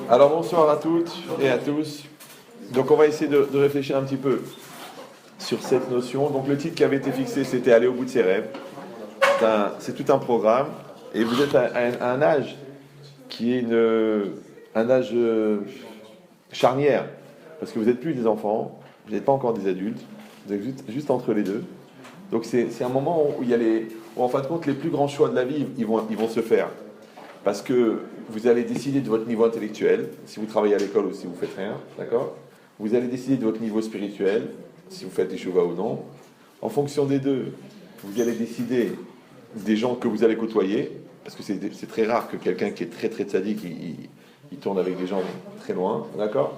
Alors bonsoir à toutes et à tous. Donc on va essayer de réfléchir un petit peu sur cette notion. Donc le titre qui avait été fixé, c'était aller au bout de ses rêves. C'est tout un programme. Et vous êtes à un âge qui est un âge charnière. Parce que vous n'êtes plus des enfants, vous n'êtes pas encore des adultes, vous êtes juste entre les deux. Donc c'est un moment où où en fin de compte les plus grands choix de la vie ils vont se faire. Parce que vous allez décider de votre niveau intellectuel, si vous travaillez à l'école ou si vous faites rien, d'accord ? Vous allez décider de votre niveau spirituel, si vous faites des chouva ou non. En fonction des deux, vous allez décider des gens que vous allez côtoyer, parce que c'est très rare que quelqu'un qui est très très tzaddik, il tourne avec des gens très loin, d'accord ?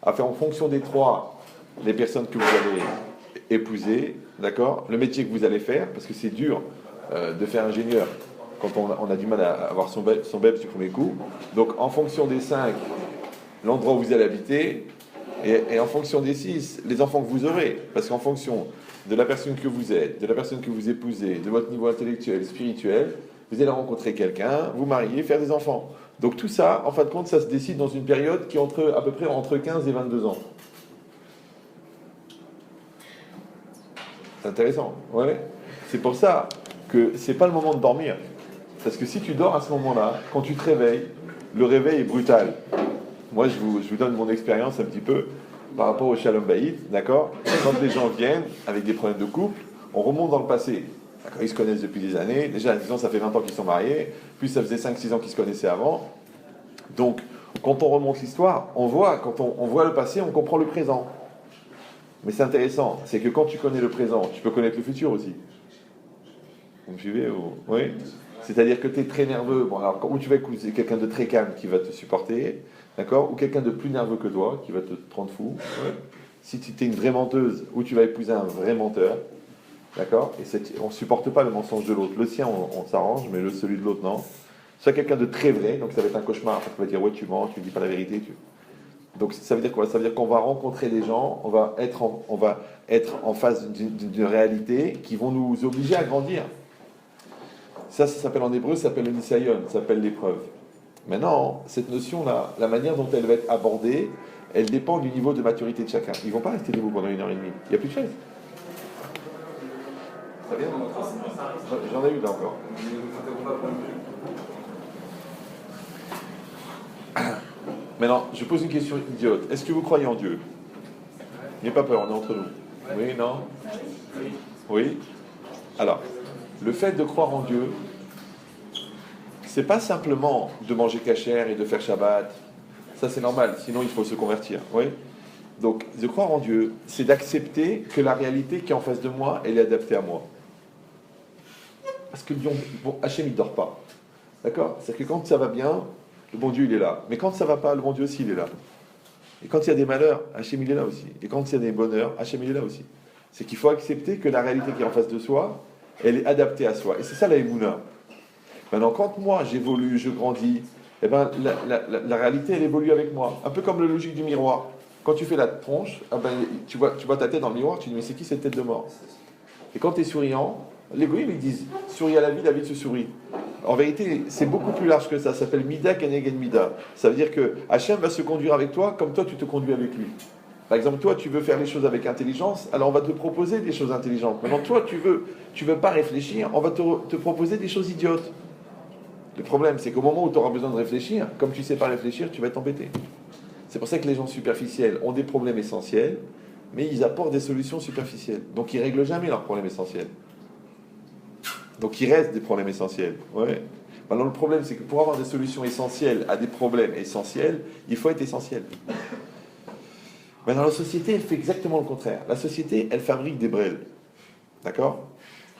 Enfin, en fonction des trois, les personnes que vous allez épouser, d'accord ? Le métier que vous allez faire, parce que c'est dur de faire ingénieur quand on a du mal à avoir son bébé du premier coup. Donc en fonction des 5, l'endroit où vous allez habiter, et en fonction des 6, les enfants que vous aurez. Parce qu'en fonction de la personne que vous êtes, de la personne que vous épousez, de votre niveau intellectuel, spirituel, vous allez rencontrer quelqu'un, vous marier, faire des enfants. Donc tout ça, en fin de compte, ça se décide dans une période qui est à peu près entre 15 et 22 ans. C'est intéressant, ouais. C'est pour ça que c'est pas le moment de dormir. Parce que si tu dors à ce moment-là, quand tu te réveilles, le réveil est brutal. Moi, je vous donne mon expérience un petit peu par rapport au Shalom Bayit, d'accord ? Quand les gens viennent avec des problèmes de couple, on remonte dans le passé. D'accord ? Ils se connaissent depuis des années. Déjà, disons, ça fait 20 ans qu'ils sont mariés. Puis ça faisait 5-6 ans qu'ils se connaissaient avant. Donc, quand on remonte l'histoire, on voit, quand on voit le passé, on comprend le présent. Mais c'est intéressant, c'est que quand tu connais le présent, tu peux connaître le futur aussi. Vous me suivez ou... Oui ? C'est-à-dire que tu es très nerveux, bon, alors, ou tu vas épouser quelqu'un de très calme qui va te supporter, d'accord ? Ou quelqu'un de plus nerveux que toi, qui va te rendre fou. Ouais. Si tu es une vraie menteuse, ou tu vas épouser un vrai menteur, d'accord ? Et on ne supporte pas le mensonge de l'autre. Le sien, on s'arrange, mais celui de l'autre, non. Soit quelqu'un de très vrai, donc ça va être un cauchemar, parce qu'on va dire, ouais, tu mens, tu ne dis pas la vérité. Donc ça veut dire quoi ? Ça veut dire qu'on va rencontrer des gens, on va être en face d'une réalité qui vont nous obliger à grandir. Ça s'appelle en hébreu, ça s'appelle le nisayon, ça s'appelle l'épreuve. Maintenant, cette notion-là, la manière dont elle va être abordée, elle dépend du niveau de maturité de chacun. Ils ne vont pas rester debout pendant 1h30. Il n'y a plus de chaise. Ça vient ? J'en ai eu là encore. Maintenant, je pose une question idiote. Est-ce que vous croyez en Dieu ? N'ayez pas peur, on est entre nous. Oui, non ? Oui ? Alors, le fait de croire en Dieu, c'est pas simplement de manger cachère et de faire Shabbat. Ça, c'est normal, sinon il faut se convertir. Oui ? Donc, de croire en Dieu, c'est d'accepter que la réalité qui est en face de moi, elle est adaptée à moi. Parce que Hachem, il ne dort pas. D'accord ? C'est-à-dire que quand ça va bien, le bon Dieu, il est là. Mais quand ça ne va pas, le bon Dieu aussi, il est là. Et quand il y a des malheurs, Hachem, il est là aussi. Et quand il y a des bonheurs, Hachem, il est là aussi. C'est qu'il faut accepter que la réalité qui est en face de soi, elle est adaptée à soi. Et c'est ça la Emouna. Maintenant, quand moi, j'évolue, je grandis, eh ben, la réalité, elle évolue avec moi. Un peu comme la logique du miroir. Quand tu fais la tronche, eh ben, tu vois ta tête dans le miroir, tu te dis, mais c'est qui cette tête de mort ? Et quand tu es souriant, les goïms, ils disent, souris à la vie se sourit. En vérité, c'est beaucoup plus large que ça. Ça s'appelle Mida Kenegen Mida. Ça veut dire que Hachem va se conduire avec toi comme toi, tu te conduis avec lui. Par exemple, toi, tu veux faire les choses avec intelligence, alors on va te proposer des choses intelligentes. Maintenant, toi, tu veux pas réfléchir, on va te proposer des choses idiotes. Le problème, c'est qu'au moment où tu auras besoin de réfléchir, comme tu ne sais pas réfléchir, tu vas t'embêter. C'est pour ça que les gens superficiels ont des problèmes essentiels, mais ils apportent des solutions superficielles. Donc, ils ne règlent jamais leurs problèmes essentiels. Donc, il reste des problèmes essentiels. Ouais. Maintenant, le problème, c'est que pour avoir des solutions essentielles à des problèmes essentiels, il faut être essentiel. Maintenant, la société, elle fait exactement le contraire. La société, elle fabrique des brels. D'accord ?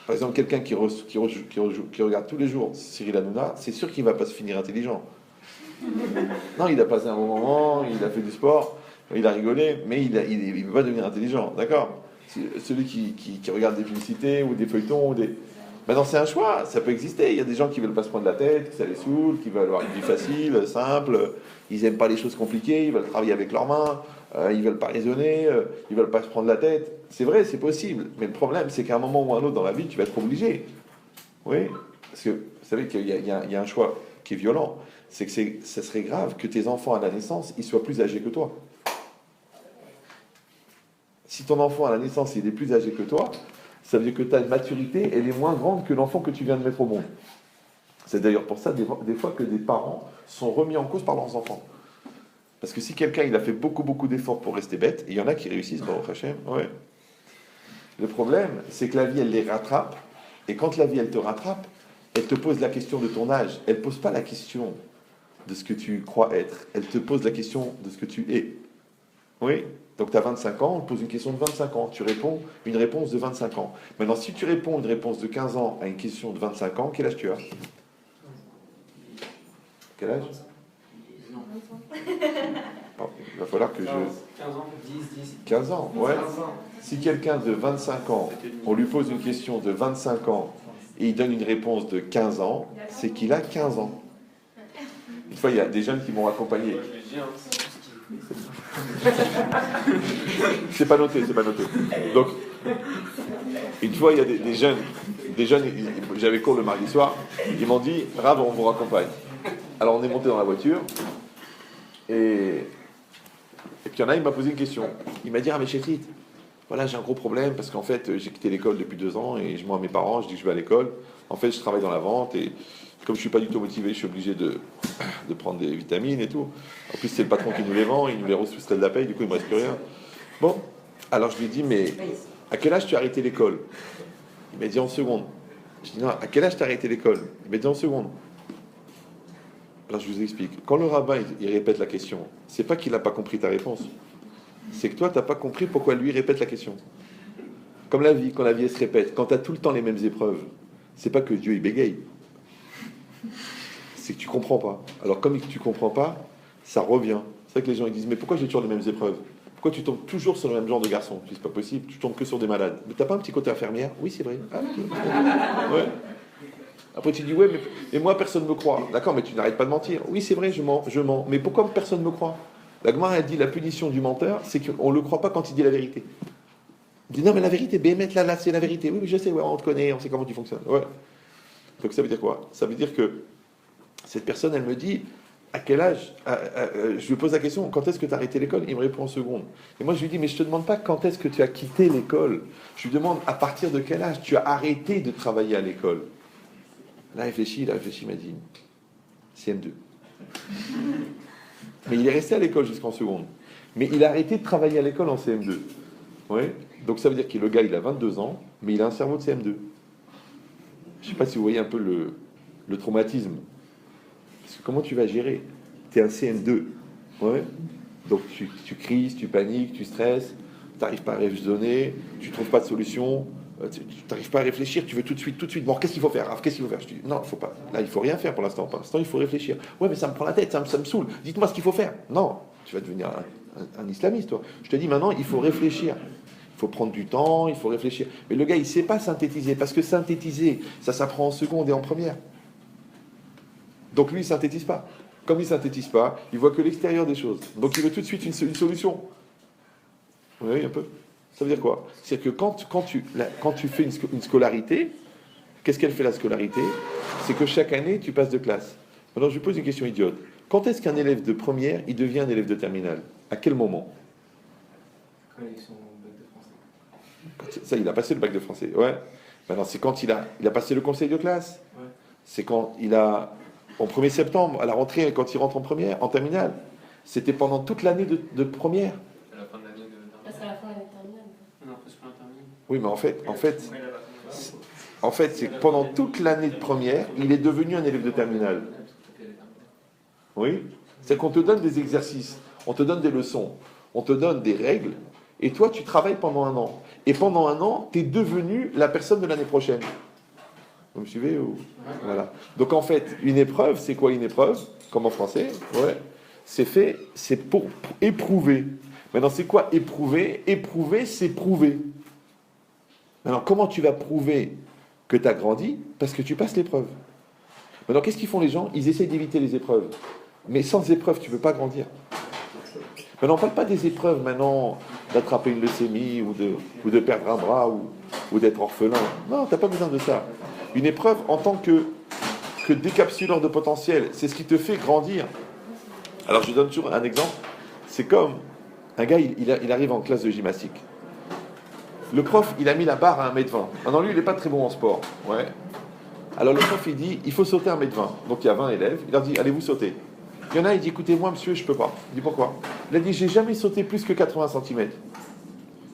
Par exemple, quelqu'un qui regarde tous les jours Cyril Hanouna, c'est sûr qu'il ne va pas se finir intelligent. Non, il a passé un bon moment, il a fait du sport, il a rigolé, mais il ne veut pas devenir intelligent. D'accord ? Celui qui regarde des publicités ou des feuilletons ou des... Maintenant, c'est un choix, ça peut exister. Il y a des gens qui ne veulent pas se prendre la tête, que ça les saoule, qui veulent avoir une vie facile, simple. Ils n'aiment pas les choses compliquées, ils veulent travailler avec leurs mains, ils ne veulent pas raisonner, ils ne veulent pas se prendre la tête. C'est vrai, c'est possible. Mais le problème, c'est qu'à un moment ou à un autre dans la vie, tu vas être obligé. Oui, parce que vous savez qu'il y a un choix qui est violent, c'est que ça serait grave que tes enfants à la naissance, ils soient plus âgés que toi. Si ton enfant à la naissance, il est plus âgé que toi, ça veut dire que ta maturité, elle est moins grande que l'enfant que tu viens de mettre au monde. C'est d'ailleurs pour ça, des fois, que des parents sont remis en cause par leurs enfants. Parce que si quelqu'un, il a fait beaucoup, beaucoup d'efforts pour rester bête, et il y en a qui réussissent, Baruch Hashem, ouais. Le problème, c'est que la vie, elle les rattrape, et quand la vie, elle te rattrape, elle te pose la question de ton âge. Elle ne pose pas la question de ce que tu crois être. Elle te pose la question de ce que tu es. Oui. Donc tu as 25 ans, on te pose une question de 25 ans. Tu réponds une réponse de 25 ans. Maintenant, si tu réponds une réponse de 15 ans à une question de 25 ans, quel âge tu as? Quel âge? Bon, il va falloir que je... 15 ans, 10. 15 ans, ouais. 15 ans. Si quelqu'un de 25 ans, on lui pose une question de 25 ans et il donne une réponse de 15 ans, c'est qu'il a 15 ans. Une fois, il y a des jeunes qui m'ont accompagné. C'est pas noté. Donc, une fois, il y a des jeunes, j'avais cours le mardi soir, ils m'ont dit, Rav, on vous raccompagne. Alors, on est monté dans la voiture, et puis il y en a, il m'a posé une question. Il m'a dit, ah mais Chétrit, voilà, j'ai un gros problème, parce qu'en fait, j'ai quitté l'école depuis 2 ans, et je dis à mes parents, je dis que je vais à l'école. En fait, je travaille dans la vente, et comme je suis pas du tout motivé, je suis obligé de prendre des vitamines et tout. En plus, c'est le patron qui nous les vend, il nous les reçoit sous de la paye, du coup, il me reste plus rien. Bon, alors je lui ai dit, mais à quel âge tu as arrêté l'école? Il m'a dit en seconde. Je dis, non, à quel âge tu as arrêté l'école? Il m'a dit en seconde. Alors je vous explique. Quand le rabbin il répète la question, c'est pas qu'il n'a pas compris ta réponse. C'est que toi, tu n'as pas compris pourquoi lui répète la question. Comme la vie, quand la vie elle se répète, quand tu as tout le temps les mêmes épreuves, c'est pas que Dieu il bégaye. C'est que tu comprends pas. Alors comme tu comprends pas, ça revient. C'est vrai que les gens ils disent, mais pourquoi j'ai toujours les mêmes épreuves? Pourquoi tu tombes toujours sur le même genre de garçon? Je dis, c'est pas possible, tu tombes que sur des malades. Mais t'as pas un petit côté infirmière? Oui, c'est vrai. Ah, okay. Ouais. Après tu dis, ouais, mais et moi personne ne me croit. D'accord, mais tu n'arrêtes pas de mentir. Oui, c'est vrai, je mens. Mais pourquoi personne ne me croit? La Gemara a dit, la punition du menteur, c'est qu'on ne le croit pas quand il dit la vérité. Il dit, non, mais la vérité, Béhémet, là, c'est la vérité. Oui, mais je sais, ouais, on te connaît, on sait comment tu fonctionnes. Ouais. Donc ça veut dire quoi? Ça veut dire que cette personne, elle me dit, à quel âge je lui pose la question, quand est-ce que tu as arrêté l'école? Il me répond en seconde. Et moi, je lui dis, mais je ne te demande pas quand est-ce que tu as quitté l'école. Je lui demande à partir de quel âge tu as arrêté de travailler à l'école. Là, il a réfléchi, il m'a dit, CM2. Mais il est resté à l'école jusqu'en seconde. Mais il a arrêté de travailler à l'école en CM2. Ouais. Donc ça veut dire que le gars, il a 22 ans, mais il a un cerveau de CM2. Je ne sais pas si vous voyez un peu le traumatisme. Parce que comment tu vas gérer? Tu es un CM2. Ouais. Donc tu crises, tu paniques, tu stresses, tu n'arrives pas à raisonner, tu ne trouves pas de solution, tu n'arrives pas à réfléchir, tu veux tout de suite. Bon, qu'est-ce qu'il faut faire? Qu'est-ce qu'il faut faire? Je dis, non, il ne faut pas. Là, il ne faut rien faire pour l'instant. Pour l'instant, il faut réfléchir. Ouais, mais ça me prend la tête, ça me saoule. Dites-moi ce qu'il faut faire. Non, tu vas devenir un islamiste, toi. Je te dis maintenant, il faut réfléchir. Il faut prendre du temps, il faut réfléchir. Mais le gars, il ne sait pas synthétiser, parce que synthétiser, ça s'apprend en seconde et en première. Donc lui, il ne synthétise pas. Comme il ne synthétise pas, il voit que l'extérieur des choses. Donc il veut tout de suite une solution. Vous voyez un peu? Ça veut dire quoi? C'est que quand tu fais une scolarité, qu'est-ce qu'elle fait la scolarité? C'est que chaque année, tu passes de classe. Alors je lui pose une question idiote. Quand est-ce qu'un élève de première, il devient un élève de terminale? À quel moment? Ça, il a passé le bac de français. Ouais. Maintenant, c'est quand il a passé le conseil de classe. Ouais. C'est quand il a, en 1er septembre, à la rentrée, quand il rentre en première, en terminale. C'était pendant toute l'année de première. À la fin de l'année de terminale. C'est à la fin de l'année de terminale. Non, presque pas terminale. Oui, mais en fait, c'est que pendant toute l'année de première, il est devenu un élève de terminale. Oui. C'est qu'on te donne des exercices, on te donne des leçons, on te donne des règles, et toi, tu travailles pendant 1 an. Et pendant 1 an, tu es devenu la personne de l'année prochaine. Vous me suivez ou... Voilà. Donc en fait, une épreuve, c'est quoi une épreuve? Comme en français, ouais. C'est pour éprouver. Maintenant, c'est quoi éprouver? Éprouver, c'est prouver. Maintenant, comment tu vas prouver que tu as grandi? Parce que tu passes l'épreuve. Maintenant, qu'est-ce qu'ils font les gens? Ils essayent d'éviter les épreuves. Mais sans épreuve, tu ne peux pas grandir. Maintenant, on ne parle pas des épreuves maintenant d'attraper une leucémie ou de perdre un bras ou d'être orphelin. Non, tu n'as pas besoin de ça. Une épreuve en tant que que décapsuleur de potentiel. C'est ce qui te fait grandir. Alors je donne toujours un exemple. C'est comme un gars, il arrive en classe de gymnastique. Le prof, il a mis la barre à 1m20. Maintenant, lui, il n'est pas très bon en sport. Ouais. Alors le prof, il dit, il faut sauter 1m20. Donc il y a 20 élèves. Il leur dit, allez-vous sauter. Il y en a, il dit, écoutez, moi, monsieur, je ne peux pas. Il dit, pourquoi? Il a dit, j'ai jamais sauté plus que 80 cm.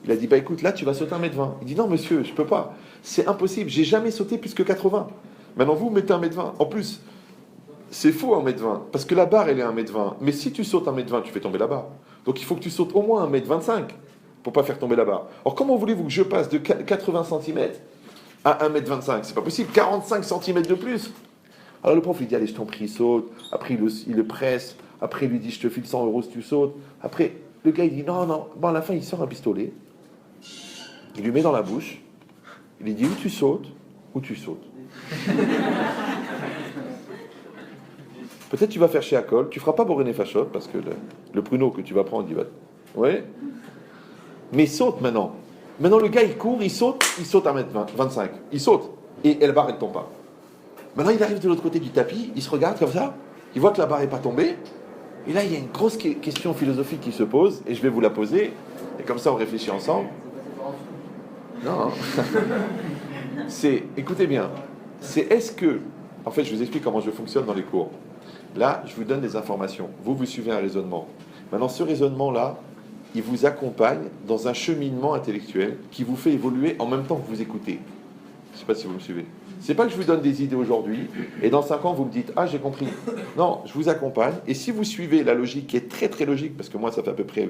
Il a dit, bah écoute, là, tu vas sauter 1m20. Il dit, non, monsieur, je ne peux pas. C'est impossible. J'ai jamais sauté plus que 80. Maintenant, vous mettez 1m20. En plus, c'est faux 1m20. Parce que la barre, elle est 1m20. Mais si tu sautes 1m20, tu fais tomber la barre. Donc il faut que tu sautes au moins 1m25 pour ne pas faire tomber la barre. Alors comment voulez-vous que je passe de 80 cm à 1m25? C'est pas possible. 45 cm de plus. Alors le prof lui dit, allez, je t'en prie, saute. Après, il le presse. Après, il lui dit, je te file 100 € si tu sautes. Après, le gars, il dit, non, non. Bon, à la fin, il sort un pistolet. Il lui met dans la bouche. Il lui dit, ou tu sautes, ou tu sautes. Peut-être tu vas faire chez Acol. Tu feras pas Boré Fachot, parce que le pruneau que tu vas prendre, il va... Ouais. Mais saute maintenant. Maintenant, le gars, il court, il saute à 1m25. Il saute. Et la barre, elle ne tombe pas. Maintenant, il arrive de l'autre côté du tapis, il se regarde comme ça, il voit que la barre n'est pas tombée. Et là, il y a une grosse question philosophique qui se pose, et je vais vous la poser. Et comme ça, on réfléchit ensemble. Non. Écoutez bien, est-ce que... En fait, je vous explique comment je fonctionne dans les cours. Là, je vous donne des informations. Vous suivez un raisonnement. Maintenant, ce raisonnement-là, il vous accompagne dans un cheminement intellectuel qui vous fait évoluer en même temps que vous écoutez. Je ne sais pas si vous me suivez. C'est pas que je vous donne des idées aujourd'hui et dans 5 ans vous me dites « Ah, j'ai compris ». Non, je vous accompagne et si vous suivez la logique qui est très très logique, parce que moi ça fait à peu près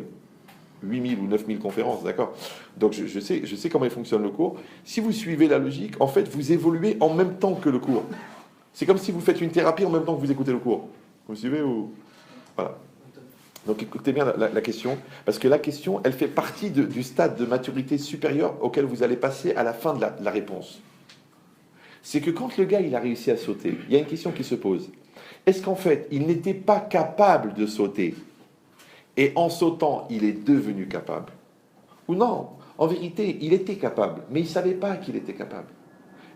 8000 ou 9000 conférences, d'accord? Donc je sais comment il fonctionne le cours. Si vous suivez la logique, en fait vous évoluez en même temps que le cours. C'est comme si vous faites une thérapie en même temps que vous écoutez le cours. Vous suivez ou... Voilà. Donc écoutez bien la question, parce que la question, elle fait partie du stade de maturité supérieure auquel vous allez passer à la fin de la réponse. C'est que quand le gars, il a réussi à sauter, il y a une question qui se pose. Est-ce qu'en fait, il n'était pas capable de sauter, et en sautant, il est devenu capable? Ou non, en vérité, il était capable, mais il ne savait pas qu'il était capable.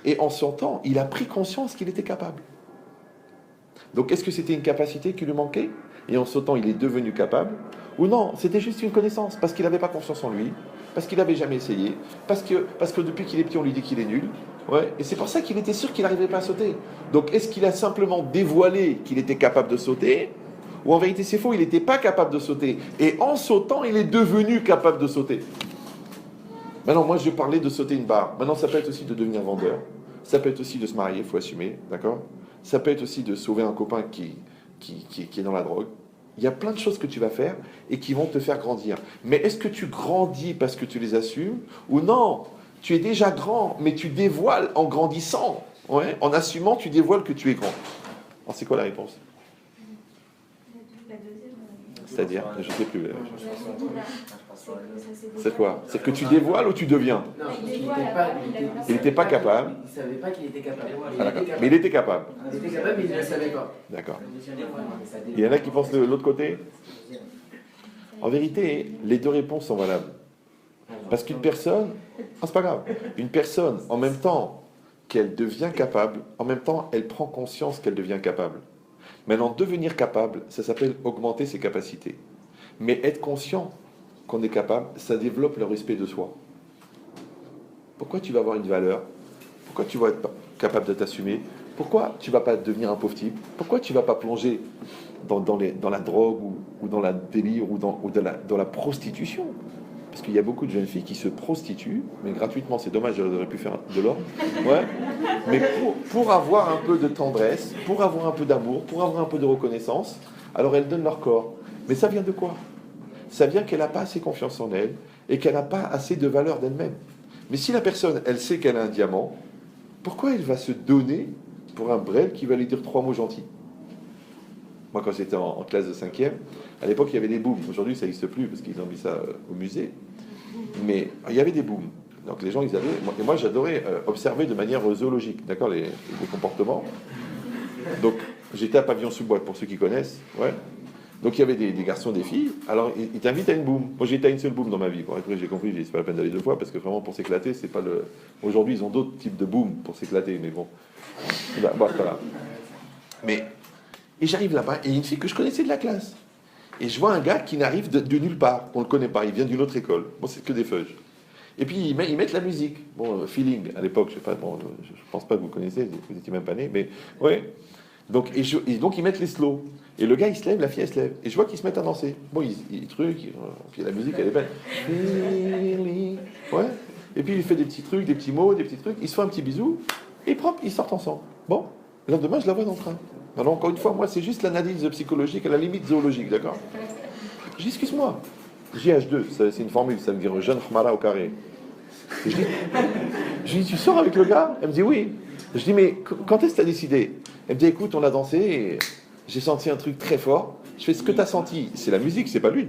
Et en sautant, il a pris conscience qu'il était capable. Donc est-ce que c'était une capacité qui lui manquait? Et en sautant, il est devenu capable? Ou non, c'était juste une connaissance, parce qu'il n'avait pas confiance en lui, parce qu'il n'avait jamais essayé, parce que depuis qu'il est petit, on lui dit qu'il est nul. Ouais, et c'est pour ça qu'il était sûr qu'il n'arrivait pas à sauter. Donc est-ce qu'il a simplement dévoilé qu'il était capable de sauter? Ou en vérité c'est faux, il n'était pas capable de sauter. Et en sautant, il est devenu capable de sauter. Maintenant, moi je parlais de sauter une barre. Maintenant, ça peut être aussi de devenir vendeur. Ça peut être aussi de se marier, il faut assumer, d'accord? Ça peut être aussi de sauver un copain qui est dans la drogue. Il y a plein de choses que tu vas faire et qui vont te faire grandir. Mais est-ce que tu grandis parce que tu les assumes? Ou non, tu es déjà grand, mais tu dévoiles en grandissant. Ouais, en assumant, tu dévoiles que tu es grand. Alors c'est quoi la réponse? C'est-à-dire, je ne sais plus. C'est quoi? C'est que tu dévoiles ou tu deviens? Non, il n'était pas capable. Il ne savait pas qu'il était capable. Mais il était capable. Il était capable, mais il ne le savait pas. D'accord. Il y en a qui pensent de l'autre côté? En vérité, les deux réponses sont valables. Parce qu'une personne, c'est pas grave, une personne, en même temps qu'elle devient capable, en même temps, elle prend conscience qu'elle devient capable. Maintenant, devenir capable, ça s'appelle augmenter ses capacités. Mais être conscient qu'on est capable, ça développe le respect de soi. Pourquoi tu vas avoir une valeur? Pourquoi tu vas être capable de t'assumer? Pourquoi tu ne vas pas devenir un pauvre type? Pourquoi tu ne vas pas plonger dans la drogue ou dans la délire ou dans la prostitution? Parce qu'il y a beaucoup de jeunes filles qui se prostituent, mais gratuitement, c'est dommage, j'aurais pu faire de l'or. Ouais. Mais pour avoir un peu de tendresse, pour avoir un peu d'amour, pour avoir un peu de reconnaissance, alors elles donnent leur corps. Mais ça vient de quoi? Ça vient qu'elle n'a pas assez confiance en elle et qu'elle n'a pas assez de valeur d'elle-même. Mais si la personne, elle sait qu'elle a un diamant, pourquoi elle va se donner pour un brel qui va lui dire 3 mots gentils? Moi, quand j'étais en classe de 5e, à l'époque, il y avait des booms. Aujourd'hui, ça n'existe plus parce qu'ils ont mis ça au musée. Mais il y avait des booms. Donc les gens, ils avaient... Et moi, j'adorais observer de manière zoologique, d'accord, les comportements. Donc, j'étais à Pavillon-sous-Bois, pour ceux qui connaissent. Ouais. Donc, il y avait des garçons, des filles. Alors, ils t'invitent à une boom. Moi, j'ai été à une seule boom dans ma vie. Bon, après, j'ai compris, c'est pas la peine d'aller 2 fois parce que vraiment, pour s'éclater, c'est pas le... Aujourd'hui, ils ont d'autres types de boom pour s'éclater, mais bon. Bon, voilà. Mais, et j'arrive là-bas, et il y a une fille que je connaissais de la classe. Et je vois un gars qui n'arrive de nulle part, qu'on ne le connaît pas, il vient d'une autre école. Bon, c'est que des feuilles. Et puis ils mettent la musique. Bon, feeling, à l'époque, je sais pas, bon, je pense pas que vous connaissez, vous n'étiez même pas né, mais ouais. Donc, et donc ils mettent les slows. Et le gars il se lève, la fille elle se lève. Et je vois qu'ils se mettent à danser. Bon, ils truquent, puis la musique elle est belle. Feeling. Ouais. Et puis il fait des petits trucs, des petits mots, des petits trucs. Ils se font un petit bisou, et propre, ils sortent ensemble. Bon, le lendemain je la vois dans le train. Alors encore une fois, moi c'est juste l'analyse psychologique à la limite zoologique, d'accord? Je dis excuse-moi. JH2, c'est une formule, ça veut dire jeune khmara au carré. Je dis, tu sors avec le gars? Elle me dit oui. Je dis, mais quand est-ce que tu as décidé? Elle me dit, écoute, on a dansé et j'ai senti un truc très fort. Je fais, ce que tu as senti, c'est la musique, c'est pas lui.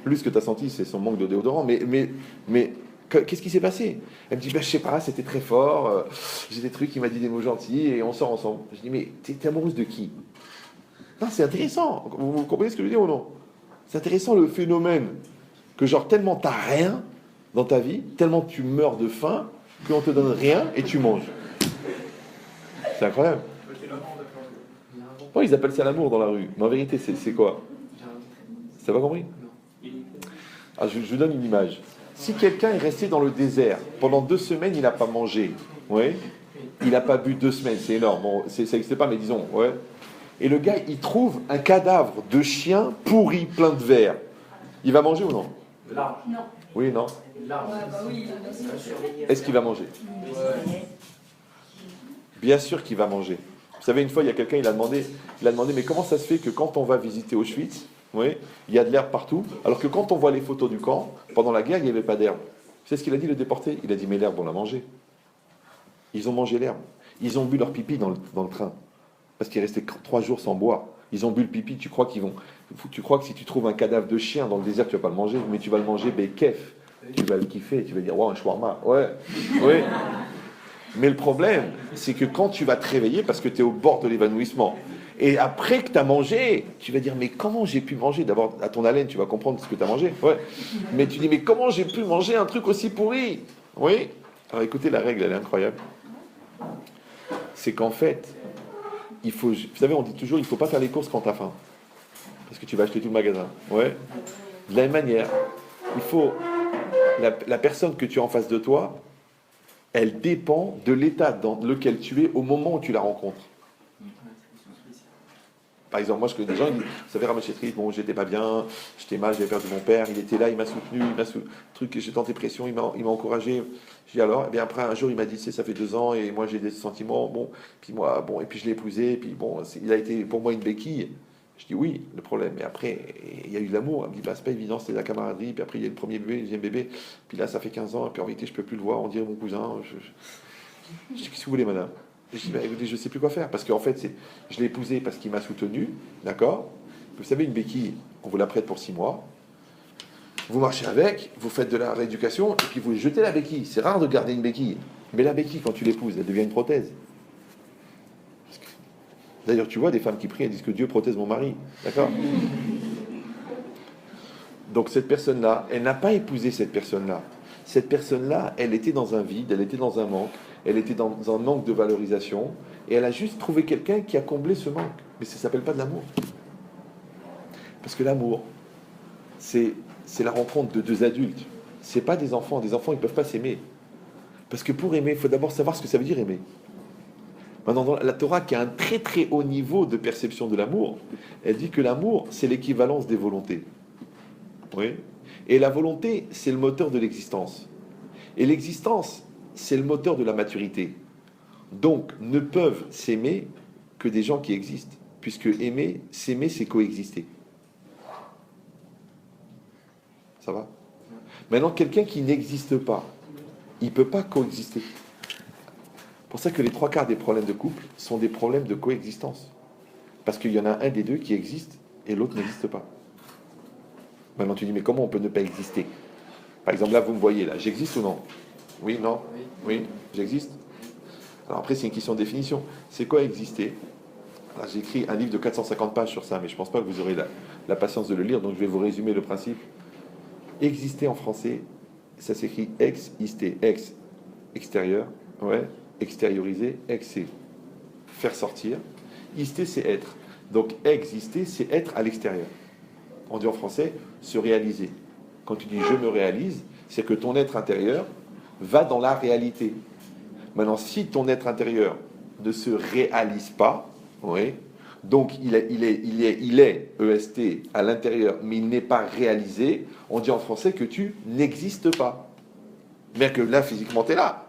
Lui, ce que tu as senti, c'est son manque de déodorant. Mais qu'est-ce qui s'est passé? Elle me dit, je sais pas, c'était très fort. J'ai des trucs, il m'a dit des mots gentils et on sort ensemble. Je dis, mais t'es amoureuse de qui? Non, c'est intéressant. Vous comprenez ce que je veux dire ou non? C'est intéressant le phénomène que genre tellement t'as rien dans ta vie, tellement tu meurs de faim, qu'on te donne rien et tu manges. C'est incroyable. Ouais, ils appellent ça l'amour dans la rue. Mais en vérité, c'est quoi? T'as pas compris? Ah, je vous donne une image. Si quelqu'un est resté dans le désert pendant 2 semaines, il n'a pas mangé, ouais, il n'a pas bu 2 semaines, c'est énorme. Bon, ça n'existe pas, mais disons, ouais. Et le gars, il trouve un cadavre de chien pourri, plein de vers. Il va manger ou non? Non. Oui, non. Oui. Est-ce qu'il va manger? Bien sûr qu'il va manger. Vous savez, une fois, il y a quelqu'un, il a demandé, mais comment ça se fait que quand on va visiter Auschwitz, oui, il y a de l'herbe partout, alors que quand on voit les photos du camp, pendant la guerre, il n'y avait pas d'herbe. Vous savez ce qu'il a dit, le déporté? Il a dit, mais l'herbe, on l'a mangée. Ils ont mangé l'herbe. Ils ont bu leur pipi dans le train. Parce qu'il restait 3 jours sans boire. Ils ont bu le pipi, tu crois que si tu trouves un cadavre de chien dans le désert, tu vas pas le manger, mais tu vas le manger, kef. Tu vas le kiffer, tu vas dire, wow, un shawarma. Ouais, oui. Mais le problème, c'est que quand tu vas te réveiller, parce que tu es au bord de l'évanouissement, et après que tu as mangé, tu vas dire, mais comment j'ai pu manger? D'abord, à ton haleine, tu vas comprendre ce que tu as mangé. Ouais. Mais tu dis, mais comment j'ai pu manger un truc aussi pourri? Oui. Alors écoutez, la règle, elle est incroyable. C'est qu'en fait, vous savez, on dit toujours, il ne faut pas faire les courses quand tu as faim. Parce que tu vas acheter tout le magasin. Ouais. De la même manière, il faut... La personne que tu as en face de toi, elle dépend de l'état dans lequel tu es au moment où tu la rencontres. Par exemple, moi je connais des gens, ils disent, vous savez, Ramachétri, bon, j'étais pas bien, j'étais mal, j'avais perdu mon père, il était là, il m'a soutenu, j'étais en dépression, il m'a encouragé. Je dis alors, et bien après un jour il m'a dit, ça fait 2 ans et moi j'ai des sentiments, bon, puis moi, bon, et puis je l'ai épousé, et puis bon, il a été pour moi une béquille. Je dis oui, le problème. Mais après, il y a eu de l'amour. Elle me dit, bah, c'est pas évident, c'était la camaraderie. Puis après, il y a le premier bébé, le deuxième bébé. Puis là, ça fait 15 ans. Et puis en vérité, je peux plus le voir. On dirait mon cousin. Je dis, qu'est-ce que vous voulez, madame? Je dis, bah, écoutez, je sais plus quoi faire. Parce qu'en fait, je l'ai épousé parce qu'il m'a soutenu. D'accord? Vous savez, une béquille, on vous la prête pour 6 mois. Vous marchez avec, vous faites de la rééducation, et puis vous jetez la béquille. C'est rare de garder une béquille. Mais la béquille, quand tu l'épouses, elle devient une prothèse. D'ailleurs, tu vois des femmes qui prient et disent que Dieu protège mon mari. D'accord? Donc cette personne-là, elle n'a pas épousé cette personne-là. Cette personne-là, elle était dans un vide, elle était dans un manque, elle était dans un manque de valorisation, et elle a juste trouvé quelqu'un qui a comblé ce manque. Mais ça ne s'appelle pas de l'amour. Parce que l'amour, c'est la rencontre de 2 adultes. Ce n'est pas des enfants. Des enfants, ils ne peuvent pas s'aimer. Parce que pour aimer, il faut d'abord savoir ce que ça veut dire aimer. Maintenant, dans la Torah, qui a un très très haut niveau de perception de l'amour, elle dit que l'amour, c'est l'équivalence des volontés. Oui. Et la volonté, c'est le moteur de l'existence. Et l'existence, c'est le moteur de la maturité. Donc, ne peuvent s'aimer que des gens qui existent. Puisque s'aimer, c'est coexister. Ça va? Maintenant, quelqu'un qui n'existe pas, il ne peut pas coexister. C'est pour ça que les 3/4 des problèmes de couple sont des problèmes de coexistence. Parce qu'il y en a un des deux qui existe et l'autre n'existe pas. Maintenant tu dis, mais comment on peut ne pas exister? Par exemple, là, vous me voyez, là, j'existe ou non? Oui, non? Oui, j'existe. Alors après, c'est une question de définition. C'est quoi exister? Alors, j'ai écrit un livre de 450 pages sur ça, mais je ne pense pas que vous aurez la patience de le lire, donc je vais vous résumer le principe. Exister en français, ça s'écrit ex-ister, ex, extérieur, ouais. Extérioriser, c'est faire sortir, Ister, c'est être. Donc, exister, c'est être à l'extérieur. On dit en français, se réaliser. Quand tu dis je me réalise, c'est que ton être intérieur va dans la réalité. Maintenant, si ton être intérieur ne se réalise pas, oui, donc il est EST à l'intérieur, mais il n'est pas réalisé, on dit en français que tu n'existes pas. Bien que là, physiquement, tu es là.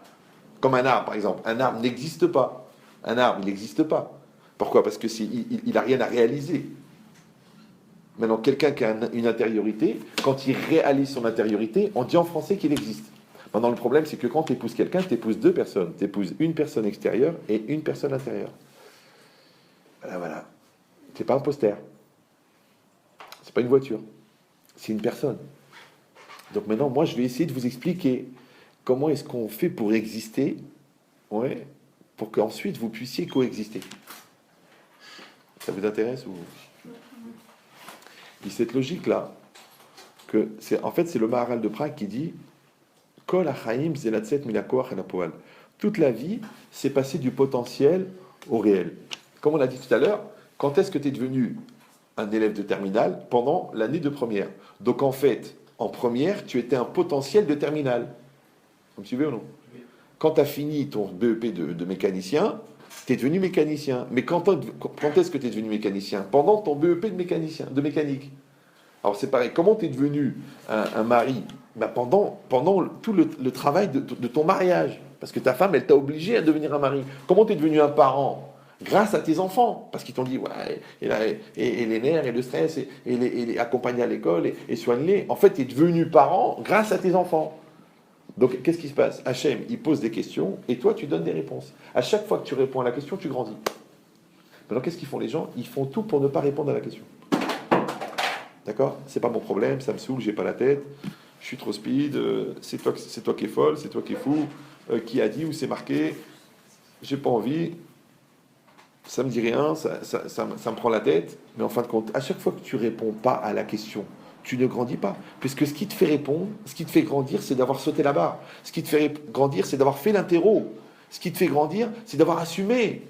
Comme un arbre, par exemple. Un arbre n'existe pas. Un arbre, il n'existe pas. Pourquoi? Parce que il n'a rien à réaliser. Maintenant, quelqu'un qui a une intériorité, quand il réalise son intériorité, on dit en français qu'il existe. Maintenant, le problème, c'est que quand tu épouses quelqu'un, tu épouses deux personnes. Tu épouses une personne extérieure et une personne intérieure. Voilà. C'est pas un poster. C'est pas une voiture. C'est une personne. Donc maintenant, moi, je vais essayer de vous expliquer comment est-ce qu'on fait pour exister, ouais, pour qu'ensuite vous puissiez coexister. Ça vous intéresse ou... Et cette logique-là, que en fait, c'est le Maharal de Prague qui dit Kol hachaim zelatzet minakoach el hapoal. Toute la vie, c'est passer du potentiel au réel. Comme on a dit tout à l'heure, quand est-ce que tu es devenu un élève de terminale? Pendant l'année de première. Donc en fait, en première, tu étais un potentiel de terminale. Vous me suivez ou non? Quand tu as fini ton BEP de mécanicien, tu es devenu mécanicien. Mais quand est-ce que tu es devenu mécanicien? Pendant ton BEP de mécanique. Alors c'est pareil, comment tu es devenu un mari? Ben pendant tout le travail de ton mariage. Parce que ta femme, elle t'a obligé à devenir un mari. Comment tu es devenu un parent? Grâce à tes enfants. Parce qu'ils t'ont dit, ouais, et les nerfs, et le stress, et les accompagner à l'école, et soigne-les. En fait, tu es devenu parent grâce à tes enfants. Donc, qu'est-ce qui se passe? Hachem, il pose des questions, et toi, tu donnes des réponses. À chaque fois que tu réponds à la question, tu grandis. Maintenant, qu'est-ce qu'ils font les gens? Ils font tout pour ne pas répondre à la question. D'accord? C'est pas mon problème, ça me saoule, j'ai pas la tête, je suis trop speed, c'est toi qui es folle, c'est toi qui es fou, qui a dit, où c'est marqué, j'ai pas envie, ça me dit rien, ça me prend la tête, mais en fin de compte, à chaque fois que tu réponds pas à la question, tu ne grandis pas. Puisque ce qui te fait répondre, ce qui te fait grandir, c'est d'avoir sauté la barre. Ce qui te fait grandir, c'est d'avoir fait l'interro. Ce qui te fait grandir, c'est d'avoir assumé.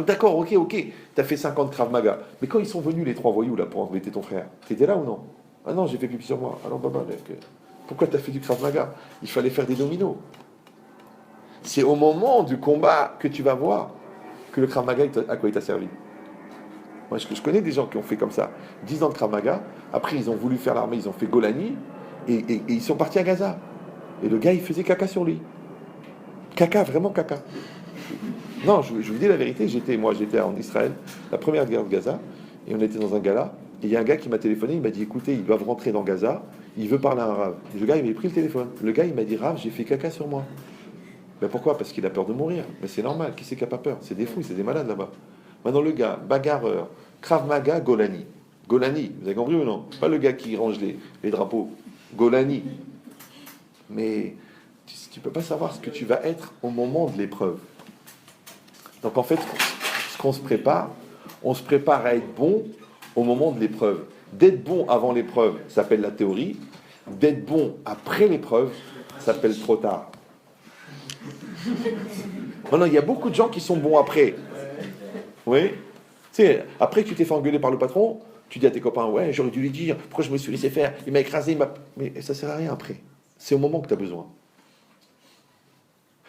D'accord, ok, tu as fait 50 Krav Maga. Mais quand ils sont venus, les trois voyous, là, pour embêter ton frère, t'étais là ou non? Ah non, j'ai fait pipi sur moi. Alors, baba, pourquoi t'as fait du Krav Maga? Il fallait faire des dominos. C'est au moment du combat que tu vas voir que le Krav Maga, à quoi il t'a servi. Moi, je connais des gens qui ont fait comme ça. 10 ans de Krav Maga, après ils ont voulu faire l'armée, ils ont fait Golani, et ils sont partis à Gaza. Et le gars, il faisait caca sur lui. Caca, vraiment caca. Non, je vous dis la vérité, j'étais en Israël, la première guerre de Gaza, et on était dans un gala, et il y a un gars qui m'a téléphoné, il m'a dit, écoutez, ils doivent rentrer dans Gaza, il veut parler à un rave. Le gars, il m'a pris le téléphone. Le gars, il m'a dit, rave, j'ai fait caca sur moi. Ben pourquoi? Parce qu'il a peur de mourir. Mais c'est normal, qui c'est qui n'a pas peur? C'est des fous, c'est des malades là-bas. Maintenant, le gars, bagarreur, Krav Maga, Golani. Golani, vous avez compris ou non? Pas le gars qui range les drapeaux. Golani. Mais tu ne peux pas savoir ce que tu vas être au moment de l'épreuve. Donc en fait, ce qu'on se prépare, on se prépare à être bon au moment de l'épreuve. D'être bon avant l'épreuve, ça s'appelle la théorie. D'être bon après l'épreuve, ça s'appelle trop tard. Maintenant, il y a beaucoup de gens qui sont bons après. Oui. Tu sais, après que tu t'es fait engueuler par le patron, tu dis à tes copains, ouais, j'aurais dû lui dire, pourquoi je me suis laissé faire, il m'a écrasé, mais ça sert à rien après. C'est au moment que tu as besoin.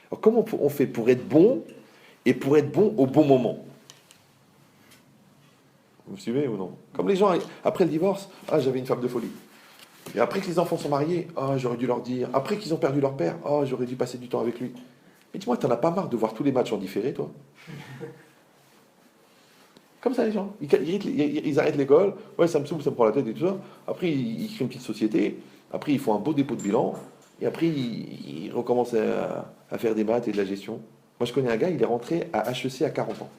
Alors comment on fait pour être bon et pour être bon au bon moment? Vous me suivez ou non? Comme les gens, après le divorce, ah, j'avais une femme de folie. Et après que les enfants sont mariés, ah, j'aurais dû leur dire. Après qu'ils ont perdu leur père, ah, j'aurais dû passer du temps avec lui. Mais dis-moi, t'en as pas marre de voir tous les matchs en différé, toi? Comme ça, les gens. Ils arrêtent l'école. Ouais, ça me saoule, ça me prend la tête et tout ça. Après, ils créent une petite société. Après, ils font un beau dépôt de bilan. Et après, ils recommencent à faire des maths et de la gestion. Moi, je connais un gars, il est rentré à HEC à 40 ans.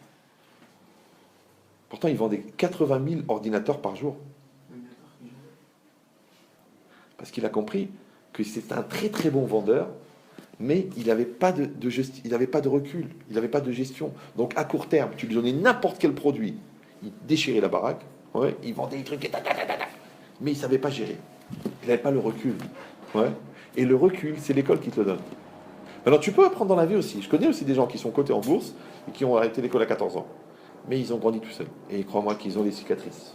Pourtant, il vendait 80 000 ordinateurs par jour. Parce qu'il a compris que c'était un très très bon vendeur, mais il n'avait pas il n'avait pas de recul, il n'avait pas de gestion. Donc à court terme, tu lui donnais n'importe quel produit, il déchirait la baraque, ouais, il vendait des trucs, mais il ne savait pas gérer. Il n'avait pas le recul. Ouais. Et le recul, c'est l'école qui te le donne. Alors tu peux apprendre dans la vie aussi. Je connais aussi des gens qui sont cotés en bourse et qui ont arrêté l'école à 14 ans. Mais ils ont grandi tout seuls. Et crois-moi qu'ils ont des cicatrices.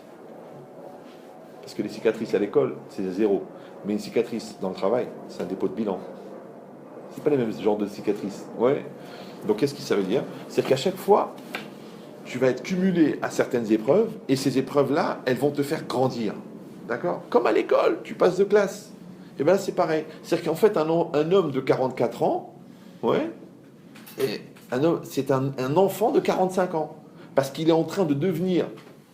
Parce que les cicatrices à l'école, c'est zéro. Mais une cicatrice dans le travail, c'est un dépôt de bilan. C'est pas les mêmes genres de cicatrices. Ouais. Donc qu'est-ce que ça veut dire? C'est qu'à chaque fois, tu vas être cumulé à certaines épreuves, et ces épreuves-là, elles vont te faire grandir. D'accord? Comme à l'école, tu passes de classe. Et bien là, c'est pareil. C'est-à-dire qu'en fait, un homme de 44 ans, ouais, et c'est un enfant de 45 ans. Parce qu'il est en train de devenir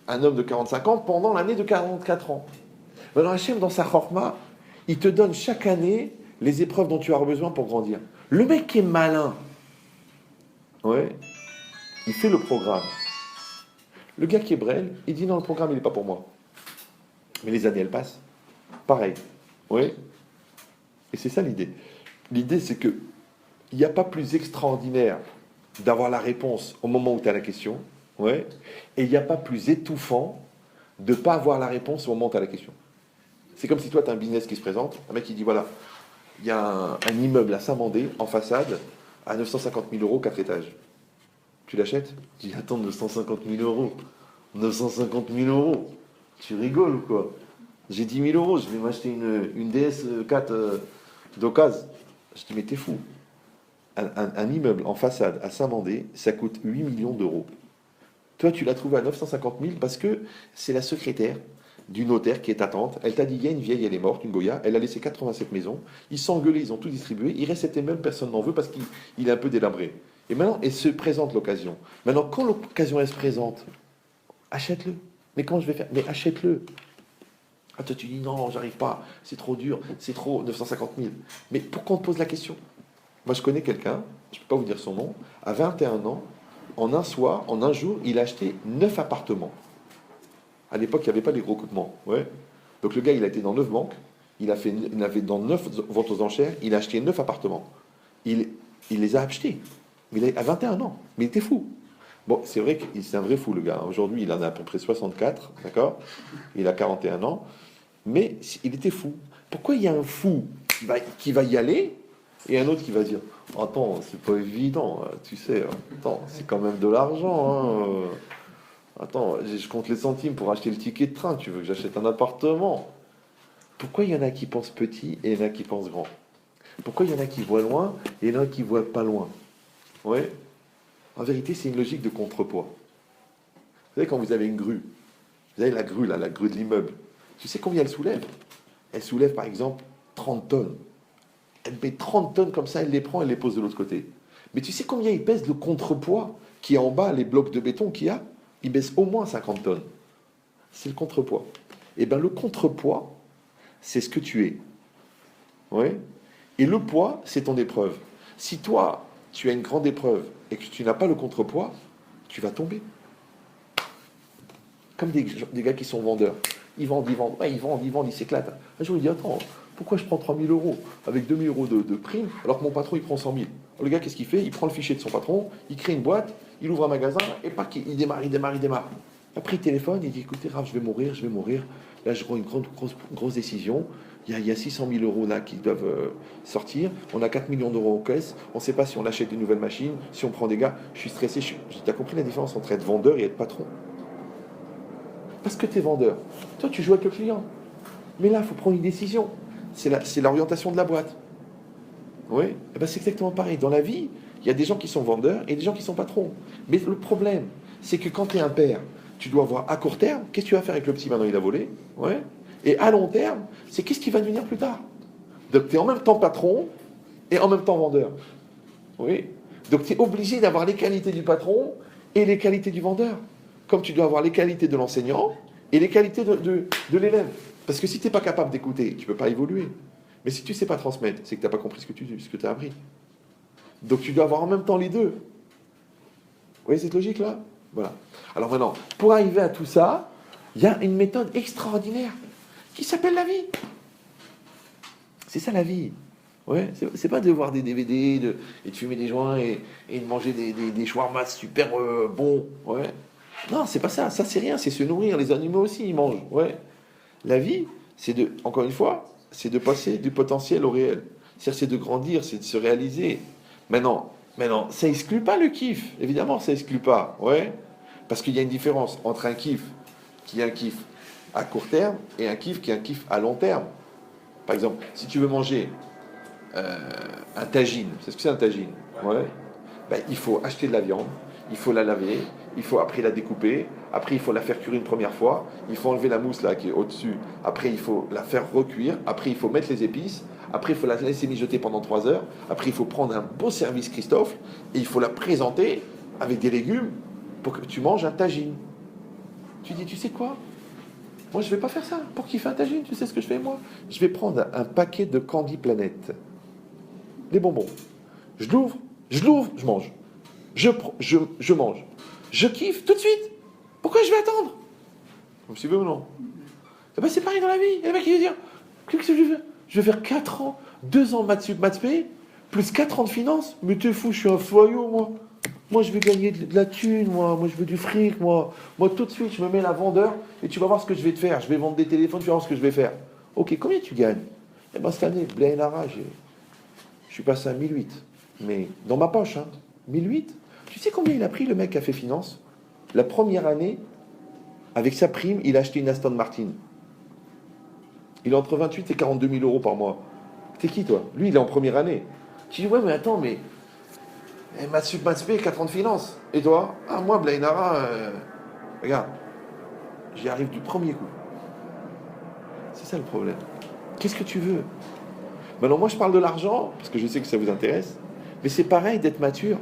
un homme de 45 ans pendant l'année de 44 ans. Maintenant, Hachem, dans sa chorma, il te donne chaque année les épreuves dont tu auras besoin pour grandir. Le mec qui est malin, ouais, il fait le programme. Le gars qui est brêle, il dit non, le programme, il n'est pas pour moi. Mais les années, elles passent. Pareil. Oui. Et c'est ça l'idée. L'idée, c'est que il n'y a pas plus extraordinaire d'avoir la réponse au moment où tu as la question. Ouais. Et il n'y a pas plus étouffant de ne pas avoir la réponse au moment où tu as la question. C'est comme si toi, tu as un business qui se présente. Un mec qui dit voilà, il y a un immeuble à Saint-Mandé, en façade, à 950 000 euros, 4 étages. Tu l'achètes? Tu dis attends, 950 000 euros. 950 000 euros. Tu rigoles ou quoi? J'ai 10 000 euros, je vais m'acheter une DS4 d'occasion. Je dis mais t'es fou. Un immeuble en façade à Saint-Mandé, ça coûte 8 millions d'euros. Toi, tu l'as trouvé à 950 000 parce que c'est la secrétaire du notaire qui est attente. Elle t'a dit, il y a une vieille, elle est morte, une Goya, elle a laissé 87 maisons. Ils sont engueulés, ils ont tout distribué. Il reste cet immeuble, personne n'en veut parce qu'il est un peu délabré. Et maintenant, elle se présente l'occasion. Maintenant, quand l'occasion, elle se présente, achète-le. Mais comment je vais faire? Mais achète-le. Ah, toi, tu dis, non, j'arrive pas, c'est trop dur, c'est trop, 950 000. Mais pourquoi on te pose la question? Moi, je connais quelqu'un, je ne peux pas vous dire son nom, à 21 ans, en un soir, en un jour, il a acheté 9 appartements. À l'époque, il n'y avait pas les gros coutements. Ouais. Donc le gars, il a été dans 9 banques, il avait dans 9 ventes aux enchères, il a acheté 9 appartements. Il les a achetés. À 21 ans. Mais il était fou. Bon, c'est vrai que c'est un vrai fou, le gars. Aujourd'hui, il en a à peu près 64, d'accord? Il a 41 ans. Mais il était fou. Pourquoi il y a un fou qui va y aller et un autre qui va dire attends, c'est pas évident, tu sais, attends, c'est quand même de l'argent, hein. Attends, je compte les centimes pour acheter le ticket de train, tu veux que j'achète un appartement? Pourquoi il y en a qui pensent petit et il y en a qui pensent grand? Pourquoi il y en a qui voient loin et il y en a qui voient pas loin? Ouais. En vérité, c'est une logique de contrepoids. Vous savez, quand vous avez une grue, vous avez la grue, là, la grue de l'immeuble, tu sais combien elle soulève? Elle soulève, par exemple, 30 tonnes. Elle met 30 tonnes comme ça, elle les prend, elle les pose de l'autre côté. Mais tu sais combien il pèse le contrepoids qui est en bas, les blocs de béton qu'il y a? Il baisse au moins 50 tonnes. C'est le contrepoids. Et bien le contrepoids, c'est ce que tu es. Ouais. Et le poids, c'est ton épreuve. Si toi, tu as une grande épreuve et que tu n'as pas le contrepoids, tu vas tomber. Comme des gars qui sont vendeurs. Ils vendent, ouais, ils s'éclatent. Un jour, il dit attends, pourquoi je prends 3 000 euros avec 2 000 euros de prime alors que mon patron, il prend 100 000? Le gars, qu'est-ce qu'il fait? Il prend le fichier de son patron, il crée une boîte, il ouvre un magasin, et pac, il démarre. Après, il téléphone, il dit écoutez, Raph, je vais mourir. Là, je prends une grosse décision. Il y a 600 000 euros là qui doivent sortir. On a 4 millions d'euros en caisse. On ne sait pas si on achète une nouvelle machine, si on prend des gars. Je suis stressé. Tu as compris la différence entre être vendeur et être patron? Parce que tu es vendeur. Toi, tu joues avec le client. Mais là, il faut prendre une décision. C'est l'orientation de la boîte. Oui, eh ben c'est exactement pareil. Dans la vie, il y a des gens qui sont vendeurs et des gens qui sont patrons. Mais le problème, c'est que quand tu es un père, tu dois voir à court terme, qu'est-ce que tu vas faire avec le petit maintenant il a volé, ouais. Et à long terme, c'est qu'est-ce qui va devenir plus tard. Donc tu es en même temps patron et en même temps vendeur. Oui. Donc tu es obligé d'avoir les qualités du patron et les qualités du vendeur. Comme tu dois avoir les qualités de l'enseignant et les qualités de l'élève. Parce que si tu n'es pas capable d'écouter, tu ne peux pas évoluer. Mais si tu ne sais pas transmettre, c'est que tu n'as pas compris ce que tu as appris. Donc tu dois avoir en même temps les deux. Vous voyez cette logique-là? Voilà. Alors maintenant, pour arriver à tout ça, il y a une méthode extraordinaire qui s'appelle la vie. C'est ça la vie. Ouais, c'est pas de voir des DVD et de fumer des joints et de manger des shawarmas super bons. Ouais. Non, c'est pas ça. Ça, c'est rien. C'est se nourrir. Les animaux aussi, ils mangent. Ouais. La vie, encore une fois, c'est de passer du potentiel au réel. C'est de grandir, c'est de se réaliser. Maintenant, ça exclut pas le kiff. Évidemment, ça exclut pas. Ouais. Parce qu'il y a une différence entre un kiff qui est un kiff à court terme et un kiff qui est un kiff à long terme. Par exemple, si tu veux manger un tagine, c'est ce que c'est un tagine? Ouais. Ben, il faut acheter de la viande, il faut la laver, il faut après la découper, après il faut la faire cuire une première fois, il faut enlever la mousse là qui est au-dessus, après il faut la faire recuire, après il faut mettre les épices, après il faut la laisser mijoter pendant 3 heures, après il faut prendre un beau service Christophe et il faut la présenter avec des légumes pour que tu manges un tagine. Tu dis, tu sais quoi? Moi je vais pas faire ça. Pour qui fait un tagine, tu sais ce que je fais moi? Je vais prendre un paquet de Candy Planet, des bonbons. Je l'ouvre, je mange. Je mange. Je kiffe tout de suite. Pourquoi je vais attendre? Vous me suivez ou non? Eh ben, c'est pareil dans la vie. Il y a le mec qui va dire, qu'est-ce que je vais faire? Je vais faire 4 ans, 2 ans maths sup, maths spé, plus 4 ans de finance. Mais t'es fou, je suis un foyot, moi. Moi, je veux gagner de la thune, moi. Moi, je veux du fric, moi. Moi, tout de suite, je me mets la vendeur et tu vas voir ce que je vais te faire. Je vais vendre des téléphones, tu vas voir ce que je vais faire. Ok, combien tu gagnes? Eh ben, cette année, Blaine Lara, je suis passé à 1008. Mais dans ma poche, hein. 1008. Tu sais combien il a pris, le mec qui a fait finance? La première année, avec sa prime, il a acheté une Aston Martin. Il est entre 28 et 42 000 euros par mois. T'es qui, toi? Lui, il est en première année. Tu dis, ouais, mais attends, mais... maths sup, maths spé, 4 ans de finance. Et toi? Ah, moi, Blainara, regarde, j'y arrive du premier coup. C'est ça le problème. Qu'est-ce que tu veux? Maintenant, moi, je parle de l'argent, parce que je sais que ça vous intéresse, mais c'est pareil d'être mature,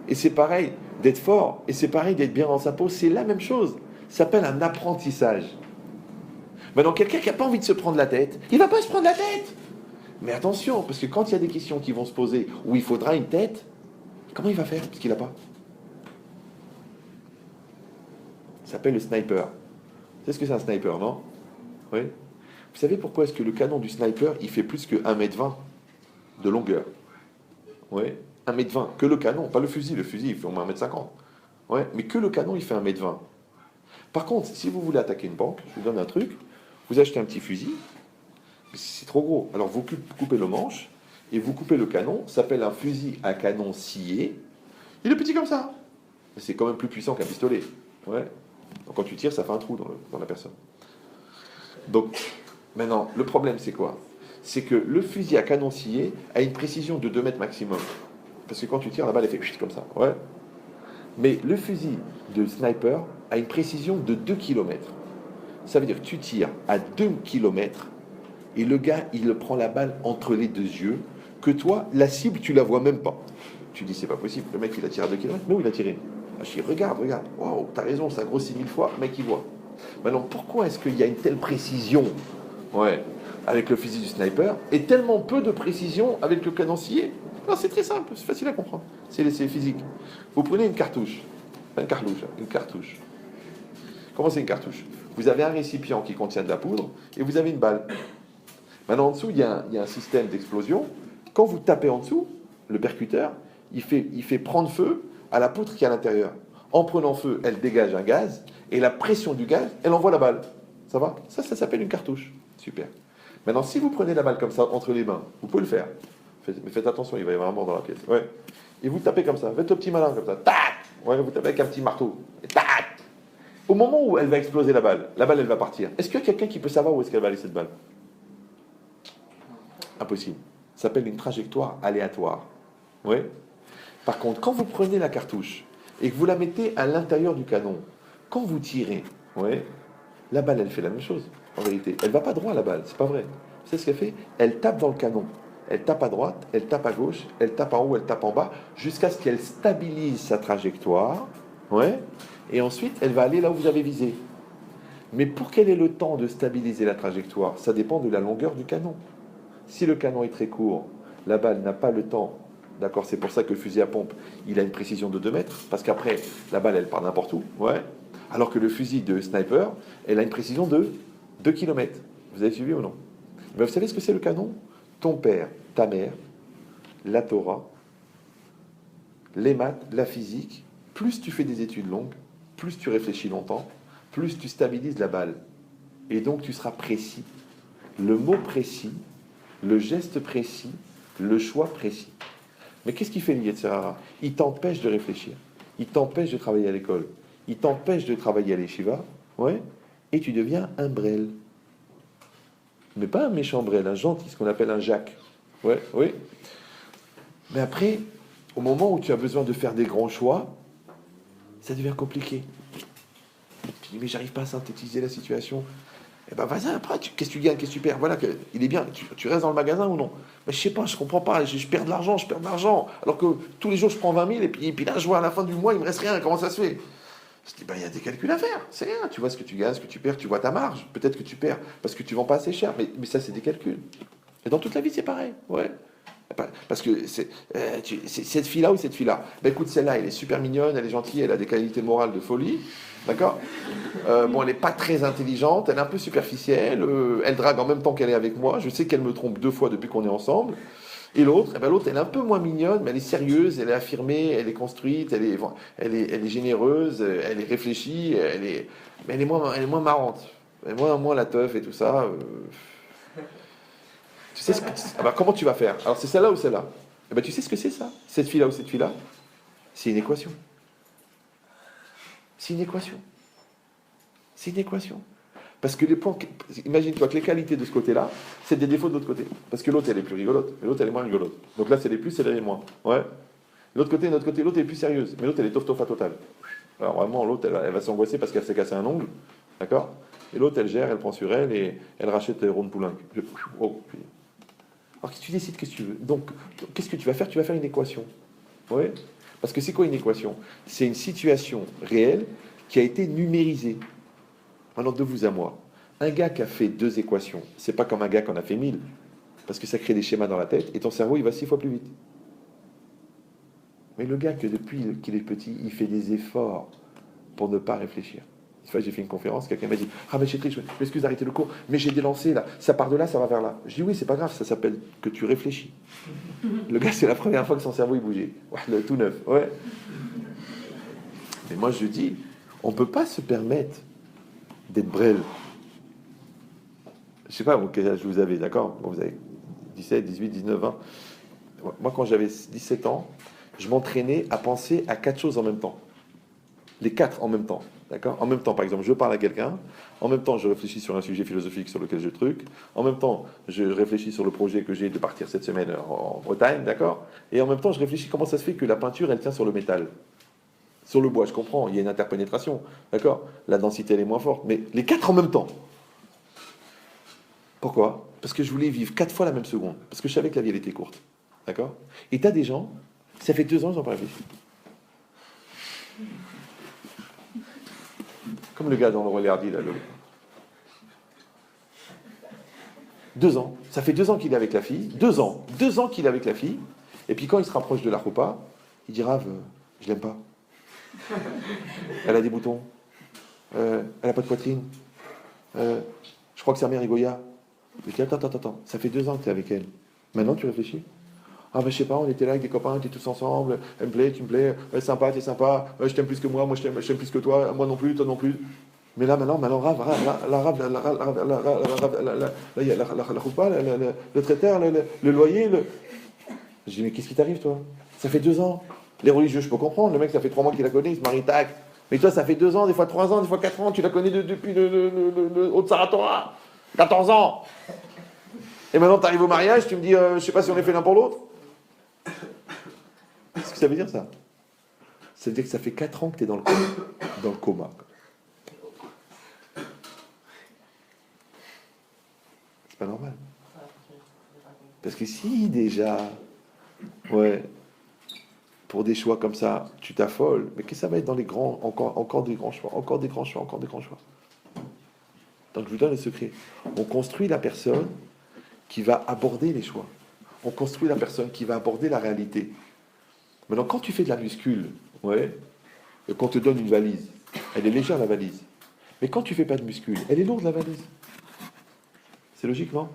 et c'est pareil d'être fort, et c'est pareil d'être bien dans sa peau, c'est la même chose. Ça s'appelle un apprentissage. Maintenant, quelqu'un qui n'a pas envie de se prendre la tête, il ne va pas se prendre la tête. Mais attention, parce que quand il y a des questions qui vont se poser, où il faudra une tête, comment il va faire? Parce qu'il n'a pas. Ça s'appelle le sniper. C'est ce que c'est un sniper, non? Oui. Vous savez pourquoi est-ce que le canon du sniper, il fait plus que 1,20 m de longueur? Oui. 1,20 m. Que le canon, pas le fusil. Le fusil, il fait au moins 1,50 m. Ouais. Mais que le canon, il fait 1,20 m. Par contre, si vous voulez attaquer une banque, je vous donne un truc. Vous achetez un petit fusil. C'est trop gros. Alors vous coupez le manche et vous coupez le canon. Ça s'appelle un fusil à canon scié. Il est petit comme ça. Mais c'est quand même plus puissant qu'un pistolet. Ouais. Donc quand tu tires, ça fait un trou dans la personne. Donc, maintenant, le problème, c'est quoi? C'est que le fusil à canon scié a une précision de 2 mètres maximum. Parce que quand tu tires, la balle, elle fait comme ça. Ouais. Mais le fusil de sniper a une précision de 2 km. Ça veut dire que tu tires à 2 km et le gars, il prend la balle entre les 2 yeux, que toi, la cible, tu la vois même pas. Tu dis, c'est pas possible. Le mec, il a tiré à 2 km. Non, il a tiré. Ah, je dis, regarde. Waouh, t'as raison, ça grossit 1000 fois. Le mec, il voit. Maintenant, pourquoi est-ce qu'il y a une telle précision, ouais, avec le fusil du sniper et tellement peu de précision avec le canoncier? Non, c'est très simple, c'est facile à comprendre. C'est physique. Vous prenez une cartouche. Pas une cartouche, une cartouche. Comment c'est une cartouche? Vous avez un récipient qui contient de la poudre et vous avez une balle. Maintenant, en dessous, il y a un système d'explosion. Quand vous tapez en dessous, le percuteur, il fait prendre feu à la poutre qui est à l'intérieur. En prenant feu, elle dégage un gaz, et la pression du gaz, elle envoie la balle. Ça va? Ça s'appelle une cartouche. Super. Maintenant, si vous prenez la balle comme ça, entre les mains, vous pouvez le faire. Mais faites attention, il va y avoir un mort dans la pièce. Ouais. Et vous tapez comme ça. Faites le petit malin comme ça. Tac! Ouais, vous tapez avec un petit marteau. Et tac! Au moment où elle va exploser la balle, elle va partir. Est-ce qu'il y a quelqu'un qui peut savoir où est-ce qu'elle va aller cette balle? Impossible. Ça s'appelle une trajectoire aléatoire. Oui. Par contre, quand vous prenez la cartouche et que vous la mettez à l'intérieur du canon, quand vous tirez, ouais, la balle, elle fait la même chose, en vérité. Elle ne va pas droit, la balle, c'est pas vrai. Vous savez ce qu'elle fait? Elle tape dans le canon. Elle tape à droite, elle tape à gauche, elle tape en haut, elle tape en bas, jusqu'à ce qu'elle stabilise sa trajectoire, ouais, et ensuite, elle va aller là où vous avez visé. Mais pour qu'elle ait le temps de stabiliser la trajectoire, ça dépend de la longueur du canon. Si le canon est très court, la balle n'a pas le temps. D'accord, c'est pour ça que le fusil à pompe, il a une précision de 2 mètres, parce qu'après, la balle, elle part n'importe où, ouais. Alors que le fusil de sniper, elle a une précision de 2 km. Vous avez suivi ou non? Mais vous savez ce que c'est le canon? Ton père, ta mère, la Torah, les maths, la physique, plus tu fais des études longues, plus tu réfléchis longtemps, plus tu stabilises la balle. Et donc tu seras précis. Le mot précis, le geste précis, le choix précis. Mais qu'est-ce qu'il fait le Yetzer Hara? Il t'empêche de réfléchir. Il t'empêche de travailler à l'école. il t'empêche de travailler à l'Yeshiva, ouais, et tu deviens un brel. Mais pas un méchant brel, un gentil, ce qu'on appelle un Jacques. Ouais, oui. Mais après, au moment où tu as besoin de faire des grands choix, ça devient compliqué. Tu dis, mais j'arrive pas à synthétiser la situation. Eh ben vas-y, après, qu'est-ce que tu gagnes, qu'est-ce que tu perds? Voilà, il est bien, tu restes dans le magasin ou non? Mais je sais pas, je comprends pas, je perds de l'argent, je perds de l'argent. Alors que tous les jours, je prends 20 000 et puis là, je vois à la fin du mois, il me reste rien, comment ça se fait? Je dis, ben, il y a des calculs à faire, c'est rien. Tu vois ce que tu gagnes, ce que tu perds, tu vois ta marge. Peut-être que tu perds parce que tu vends pas assez cher, mais ça, c'est des calculs. Et dans toute la vie, c'est pareil, ouais. Parce que c'est cette fille-là ou cette fille-là. Ben écoute, celle-là, elle est super mignonne, elle est gentille, elle a des qualités morales de folie. D'accord. Bon, elle n'est pas très intelligente, elle est un peu superficielle, elle drague en même temps qu'elle est avec moi. Je sais qu'elle me trompe 2 fois depuis qu'on est ensemble. Et l'autre, eh ben l'autre, elle est un peu moins mignonne, mais elle est sérieuse, elle est affirmée, elle est construite, elle est généreuse, elle est réfléchie, mais elle est moins marrante. Elle est moins la teuf et tout ça. Tu sais comment tu vas faire? Alors c'est celle-là ou celle-là? Eh ben, tu sais ce que c'est ça? Cette fille-là ou cette fille-là? C'est une équation. C'est une équation. C'est une équation. Parce que les points, imagine-toi que les qualités de ce côté-là, c'est des défauts de l'autre côté. Parce que l'autre, elle est plus rigolote, et l'autre, elle est moins rigolote. Donc là, c'est les plus, et là, les moins. Ouais. L'autre côté, l'autre, elle est plus sérieuse. Mais l'autre, elle est tof-tofa totale. Alors vraiment, l'autre, elle va s'angoisser parce qu'elle s'est cassé un ongle. D'accord? Et l'autre, elle gère, elle prend sur elle, et elle rachète Ron Poulenc. Alors, tu décides qu'est-ce que tu veux. Donc, qu'est-ce que tu vas faire? Tu vas faire une équation. Ouais. Parce que c'est quoi une équation? C'est une situation réelle qui a été numérisée. Maintenant, de vous à moi, un gars qui a fait 2 équations, c'est pas comme un gars qui en a fait 1000, parce que ça crée des schémas dans la tête, et ton cerveau, il va 6 fois plus vite. Mais le gars que depuis qu'il est petit, il fait des efforts pour ne pas réfléchir. Une fois, j'ai fait une conférence, quelqu'un m'a dit, ah mais Chétri, je m'excuse d'arrêter le cours, mais j'ai délancé là, ça part de là, ça va vers là. Je dis oui, c'est pas grave, ça s'appelle que tu réfléchis. Le gars, c'est la première fois que son cerveau il bougeait. Ouais, le tout neuf, ouais. Mais moi je dis, on peut pas se permettre d'être brel. Je sais pas quel âge vous avez, d'accord? Bon, vous avez 17, 18, 19, 20. Moi, quand j'avais 17 ans, je m'entraînais à penser à 4 choses en même temps. Les 4 en même temps, d'accord? En même temps, par exemple, je parle à quelqu'un. En même temps, je réfléchis sur un sujet philosophique sur lequel je truc. En même temps, je réfléchis sur le projet que j'ai de partir cette semaine en Bretagne, d'accord? Et en même temps, je réfléchis comment ça se fait que la peinture, elle tient sur le métal. Sur le bois, je comprends, il y a une interpénétration, d'accord? La densité, elle est moins forte. Mais les 4 en même temps. Pourquoi? Parce que je voulais vivre 4 fois la même seconde. Parce que je savais que la vie, elle était courte. D'accord? Et t'as des gens, ça fait 2 ans, ils n'ont pas réfléchi. Comme le gars dans le Royardi, là. 2 ans. Ça fait 2 ans qu'il est avec la fille. 2 ans. 2 ans qu'il est avec la fille. Et puis quand il se rapproche de la roupa, il dit, Rav, je l'aime pas. Elle a des boutons. Elle a pas de poitrine. Je crois que sa mère est Goya. Je dis, attends. Ça fait 2 ans que tu es avec elle. Maintenant, tu réfléchis? Ah, mais je sais pas, on était là avec des copains, on était tous ensemble. Elle me plaît, tu me plais. Sympa, t'es sympa. Je t'aime plus que moi je t'aime plus que toi. Moi non plus, toi non plus. Mais là, maintenant, Rav, il y a la roupa, le traiteur, le loyer. Je dis, mais qu'est-ce qui t'arrive, toi? Ça fait 2 ans. Les religieux, je peux comprendre. Le mec, ça fait 3 mois qu'il la connaît, il se marie, tac. Mais toi, ça fait 2 ans, des fois 3 ans, des fois 4 ans. Tu la connais depuis le Haut-de-Saratora. 14 ans. Et maintenant, tu arrives au mariage, tu me dis, je sais pas si on est fait l'un pour l'autre. Qu'est-ce que ça veut dire, ça? Ça veut dire que ça fait 4 ans que tu es dans le coma. C'est pas normal. Parce que si, déjà, ouais, pour des choix comme ça, tu t'affoles, mais qu'est-ce que ça va être dans les grands, encore des grands choix, encore des grands choix. Donc je vous donne le secret. On construit la personne qui va aborder les choix. On construit la personne qui va aborder la réalité. Maintenant, quand tu fais de la muscule, ouais, et qu'on te donne une valise, elle est légère la valise. Mais quand tu fais pas de muscule, elle est lourde la valise. C'est logique, non?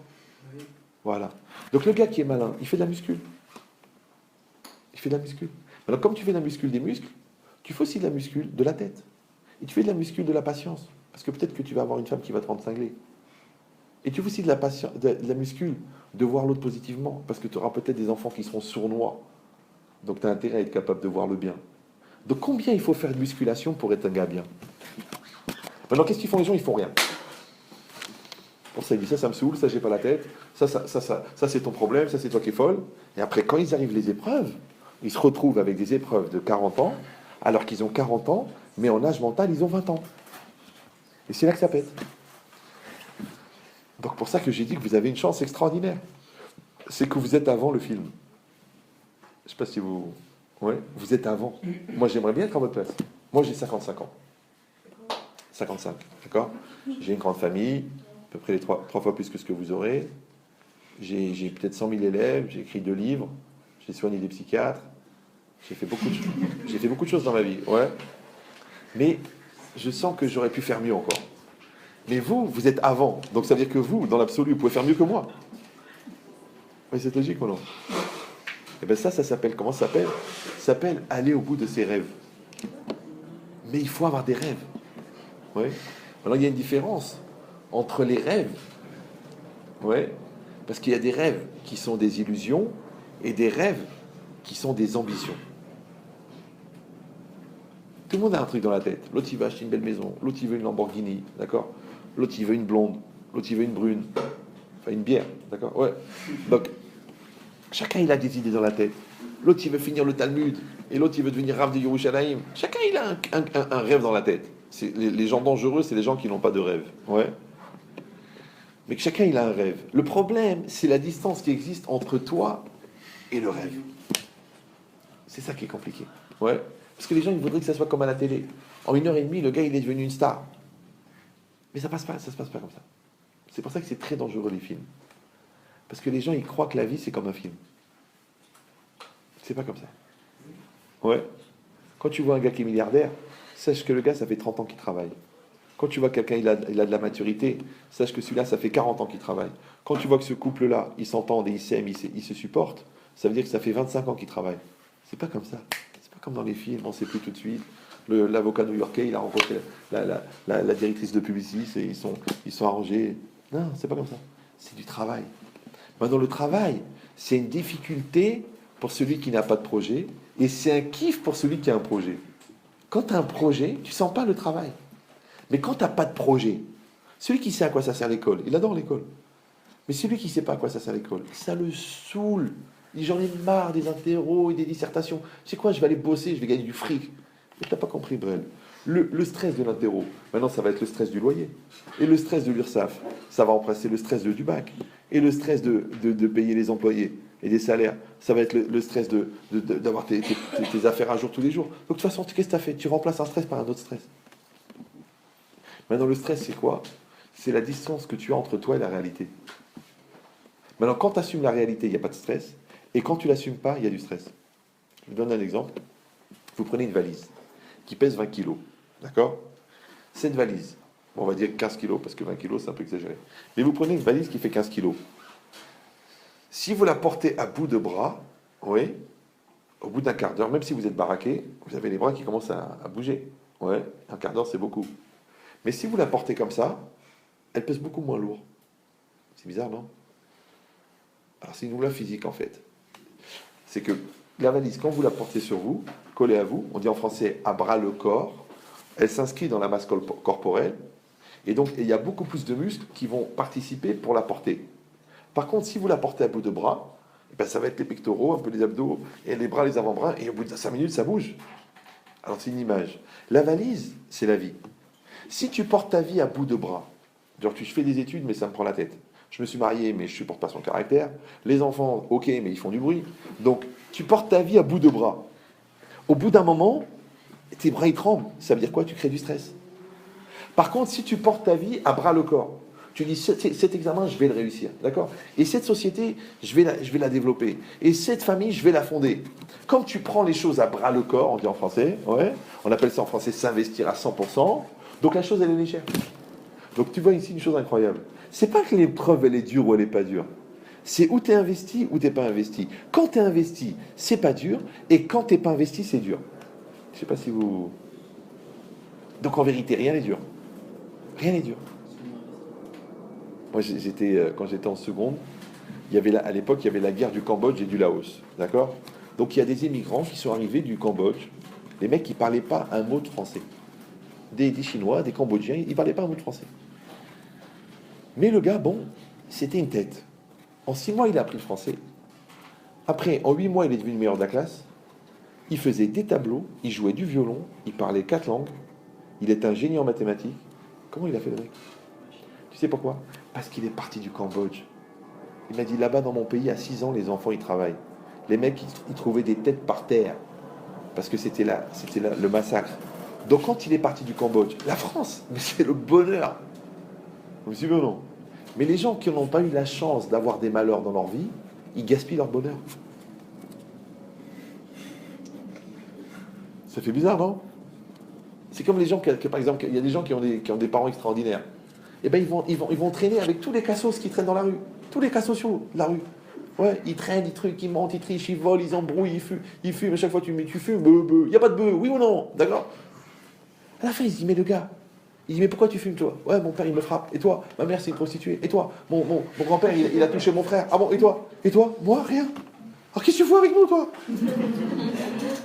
Oui. Voilà. Donc le gars qui est malin, il fait de la muscule. Alors comme tu fais de la muscule des muscles, tu fais aussi de la muscule de la tête. Et tu fais de la muscule de la patience. Parce que peut-être que tu vas avoir une femme qui va te rendre cinglé. Et tu fais aussi de la muscule de voir l'autre positivement. Parce que tu auras peut-être des enfants qui seront sournois. Donc tu as intérêt à être capable de voir le bien. Donc combien il faut faire de musculation pour être un gars bien? Maintenant, qu'est-ce qu'ils font les gens? Ils font rien. Pour ça, il dit ça me saoule, ça j'ai pas la tête, ça c'est ton problème, ça c'est toi qui es folle. Et après, quand ils arrivent les épreuves, ils se retrouvent avec des épreuves de 40 ans, alors qu'ils ont 40 ans, mais en âge mental, ils ont 20 ans. Et c'est là que ça pète. Donc pour ça que j'ai dit que vous avez une chance extraordinaire. C'est que vous êtes avant le film. Je sais pas si vous... Ouais, vous êtes avant. Moi, j'aimerais bien être à votre place. Moi, j'ai 55 ans. 55, d'accord? J'ai une grande famille, à peu près les trois fois plus que ce que vous aurez. J'ai peut-être 100 000 élèves, j'ai écrit 2 livres, j'ai soigné des psychiatres, j'ai fait beaucoup de choses dans ma vie, ouais. Mais je sens que j'aurais pu faire mieux encore. Mais vous êtes avant, donc ça veut dire que vous, dans l'absolu, vous pouvez faire mieux que moi. Oui, c'est logique ou non? Et bien ça s'appelle, comment ça s'appelle? Ça s'appelle aller au bout de ses rêves. Mais il faut avoir des rêves. Ouais. Alors il y a une différence entre les rêves, ouais, parce qu'il y a des rêves qui sont des illusions et des rêves qui sont des ambitions. Tout le monde a un truc dans la tête. L'autre il veut acheter une belle maison, l'autre il veut une Lamborghini, d'accord? L'autre il veut une blonde, l'autre il veut une brune, enfin une bière, d'accord? Ouais. Donc chacun il a des idées dans la tête. L'autre il veut finir le Talmud et l'autre il veut devenir Rav de Yerushalayim. Chacun il a un rêve dans la tête. Les gens dangereux, c'est les gens qui n'ont pas de rêve. Ouais. Mais que chacun, il a un rêve. Le problème, c'est la distance qui existe entre toi et le rêve. C'est ça qui est compliqué. Ouais. Parce que les gens, ils voudraient que ça soit comme à la télé. En 1h30, le gars, il est devenu une star. Mais ça se passe pas comme ça. C'est pour ça que c'est très dangereux, les films. Parce que les gens, ils croient que la vie, c'est comme un film. C'est pas comme ça. Ouais. Quand tu vois un gars qui est milliardaire, sache que le gars, ça fait 30 ans qu'il travaille. Quand tu vois quelqu'un, il a de la maturité, sache que celui-là, ça fait 40 ans qu'il travaille. Quand tu vois que ce couple-là, ils s'entendent et ils s'aiment, ils se supportent, ça veut dire que ça fait 25 ans qu'ils travaillent. C'est pas comme ça. C'est pas comme dans les films, on sait plus tout de suite. L'avocat new-yorkais, il a rencontré la directrice de Publicis et ils sont arrangés. Non, c'est pas comme ça. C'est du travail. Maintenant, le travail, c'est une difficulté pour celui qui n'a pas de projet et c'est un kiff pour celui qui a un projet. Quand tu as un projet, tu sens pas le travail. Mais quand tu n'as pas de projet, celui qui sait à quoi ça sert l'école, il adore l'école. Mais celui qui ne sait pas à quoi ça sert l'école, ça le saoule. Il dit, j'en ai marre des interros et des dissertations. Tu sais quoi, je vais aller bosser, je vais gagner du fric. Mais tu n'as pas compris, Brel. Le stress de l'interro, maintenant ça va être le stress du loyer. Et le stress de l'URSSAF, ça va remplacer le stress du bac. Et le stress de payer les employés et des salaires, ça va être le stress d'avoir tes affaires à jour tous les jours. Donc de toute façon, qu'est-ce que tu as fait? Tu remplaces un stress par un autre stress. Maintenant, le stress, c'est quoi? C'est la distance que tu as entre toi et la réalité. Maintenant, quand tu assumes la réalité, il n'y a pas de stress. Et quand tu ne l'assumes pas, il y a du stress. Je vous donne un exemple. Vous prenez une valise qui pèse 20 kilos. D'accord? Cette valise, on va dire 15 kilos, parce que 20 kilos, c'est un peu exagéré. Mais vous prenez une valise qui fait 15 kilos. Si vous la portez à bout de bras, oui, au bout d'un quart d'heure, même si vous êtes baraqué, vous avez les bras qui commencent à bouger. Ouais, un quart d'heure, c'est beaucoup. Mais si vous la portez comme ça, elle pèse beaucoup moins lourd. C'est bizarre, non? Alors c'est une loi physique en fait. C'est que la valise, quand vous la portez sur vous, collée à vous, on dit en français à bras le corps, elle s'inscrit dans la masse corporelle, et donc il y a beaucoup plus de muscles qui vont participer pour la porter. Par contre, si vous la portez à bout de bras, ben, ça va être les pectoraux, un peu les abdos, et les bras, les avant-bras, et au bout de 5 minutes, ça bouge. Alors c'est une image. La valise, c'est la vie. Si tu portes ta vie à bout de bras, genre je fais des études mais ça me prend la tête. Je me suis marié mais je supporte pas son caractère. Les enfants, ok mais ils font du bruit. Donc tu portes ta vie à bout de bras. Au bout d'un moment, tes bras ils tremblent. Ça veut dire quoi? Tu crées du stress. Par contre, si tu portes ta vie à bras le corps, tu dis cet examen je vais le réussir, d'accord? Et cette société je vais la développer. Et cette famille je vais la fonder. Quand tu prends les choses à bras le corps, on dit en français, ouais, on appelle ça en français s'investir à 100%. Donc la chose, elle est légère. Donc tu vois ici une chose incroyable. C'est pas que l'épreuve, elle est dure ou elle n'est pas dure. C'est où tu es investi ou tu n'es pas investi. Quand tu es investi, c'est pas dur. Et quand tu n'es pas investi, c'est dur. Je sais pas si vous... Donc en vérité, rien n'est dur. Rien n'est dur. Moi, quand j'étais en seconde, à l'époque, il y avait la guerre du Cambodge et du Laos. D'accord? Donc il y a des immigrants qui sont arrivés du Cambodge Les mecs, ils parlaient pas un mot de français. Des Chinois, des Cambodgiens, ils parlaient pas un mot de français. Mais le gars, bon, c'était une tête. En 6 mois, il a appris le français. Après, en 8 mois, il est devenu le meilleur de la classe. Il faisait des tableaux, il jouait du violon, il parlait 4 langues. Il est un génie en mathématiques. Comment il a fait, le mec? Tu sais pourquoi? Parce qu'il est parti du Cambodge. Il m'a dit, là-bas, dans mon pays, à 6 ans, les enfants, ils travaillent. Les mecs, ils trouvaient des têtes par terre. Parce que c'était là, le massacre. Donc, quand il est parti du Cambodge, la France, mais c'est le bonheur. Vous me suivez ou non? Mais les gens qui n'ont pas eu la chance d'avoir des malheurs dans leur vie, ils gaspillent leur bonheur. Ça fait bizarre, non? C'est comme les gens par exemple, il y a des gens qui ont des parents extraordinaires. Eh ben ils vont traîner avec tous les cassos qui traînent dans la rue. Tous les cas sociaux de la rue. Ouais, ils traînent, ils trucs, ils mentent, ils trichent, ils volent, ils embrouillent, ils fument. À chaque fois, tu fumes, il n'y a pas de bœuf, oui ou non? D'accord? À la fin, il se dit, mais le gars, il dit, mais pourquoi tu fumes, toi? Ouais, mon père, il me frappe. Et toi? Ma mère, c'est une prostituée. Et toi? Mon grand-père, il a touché mon frère. Ah bon, et toi? Et toi? Moi, rien. Alors, qu'est-ce que tu fais avec nous, toi?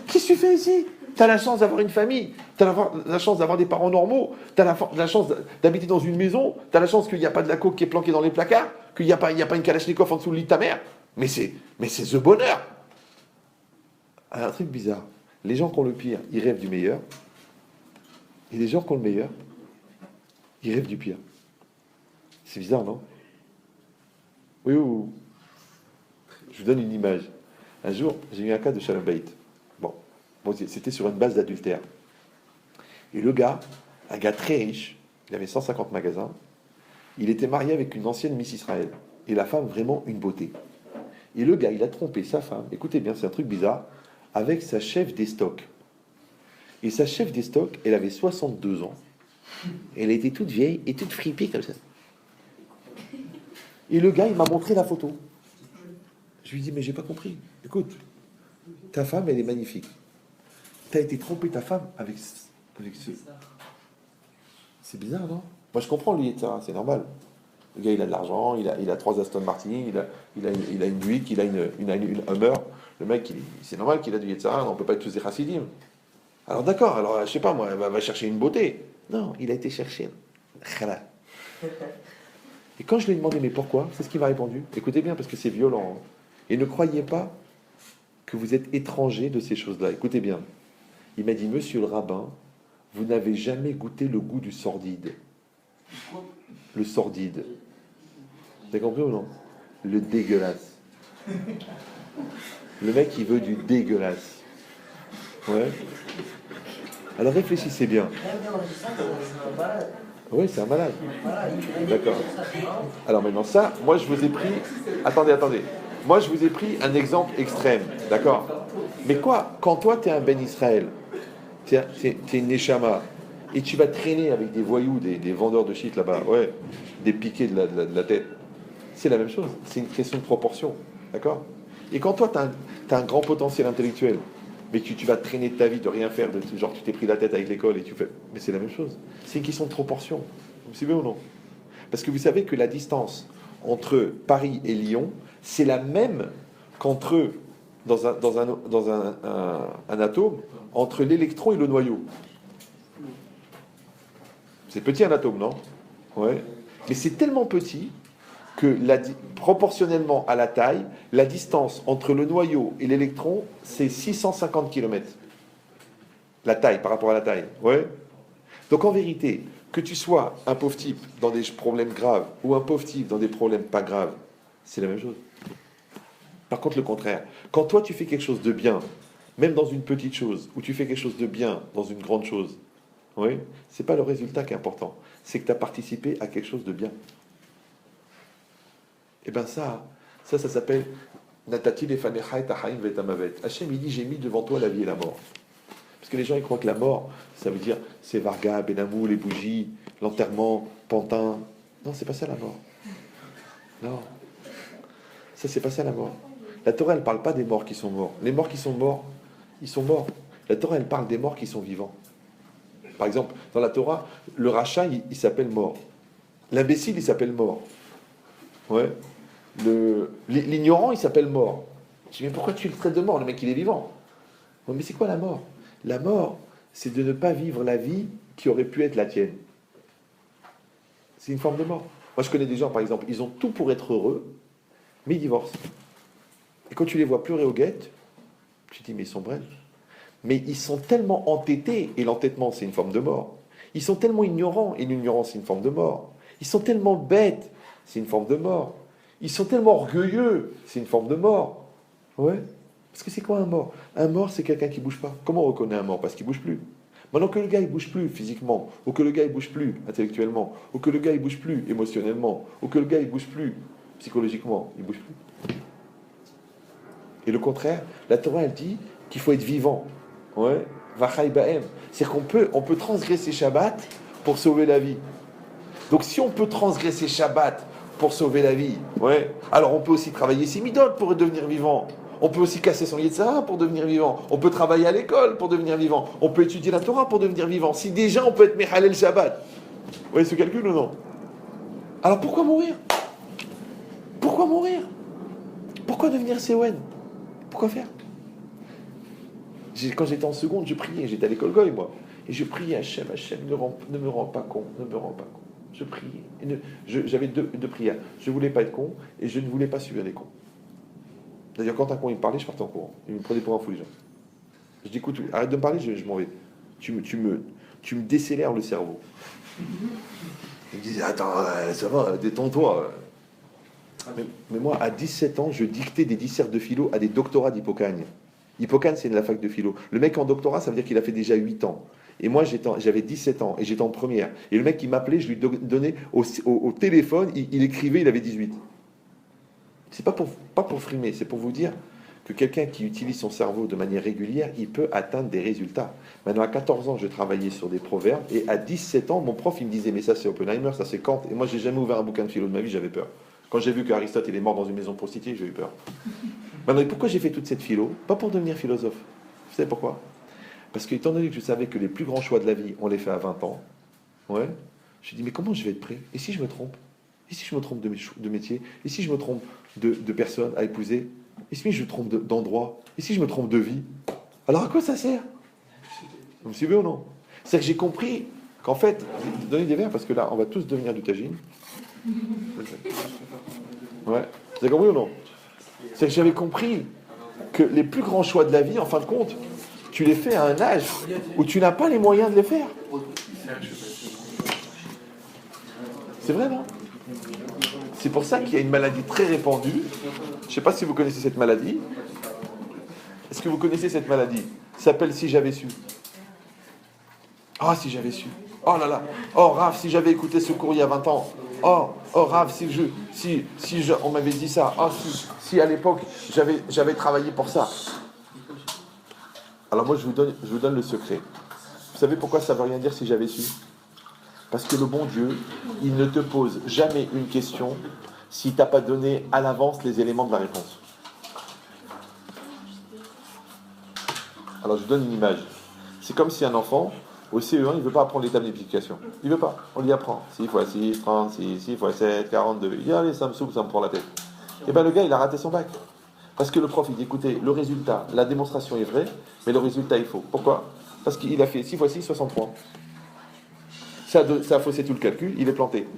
Qu'est-ce que tu fais ici? Tu as la chance d'avoir une famille, tu as la chance d'avoir des parents normaux, tu as la chance d'habiter dans une maison, tu as la chance qu'il n'y a pas de la coke qui est planquée dans les placards, qu'il n'y a pas une Kalachnikov en dessous du lit de ta mère. Mais c'est the bonheur. Un truc bizarre. Les gens qui ont le pire, ils rêvent du meilleur. Et les gens qui ont le meilleur, ils rêvent du pire. C'est bizarre, non? Oui, oui, oui. Je vous donne une image. Un jour, j'ai eu un cas de Shalom Bayit. Bon, c'était sur une base d'adultère. Et le gars, un gars très riche, il avait 150 magasins, il était marié avec une ancienne Miss Israël. Et la femme, vraiment une beauté. Et le gars, il a trompé sa femme, écoutez bien, c'est un truc bizarre, avec sa chef des stocks. Et sa chef des stocks, elle avait 62 ans. Elle était toute vieille et toute fripée comme ça. Et le gars, il m'a montré la photo. Je lui dis, mais j'ai pas compris. Écoute, ta femme, elle est magnifique. T'as été trompé ta femme avec ce... C'est bizarre, non? Moi, je comprends, lui, c'est normal. Le gars, il a de l'argent, il a 3 Aston Martin, il a une Buick, il a une Hummer. Le mec, c'est normal qu'il a du Yetzara, on ne peut pas être tous des chassidim. Alors d'accord, alors je sais pas, moi, va chercher une beauté. Non, il a été chercher Khala. Et quand je lui ai demandé, mais pourquoi? C'est ce qu'il m'a répondu. Écoutez bien, parce que c'est violent. Hein. Et ne croyez pas que vous êtes étranger de ces choses-là. Écoutez bien. Il m'a dit, monsieur le rabbin, vous n'avez jamais goûté le goût du sordide. Le sordide. Vous avez compris ou non? Le dégueulasse. Le mec, il veut du dégueulasse. Ouais. Alors réfléchissez bien. Oui, c'est un malade. D'accord. Alors maintenant, ça, moi je vous ai pris... Attendez. Moi je vous ai pris un exemple extrême. D'accord? Mais quoi? Quand toi, tu es un Ben Israël, tu es une Neshama, et tu vas traîner avec des voyous, des vendeurs de shit là-bas, ouais, des piquets de la tête, c'est la même chose. C'est une question de proportion. D'accord? Et quand toi, tu as un grand potentiel intellectuel, mais que tu vas traîner de ta vie, de rien faire, genre tu t'es pris la tête avec l'école et tu fais... Mais c'est la même chose. C'est une question de proportion. Vous savez ou non? Parce que vous savez que la distance entre Paris et Lyon, c'est la même qu'entre, dans un atome, entre l'électron et le noyau. C'est petit un atome, non? Ouais. Mais c'est tellement petit que proportionnellement à la taille, la distance entre le noyau et l'électron, c'est 650 km. La taille, par rapport à la taille. Ouais. Donc en vérité, que tu sois un pauvre type dans des problèmes graves ou un pauvre type dans des problèmes pas graves, c'est la même chose. Par contre, le contraire. Quand toi, tu fais quelque chose de bien, même dans une petite chose, ou tu fais quelque chose de bien dans une grande chose, oui, c'est pas le résultat qui est important. C'est que tu as participé à quelque chose de bien. Et bien ça s'appelle Natati lefanecha et hachaim ve'etamavet. Hachem, il dit, j'ai mis devant toi la vie et la mort. Parce que les gens, ils croient que la mort, ça veut dire, c'est Varga, Benamou, les bougies, l'enterrement, Pantin. Non, c'est pas ça la mort. Non. Ça, c'est pas ça la mort. La Torah, elle parle pas des morts qui sont morts. Les morts qui sont morts, ils sont morts. La Torah, elle parle des morts qui sont vivants. Par exemple, dans la Torah, le rachat, il s'appelle mort. L'imbécile, il s'appelle mort. Ouais. L'ignorant, il s'appelle mort. Je dis, mais pourquoi tu le traites de mort? Le mec, il est vivant. Ouais, mais c'est quoi la mort? La mort, c'est de ne pas vivre la vie qui aurait pu être la tienne. C'est une forme de mort. Moi, je connais des gens, par exemple, ils ont tout pour être heureux, mais ils divorcent. Et quand tu les vois pleurer aux guettes, tu te dis, mais ils sont brefs. Mais ils sont tellement entêtés, et l'entêtement, c'est une forme de mort. Ils sont tellement ignorants, et l'ignorance, c'est une forme de mort. Ils sont tellement bêtes, c'est une forme de mort. Ils sont tellement orgueilleux, c'est une forme de mort. Ouais. Parce que c'est quoi un mort? Un mort, c'est quelqu'un qui ne bouge pas. Comment on reconnaît un mort? Parce qu'il ne bouge plus. Maintenant que le gars, il ne bouge plus physiquement, ou que le gars, il ne bouge plus intellectuellement, ou que le gars, il ne bouge plus émotionnellement, ou que le gars, il ne bouge plus psychologiquement, il ne bouge plus. Et le contraire, la Torah, elle dit qu'il faut être vivant. Ouais. Vachai ba'em. C'est-à-dire qu'on peut transgresser Shabbat pour sauver la vie. Donc si on peut transgresser Shabbat pour sauver la vie, ouais, alors on peut aussi travailler ses midot pour devenir vivant. On peut aussi casser son Yetzara pour devenir vivant. On peut travailler à l'école pour devenir vivant. On peut étudier la Torah pour devenir vivant. Si déjà on peut être Mechalel Shabbat. Vous voyez ce calcul ou non? Alors pourquoi mourir? Pourquoi mourir? Pourquoi devenir Sewen? Pourquoi faire? Quand j'étais en seconde, je priais. J'étais à l'école Goy, moi. Et je priais Hachem, ne me rends pas con, ne me rends pas con. Je priais. J'avais deux prières. Je ne voulais pas être con et je ne voulais pas subir les cons. D'ailleurs, quand un con il me parlait, je partais en courant. Il me prenait pour un fou, les gens. Je dis, écoute, arrête de me parler, je m'en vais. Tu me décélères le cerveau. Il me disait, attends, ça va, détends-toi. Mais moi, à 17 ans, je dictais des dissertes de philo à des doctorats d'Hippocagne. Hippocagne, c'est la fac de philo. Le mec en doctorat, ça veut dire qu'il a fait déjà 8 ans. Et moi, j'avais 17 ans et j'étais en première. Et le mec qui m'appelait, je lui donnais au téléphone, il écrivait, il avait 18. C'est pas pour frimer, c'est pour vous dire que quelqu'un qui utilise son cerveau de manière régulière, il peut atteindre des résultats. Maintenant, à 14 ans, je travaillais sur des proverbes, et à 17 ans, mon prof, il me disait, mais ça c'est Oppenheimer, ça c'est Kant, et moi, j'ai jamais ouvert un bouquin de philo de ma vie, j'avais peur. Quand j'ai vu qu'Aristote, il est mort dans une maison de prostituée, j'ai eu peur. Maintenant, pourquoi j'ai fait toute cette philo? Pas pour devenir philosophe. Vous savez pourquoi? Parce que, étant donné que je savais que les plus grands choix de la vie, on les fait à 20 ans, ouais, je me suis dit, mais comment je vais être prêt? Et si je me trompe? Et si je me trompe de métier? Et si je me trompe de personne à épouser? Et si je me trompe d'endroit? Et si je me trompe de vie? Alors à quoi ça sert? Vous me suivez ou non? C'est que j'ai compris qu'en fait, donnez des verres parce que là, on va tous devenir du tagine. Ouais. Vous avez compris ou non? C'est que j'avais compris que les plus grands choix de la vie, en fin de compte, tu les fais à un âge où tu n'as pas les moyens de les faire. C'est vrai, non? C'est pour ça qu'il y a une maladie très répandue. Je ne sais pas si vous connaissez cette maladie. Est-ce que vous connaissez cette maladie? Ça s'appelle Si j'avais su. Ah, si j'avais su. Oh là là. Oh, Raph, si j'avais écouté ce cours il y a 20 ans. Oh, Raph, on m'avait dit ça. Oh, si à l'époque, j'avais travaillé pour ça. Alors moi, je vous donne le secret. Vous savez pourquoi ça ne veut rien dire si j'avais su? Parce que le bon Dieu, il ne te pose jamais une question s'il ne t'a pas donné à l'avance les éléments de la réponse. Alors je vous donne une image. C'est comme si un enfant, au CE1, il ne veut pas apprendre les tables multiplication. Il ne veut pas. On lui apprend. 6 x 6, 36, 6 x 7, 42. Il dit, allez, ça me saoule, ça me prend la tête. Et bien le gars, il a raté son bac. Parce que le prof, il dit, écoutez, le résultat, la démonstration est vraie, mais le résultat est faux. Pourquoi? Parce qu'il a fait 6 x 6, 63. Ça a faussé tout le calcul, il est planté.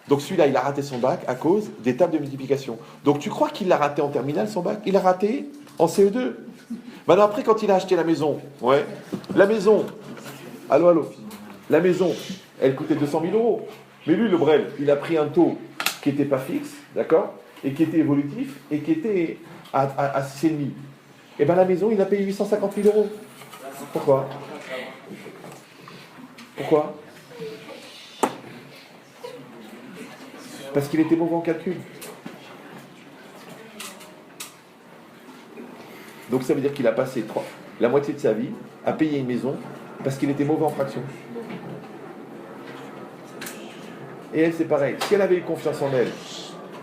Donc celui-là, il a raté son bac à cause des tables de multiplication. Donc tu crois qu'il l'a raté en terminale, son bac? Il l'a raté en CE2. Maintenant, après, quand il a acheté la maison, ouais, la maison, allô, la maison, elle coûtait 200 000 euros. Mais lui, le Brel, il a pris un taux qui n'était pas fixe, d'accord, et qui était évolutif, et qui était à 6,5. Et bien la maison, il a payé 850 000 euros. Pourquoi? Parce qu'il était mauvais en calcul. Donc ça veut dire qu'il a passé la moitié de sa vie à payer une maison parce qu'il était mauvais en fraction. Et elle, c'est pareil. Si elle avait eu confiance en elle,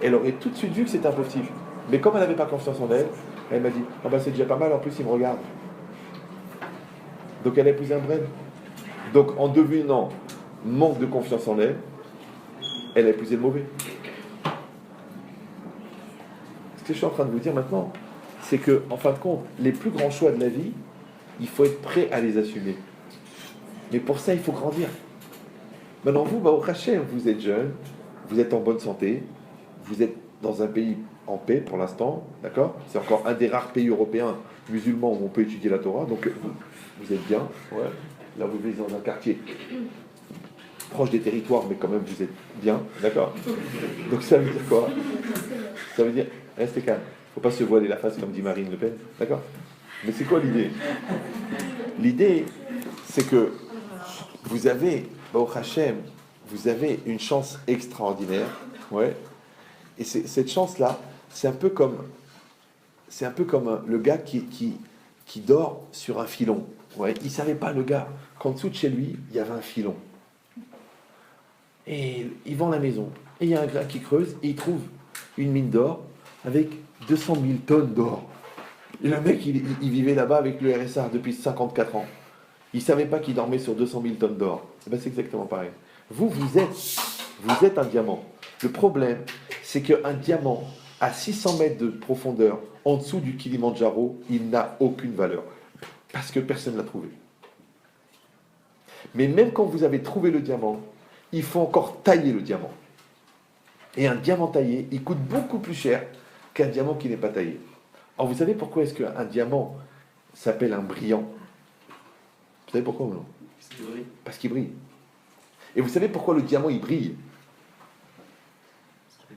elle aurait tout de suite vu que c'était impossible. Mais comme elle n'avait pas confiance en elle, elle m'a dit, ah ben c'est déjà pas mal, en plus il me regarde. Donc elle a épousé un Bren. Donc en devenant manque de confiance en elle, elle a épousé le mauvais. Ce que je suis en train de vous dire maintenant, c'est que, en fin de compte, les plus grands choix de la vie, il faut être prêt à les assumer. Mais pour ça, il faut grandir. Maintenant, vous, au Hachem, vous êtes jeune, vous êtes en bonne santé, vous êtes dans un pays en paix pour l'instant, d'accord? C'est encore un des rares pays européens musulmans où on peut étudier la Torah, donc vous êtes bien, ouais. Là, vous vivez dans un quartier proche des territoires, mais quand même, vous êtes bien, d'accord? Donc ça veut dire quoi? Ça veut dire, restez calme, faut pas se voiler la face comme dit Marine Le Pen, d'accord? Mais c'est quoi l'idée? L'idée, c'est que vous avez, au Hachem, vous avez une chance extraordinaire, ouais. Et cette chance-là, c'est un peu comme le gars qui dort sur un filon. Ouais. Il ne savait pas, le gars, qu'en dessous de chez lui, il y avait un filon. Et il vend la maison. Et il y a un gars qui creuse et il trouve une mine d'or avec 200 000 tonnes d'or. Et le mec, il vivait là-bas avec le RSA depuis 54 ans. Il ne savait pas qu'il dormait sur 200 000 tonnes d'or. Et ben, c'est exactement pareil. Vous êtes un diamant. Le problème, c'est qu'un diamant à 600 mètres de profondeur, en dessous du Kilimandjaro, il n'a aucune valeur. Parce que personne ne l'a trouvé. Mais même quand vous avez trouvé le diamant, il faut encore tailler le diamant. Et un diamant taillé, il coûte beaucoup plus cher qu'un diamant qui n'est pas taillé. Alors vous savez pourquoi est-ce qu'un diamant s'appelle un brillant? Vous savez pourquoi ou non? Parce qu'il brille. Et vous savez pourquoi le diamant il brille?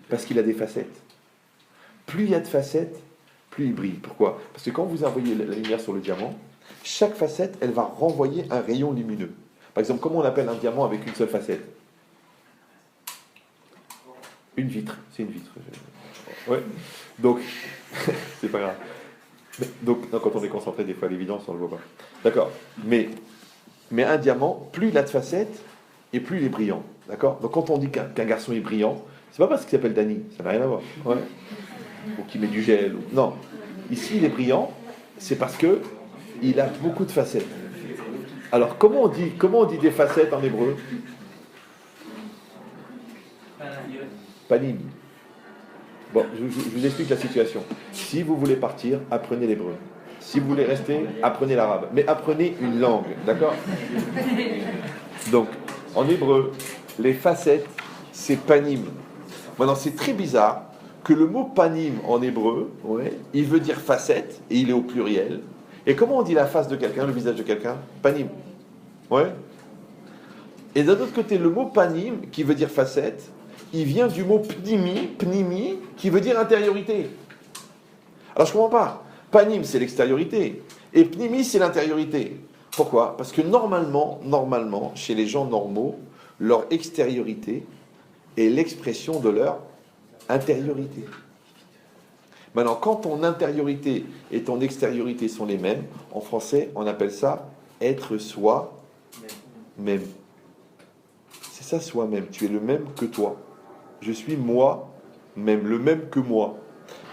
Parce qu'il a des facettes. Plus il y a de facettes, plus il brille. Pourquoi? Parce que quand vous envoyez la lumière sur le diamant, chaque facette, elle va renvoyer un rayon lumineux. Par exemple, comment on appelle un diamant avec une seule facette? Une vitre. C'est une vitre. Ouais. Donc, c'est pas grave. Donc, non, quand on est concentré, des fois, à l'évidence, on ne le voit pas. D'accord. Mais un diamant, plus il a de facettes, et plus il est brillant. D'accord. Donc, quand on dit qu'un garçon est brillant, c'est pas parce qu'il s'appelle Danny. Ça n'a rien à voir. Ouais. Ou qu'il met du gel. Non. Ici, il est brillant, c'est parce que il a beaucoup de facettes. Alors, comment on dit des facettes en hébreu? Panim. Bon, je vous explique la situation. Si vous voulez partir, apprenez l'hébreu. Si vous voulez rester, apprenez l'arabe. Mais apprenez une langue, d'accord? Donc, en hébreu, les facettes, c'est panim. Maintenant, c'est très bizarre que le mot panim en hébreu, ouais, il veut dire facette, et il est au pluriel. Et comment on dit la face de quelqu'un, le visage de quelqu'un? Panim. Ouais. Et d'un autre côté, le mot panim, qui veut dire facette, il vient du mot pnimi, qui veut dire intériorité. Alors je ne comprends pas. Panim, c'est l'extériorité. Et pnimi, c'est l'intériorité. Pourquoi? Parce que normalement, chez les gens normaux, leur extériorité est l'expression de leur intériorité. Maintenant, quand ton intériorité et ton extériorité sont les mêmes, en français, on appelle ça être soi-même. C'est ça, soi-même. Tu es le même que toi. Je suis moi-même, le même que moi.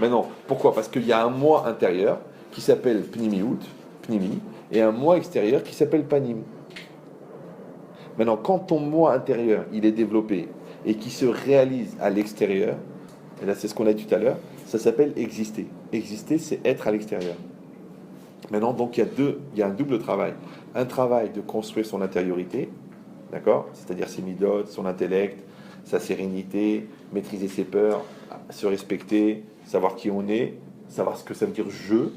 Maintenant, pourquoi? Parce qu'il y a un moi intérieur qui s'appelle pnimiout, pnimi, et un moi extérieur qui s'appelle panim. Maintenant, quand ton moi intérieur, il est développé et qui se réalise à l'extérieur, et là c'est ce qu'on a dit tout à l'heure, ça s'appelle exister. Exister, c'est être à l'extérieur. Maintenant, donc il y a un double travail. Un travail de construire son intériorité, d'accord? C'est-à-dire ses midotes, son intellect, sa sérénité, maîtriser ses peurs, se respecter, savoir qui on est, savoir ce que ça veut dire je.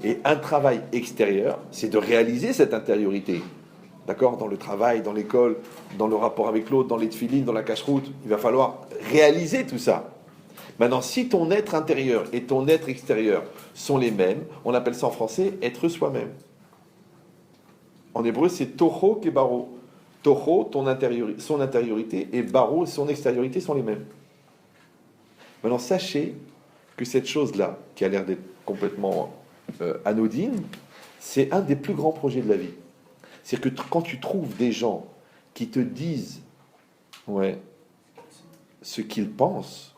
Et un travail extérieur, c'est de réaliser cette intériorité. D'accord? Dans le travail, dans l'école, dans le rapport avec l'autre, dans les tefilines, dans la cache-route, il va falloir réaliser tout ça. Maintenant, si ton être intérieur et ton être extérieur sont les mêmes, on appelle ça en français être soi-même. En hébreu, c'est toho kebaro. Toho, son intériorité, et baro, son extériorité sont les mêmes. Maintenant, sachez que cette chose-là, qui a l'air d'être complètement anodine, c'est un des plus grands projets de la vie. C'est-à-dire que quand tu trouves des gens qui te disent ce qu'ils pensent,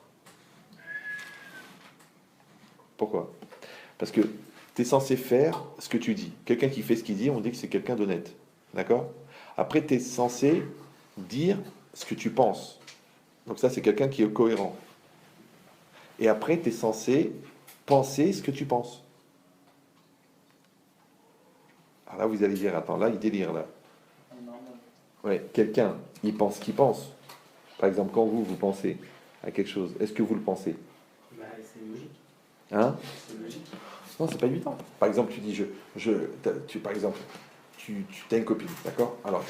pourquoi? Parce que tu es censé faire ce que tu dis. Quelqu'un qui fait ce qu'il dit, on dit que c'est quelqu'un d'honnête. D'accord? Après, tu es censé dire ce que tu penses. Donc ça, c'est quelqu'un qui est cohérent. Et après, tu es censé penser ce que tu penses. Alors là, vous allez dire, attends, là, il délire, là. Ouais, quelqu'un, il pense ce qu'il pense. Par exemple, quand vous pensez à quelque chose, est-ce que vous le pensez? Bah, c'est logique. Hein? C'est logique. Non, c'est pas évident. Par exemple, tu dis, par exemple, tu as une copine, d'accord? Alors,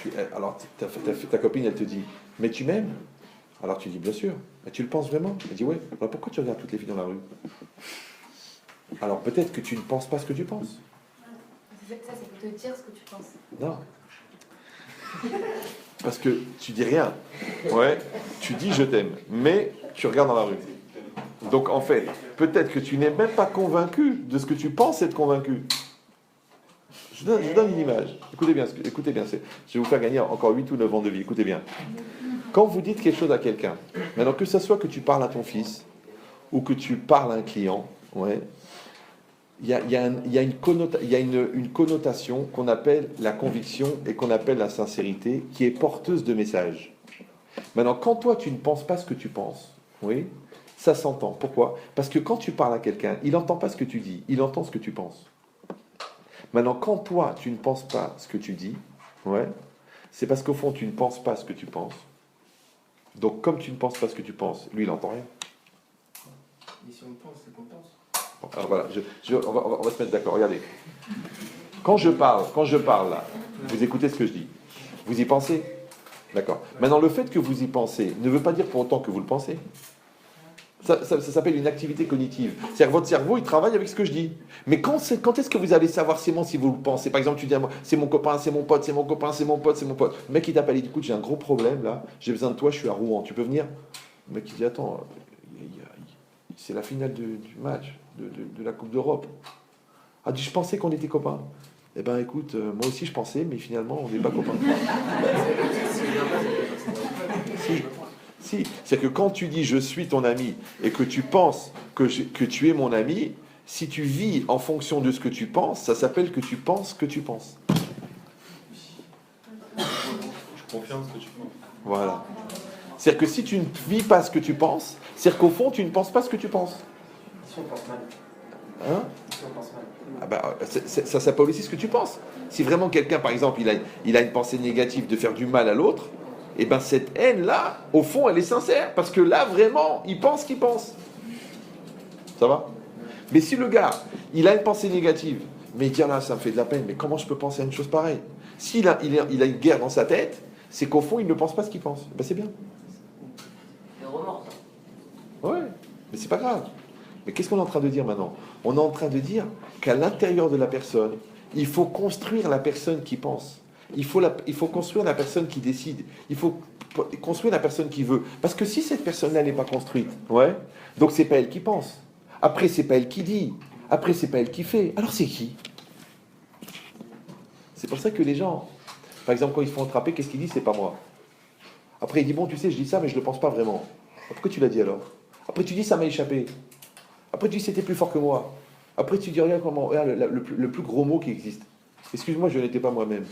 ta copine, elle te dit, mais tu m'aimes? Alors tu dis, bien sûr. Mais tu le penses vraiment? Elle dit, ouais. Alors pourquoi tu regardes toutes les filles dans la rue? Alors peut-être que tu ne penses pas ce que tu penses. Ça, c'est pour te dire ce que tu penses. Non. Parce que tu dis rien. Ouais. Tu dis je t'aime, mais tu regardes dans la rue. Donc en fait, peut-être que tu n'es même pas convaincu de ce que tu penses être convaincu. Je donne une image. Écoutez bien, je vais vous faire gagner encore 8 ou 9 ans de vie. Écoutez bien. Quand vous dites quelque chose à quelqu'un, maintenant que ce soit que tu parles à ton fils ou que tu parles à un client, ouais, il y a une connotation qu'on appelle la conviction et qu'on appelle la sincérité qui est porteuse de message. Maintenant, quand toi tu ne penses pas ce que tu penses, oui, ça s'entend. Pourquoi? Parce que quand tu parles à quelqu'un, il n'entend pas ce que tu dis, il entend ce que tu penses. Maintenant, quand toi tu ne penses pas ce que tu dis, ouais, c'est parce qu'au fond tu ne penses pas ce que tu penses. Donc, comme tu ne penses pas ce que tu penses, lui, il n'entend rien. Et si on pense, c'est qu'on pense. Bon, alors voilà, on va se mettre d'accord. Regardez. Quand je parle là, vous écoutez ce que je dis. Vous y pensez? D'accord. Maintenant, le fait que vous y pensez ne veut pas dire pour autant que vous le pensez. Ça s'appelle une activité cognitive. C'est-à-dire que votre cerveau, il travaille avec ce que je dis. Mais quand est-ce que vous allez savoir c'est bon si vous le pensez? Par exemple, tu dis à moi, c'est mon copain, c'est mon pote, c'est mon copain, c'est mon pote, c'est mon pote. Le mec, il t'appelle, il dit, écoute, j'ai un gros problème là, j'ai besoin de toi, je suis à Rouen, tu peux venir? Le mec, il dit, attends, c'est la finale du match, de la Coupe d'Europe. Ah, je pensais qu'on était copains. Eh ben écoute, moi aussi je pensais, mais finalement, on n'est pas copains. Si, c'est que quand tu dis je suis ton ami et que tu penses que tu es mon ami, si tu vis en fonction de ce que tu penses, ça s'appelle que tu penses que tu penses. Je confirme ce que tu penses. Voilà. C'est-à-dire que si tu ne vis pas ce que tu penses, c'est-à-dire qu'au fond tu ne penses pas ce que tu penses. Si on pense mal. Hein? Si on pense mal. Ah bah, ça s'appelle aussi ce que tu penses. Si vraiment quelqu'un, par exemple, il a une pensée négative de faire du mal à l'autre, et bien cette haine-là, au fond, elle est sincère. Parce que là, vraiment, il pense qu'il pense. Ça va? Mais si le gars, il a une pensée négative, mais il dit, là, ça me fait de la peine, mais comment je peux penser à une chose pareille? S'il a une guerre dans sa tête, c'est qu'au fond, il ne pense pas ce qu'il pense. Ben, c'est bien. Le remords. Ouais, mais c'est pas grave. Mais qu'est-ce qu'on est en train de dire maintenant? On est en train de dire qu'à l'intérieur de la personne, il faut construire la personne qui pense. Il faut construire la personne qui décide. Il faut construire la personne qui veut. Parce que si cette personne-là n'est pas construite, ouais, donc c'est pas elle qui pense. Après, c'est pas elle qui dit. Après, c'est pas elle qui fait. Alors c'est qui? C'est pour ça que les gens, par exemple, quand ils se font attraper, qu'est-ce qu'ils disent? C'est pas moi. Après, il dit, bon, tu sais, je dis ça, mais je le pense pas vraiment. Pourquoi tu l'as dit alors? Après, tu dis, ça m'a échappé. Après, tu dis, c'était plus fort que moi. Après, tu dis, regarde le plus gros mot qui existe. Excuse-moi, je n'étais pas moi-même.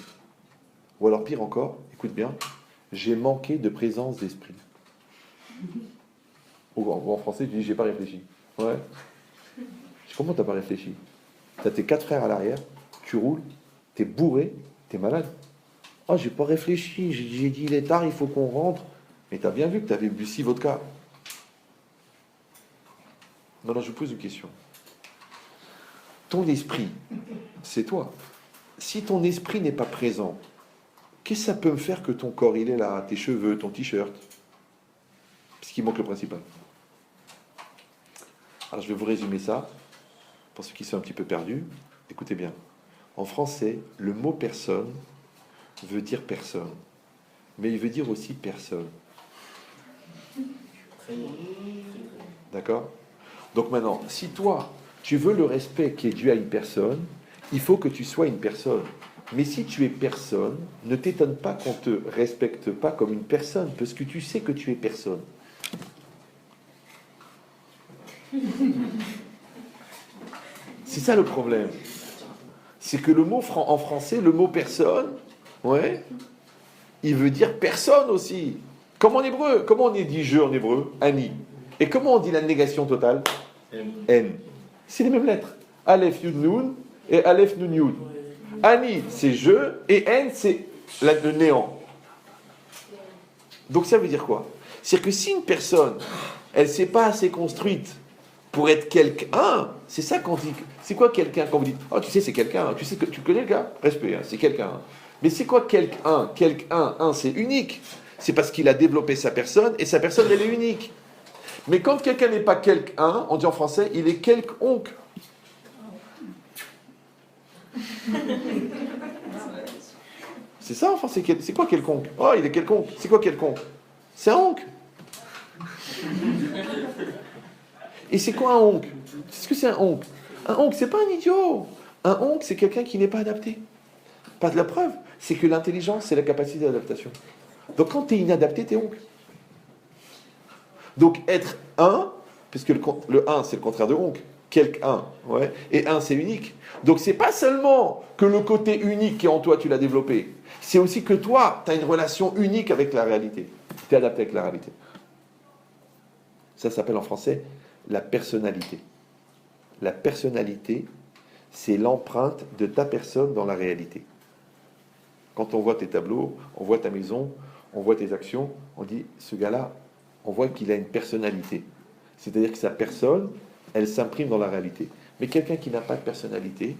Ou alors, pire encore, écoute bien, j'ai manqué de présence d'esprit. Ou en français, tu dis, j'ai pas réfléchi. Ouais. Comment t'as pas réfléchi? T'as tes 4 frères à l'arrière, tu roules, t'es bourré, t'es malade. Oh, j'ai pas réfléchi, j'ai dit, il est tard, il faut qu'on rentre. Mais t'as bien vu que t'avais bu 6 vodka. Non, je vous pose une question. Ton esprit, c'est toi. Si ton esprit n'est pas présent, qu'est-ce que ça peut me faire que ton corps, il est là, tes cheveux, ton t-shirt? Parce qu'il manque le principal. Alors je vais vous résumer ça, pour ceux qui sont un petit peu perdus. Écoutez bien. En français, le mot personne veut dire personne, mais il veut dire aussi personne. D'accord? Donc maintenant, si toi, tu veux le respect qui est dû à une personne, il faut que tu sois une personne. Mais si tu es personne, ne t'étonne pas qu'on ne te respecte pas comme une personne, parce que tu sais que tu es personne. C'est ça le problème. C'est que le mot en français, le mot personne, ouais, il veut dire personne aussi. Comme en hébreu. Comment on dit je en hébreu? Ani. Et comment on dit la négation totale? N. C'est les mêmes lettres. Aleph Yud Nun et Aleph Nun Yud. Ani, c'est je, et En, c'est le néant. Donc ça veut dire quoi? C'est-à-dire que si une personne, elle ne s'est pas assez construite pour être quelqu'un, c'est ça qu'on dit. C'est quoi quelqu'un quand vous dites, oh tu sais c'est quelqu'un, tu sais que tu connais le gars, respect, hein, c'est quelqu'un. Mais c'est quoi quelqu'un? Quelqu'un, c'est unique. C'est parce qu'il a développé sa personne et sa personne elle est unique. Mais quand quelqu'un n'est pas quelqu'un, on dit en français, il est quelconque. C'est ça enfin, c'est quoi quelconque? Oh il est quelconque. C'est quoi quelconque? C'est un oncle. Et c'est quoi un oncle? Qu'est-ce que c'est un oncle? Un oncle, c'est pas un idiot. Un oncle, c'est quelqu'un qui n'est pas adapté. Pas de la preuve, c'est que l'intelligence, c'est la capacité d'adaptation. Donc quand tu es inadapté, tu es oncle. Donc être un, puisque le un, c'est le contraire de oncle, quelqu'un, ouais, et un, c'est unique. Donc c'est pas seulement que le côté unique qui est en toi, tu l'as développé, c'est aussi que toi, tu as une relation unique avec la réalité. Tu es adapté avec la réalité. Ça s'appelle en français la personnalité. La personnalité, c'est l'empreinte de ta personne dans la réalité. Quand on voit tes tableaux, on voit ta maison, on voit tes actions, on dit, ce gars-là, on voit qu'il a une personnalité. C'est-à-dire que sa personne, elle s'imprime dans la réalité. Mais quelqu'un qui n'a pas de personnalité,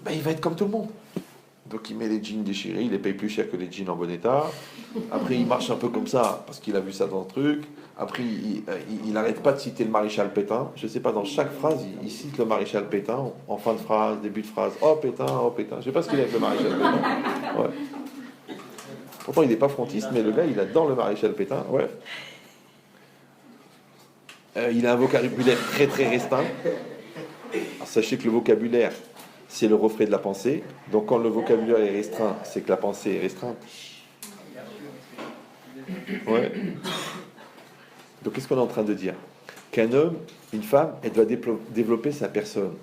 ben, il va être comme tout le monde. Donc il met les jeans déchirés, il les paye plus cher que les jeans en bon état. Après il marche un peu comme ça, parce qu'il a vu ça dans le truc. Après il n'arrête pas de citer le maréchal Pétain. Je ne sais pas, dans chaque phrase, il cite le maréchal Pétain, en fin de phrase, début de phrase. Oh Pétain, oh Pétain. Je ne sais pas ce qu'il a avec le maréchal Pétain. Ouais. Pourtant il n'est pas frontiste, mais le gars il adore le maréchal Pétain. Ouais. Il a un vocabulaire très très restreint. Alors, sachez que le vocabulaire, c'est le reflet de la pensée. Donc quand le vocabulaire est restreint, c'est que la pensée est restreinte. Ouais. Donc qu'est-ce qu'on est en train de dire? Qu'un homme, une femme, elle doit développer sa personne.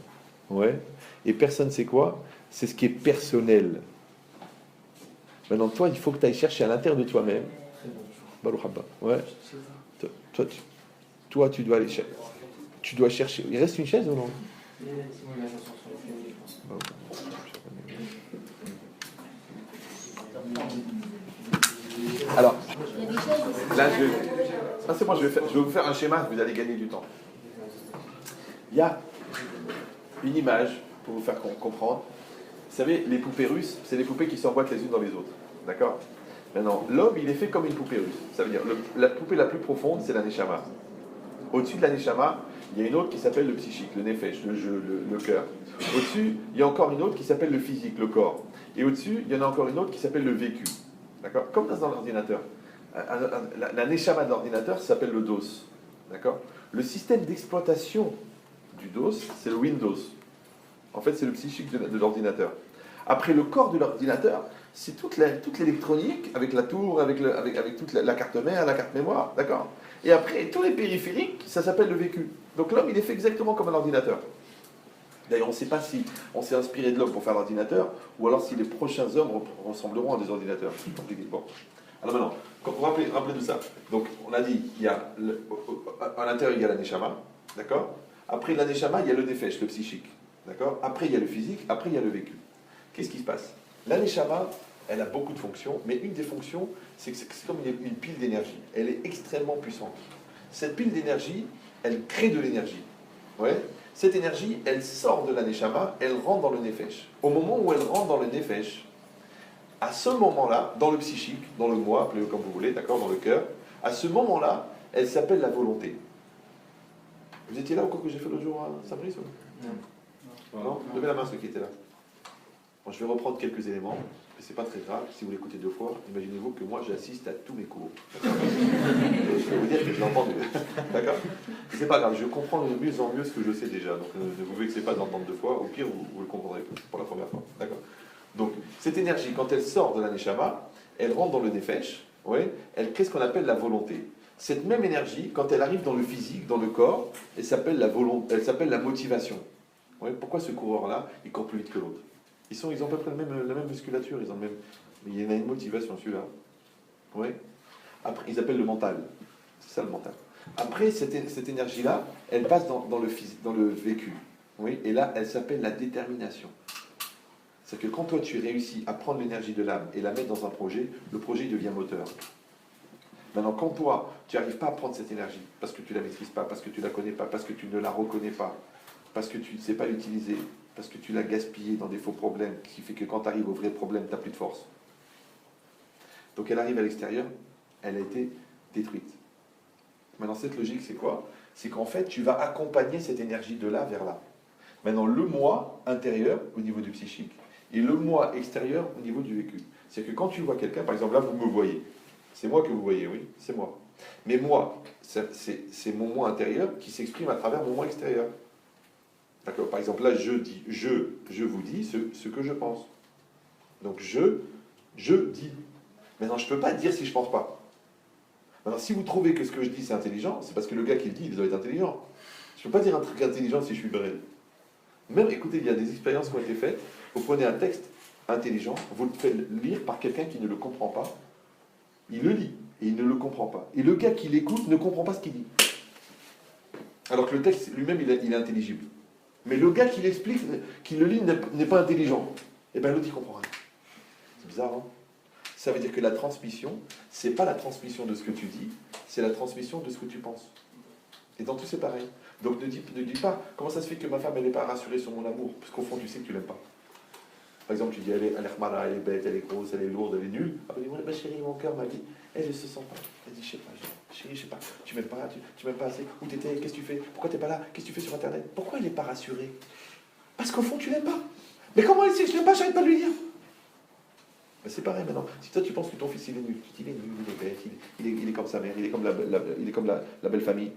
Ouais. Et personne, c'est quoi? C'est ce qui est personnel. Maintenant, toi, il faut que tu ailles chercher à l'intérieur de toi-même. Baruch Haba. Ouais. Toi, tu dois aller chercher. Tu dois chercher. Il reste une chaise ou non? Alors, là, c'est moi, je vais vous faire un schéma, vous allez gagner du temps. Il y a une image pour vous faire comprendre. Vous savez, les poupées russes, c'est des poupées qui s'emboîtent les unes dans les autres. D'accord? Maintenant, l'homme, il est fait comme une poupée russe. Ça veut dire, la poupée la plus profonde, c'est la neshama. Au-dessus de la neshama, il y a une autre qui s'appelle le psychique, le nefesh, le cœur. Au-dessus, il y a encore une autre qui s'appelle le physique, le corps. Et au-dessus, il y en a encore une autre qui s'appelle le vécu. D'accord? Comme dans l'ordinateur. La neshama de l'ordinateur s'appelle le DOS. D'accord? Le système d'exploitation du DOS, c'est le Windows. En fait, c'est le psychique de l'ordinateur. Après, le corps de l'ordinateur, c'est toute l'électronique, avec la tour, avec toute la carte mère, la carte mémoire, d'accord? Et après, tous les périphériques, ça s'appelle le vécu. Donc l'homme, il est fait exactement comme un ordinateur. D'ailleurs, on ne sait pas si on s'est inspiré de l'homme pour faire l'ordinateur, ou alors si les prochains hommes ressembleront à des ordinateurs. C'est compliqué. Bon. Alors maintenant, rappelez de ça. Donc, on a dit, il y a à l'intérieur, il y a la neshama, d'accord? Après la neshama, il y a le nefesh, le psychique, d'accord? Après, il y a le physique, après, il y a le vécu. Qu'est-ce qui se passe? La neshama, elle a beaucoup de fonctions, mais une des fonctions, c'est que c'est comme une pile d'énergie. Elle est extrêmement puissante. Cette pile d'énergie, elle crée de l'énergie. Ouais. Cette énergie, elle sort de la neshama, elle rentre dans le nefesh. Au moment où elle rentre dans le nefesh, à ce moment-là, dans le psychique, dans le moi, appelez-le comme vous voulez, d'accord, dans le cœur, à ce moment-là, elle s'appelle la volonté. Vous étiez là au cours que j'ai fait l'autre jour à Saint-Brice? Non. Levez la main ceux qui étaient là. Bon, je vais reprendre quelques éléments, mais c'est pas très grave. Si vous l'écoutez 2 fois, imaginez-vous que moi j'assiste à tous mes cours. Je peux vous dire que je l'ai entendu. D'accord? C'est pas grave, je comprends de mieux en mieux ce que je sais déjà. Donc ne vous vexez pas d'entendre 2 fois. Au pire, vous le comprendrez pour la première fois. D'accord? Donc cette énergie, quand elle sort de la neshama, elle rentre dans le nefesh. Ouais, elle crée ce qu'on appelle la volonté. Cette même énergie, quand elle arrive dans le physique, dans le corps, elle s'appelle la volonté, elle s'appelle la motivation. Ouais, pourquoi ce coureur-là, il court plus vite que l'autre? Ils ont à peu près la même musculature, ils ont le même. Il y en a une motivation, celui-là. Oui. Après, ils appellent le mental. C'est ça le mental. Après, cette énergie-là, elle passe dans le vécu. Oui. Et là, elle s'appelle la détermination. C'est que quand toi tu réussis à prendre l'énergie de l'âme et la mettre dans un projet, le projet devient moteur. Maintenant, quand toi, tu n'arrives pas à prendre cette énergie, parce que tu ne la maîtrises pas, parce que tu ne la connais pas, parce que tu ne la reconnais pas, parce que tu ne sais pas l'utiliser, parce que tu l'as gaspillée dans des faux problèmes, qui fait que quand tu arrives au vrai problème, tu n'as plus de force. Donc elle arrive à l'extérieur, elle a été détruite. Maintenant, cette logique, c'est quoi? C'est qu'en fait, tu vas accompagner cette énergie de là vers là. Maintenant, le moi intérieur, au niveau du psychique, et le moi extérieur, au niveau du vécu. C'est que quand tu vois quelqu'un, par exemple, là, vous me voyez. C'est moi que vous voyez, oui, c'est moi. Mais moi, c'est mon moi intérieur qui s'exprime à travers mon moi extérieur. D'accord? Par exemple, là, je vous dis ce que je pense. Donc, je dis. Maintenant, je ne peux pas dire si je ne pense pas. Maintenant, si vous trouvez que ce que je dis, c'est intelligent, c'est parce que le gars qui le dit, il doit être intelligent. Je ne peux pas dire un truc intelligent si je suis brêle. Même, écoutez, il y a des expériences qui ont été faites. Vous prenez un texte intelligent, vous le faites lire par quelqu'un qui ne le comprend pas. Il le lit et il ne le comprend pas. Et le gars qui l'écoute ne comprend pas ce qu'il dit. Alors que le texte lui-même, il est intelligible. Mais le gars qui l'explique, qui le lit, n'est pas intelligent. Et bien l'autre, il ne comprend rien. C'est bizarre, hein? Ça veut dire que la transmission, c'est pas la transmission de ce que tu dis, c'est la transmission de ce que tu penses. Et dans tout, c'est pareil. Donc ne dis pas, comment ça se fait que ma femme, elle n'est pas rassurée sur mon amour? Parce qu'au fond, tu sais que tu l'aimes pas. Par exemple, tu dis, elle est mala, elle est bête, elle est grosse, elle est lourde, elle est nulle. Ah ben, bah, chérie, mon cœur m'a dit, elle ne se sent pas. Elle dit, je sais pas, chérie, je sais pas, tu m'aimes pas, tu m'aimes pas assez. Où t'étais? Qu'est-ce que tu fais? Pourquoi t'es pas là? Qu'est-ce que tu fais sur Internet? Pourquoi elle n'est pas rassurée? Parce qu'au fond, tu l'aimes pas. Mais comment elle sait que je l'aime pas? J'arrête pas de lui dire. Ben, c'est pareil maintenant. Si toi, tu penses que ton fils, il est nul, tu dis, il est nul, il est bête, il est comme sa mère, il est comme la belle famille.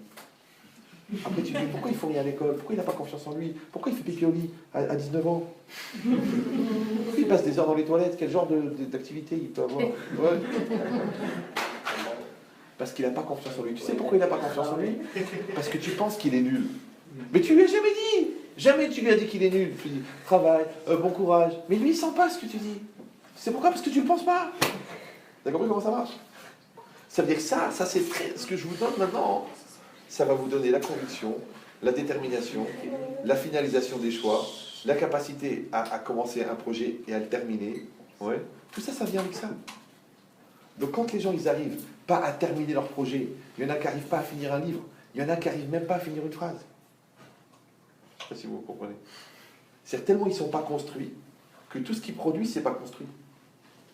Après, tu te dis, pourquoi il faut rien à l'école? Pourquoi il n'a pas confiance en lui? Pourquoi il fait pipi au lit à 19 ans? Pourquoi il passe des heures dans les toilettes? Quel genre d'activité il peut avoir? Ouais. Parce qu'il n'a pas confiance en lui. Tu sais pourquoi il n'a pas confiance en lui? Parce que tu penses qu'il est nul. Mais tu lui as jamais dit. Jamais tu lui as dit qu'il est nul. Tu lui dis, travaille, bon courage. Mais lui, il sent pas ce que tu dis. C'est pourquoi? Parce que tu ne le penses pas. Vous avez compris comment ça marche? Ça veut dire que ça c'est très... Ce que je vous donne maintenant, ça va vous donner la conviction, la détermination, la finalisation des choix, la capacité à commencer un projet et à le terminer. Ouais. Tout ça, ça vient avec ça. Donc quand les gens, ils n'arrivent pas à terminer leur projet, il y en a qui n'arrivent pas à finir un livre, il y en a qui n'arrivent même pas à finir une phrase. Je ne sais pas si vous comprenez. C'est tellement ils ne sont pas construits que tout ce qu'ils produisent, ce n'est pas construit.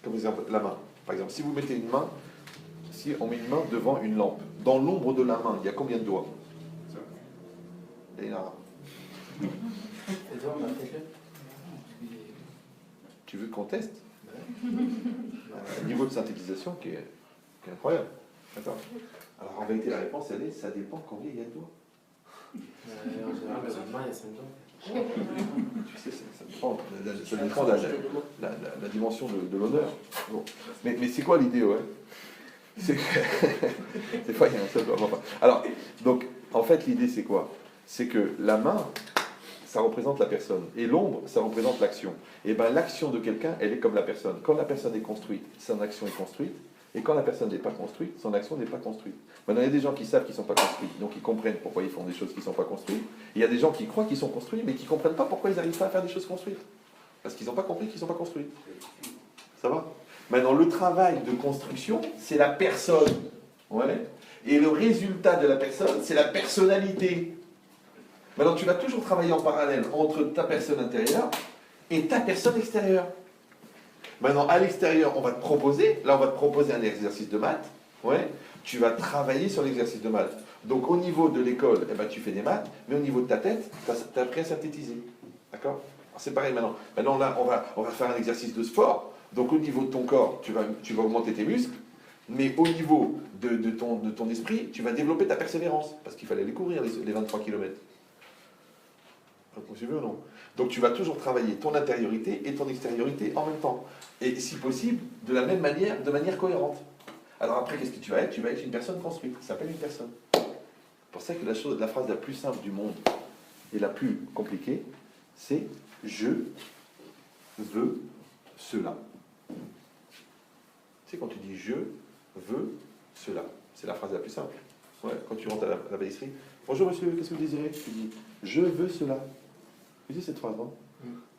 Comme exemple, la main. Par exemple, si vous mettez une main, si on met une main devant une lampe, dans l'ombre de la main, il y a combien de doigts? Il y en a. Tu veux qu'on teste? Un niveau de synthétisation qui est incroyable. D'accord. Alors en vérité, la réponse, elle est, ça dépend combien il y a de doigts. En général, dans une main, il y a 5 doigts. Tu sais, ça dépend de la dimension de l'honneur. Bon. Mais c'est quoi l'idée, ouais? C'est que... Des fois, il y a un seul doigt. Enfin. Alors, donc, en fait, l'idée, c'est quoi? C'est que la main, ça représente la personne. Et l'ombre, ça représente l'action. Et bien, l'action de quelqu'un, elle est comme la personne. Quand la personne est construite, son action est construite. Et quand la personne n'est pas construite, son action n'est pas construite. Maintenant, il y a des gens qui savent qu'ils ne sont pas construits, donc ils comprennent pourquoi ils font des choses qui ne sont pas construites. Et il y a des gens qui croient qu'ils sont construits, mais qui ne comprennent pas pourquoi ils n'arrivent pas à faire des choses construites. Parce qu'ils n'ont pas compris qu'ils ne sont pas construits. Ça va? Maintenant, le travail de construction, c'est la personne. Ouais. Et le résultat de la personne, c'est la personnalité. Maintenant, tu vas toujours travailler en parallèle entre ta personne intérieure et ta personne extérieure. Maintenant, à l'extérieur, on va te proposer un exercice de maths. Ouais. Tu vas travailler sur l'exercice de maths. Donc, au niveau de l'école, eh ben, tu fais des maths, mais au niveau de ta tête, tu as appris à synthétiser. D'accord? C'est pareil maintenant. Maintenant, là, on va faire un exercice de sport. Donc, au niveau de ton corps, tu vas augmenter tes muscles. Mais au niveau de ton esprit, tu vas développer ta persévérance. Parce qu'il fallait les courir, les 23 km. Vous suivez ou non? Donc tu vas toujours travailler ton intériorité et ton extériorité en même temps. Et si possible, de la même manière, de manière cohérente. Alors après, qu'est-ce que tu vas être? Tu vas être une personne construite. Ça s'appelle une personne. C'est pour ça que la phrase la plus simple du monde et la plus compliquée, c'est « je veux cela ». Tu sais, quand tu dis « je veux cela », c'est la phrase la plus simple. Ouais, quand tu rentres à la pâtisserie, « Bonjour monsieur, qu'est-ce que vous désirez ?» Tu dis « je veux cela ». Tu dis cette phrase, non?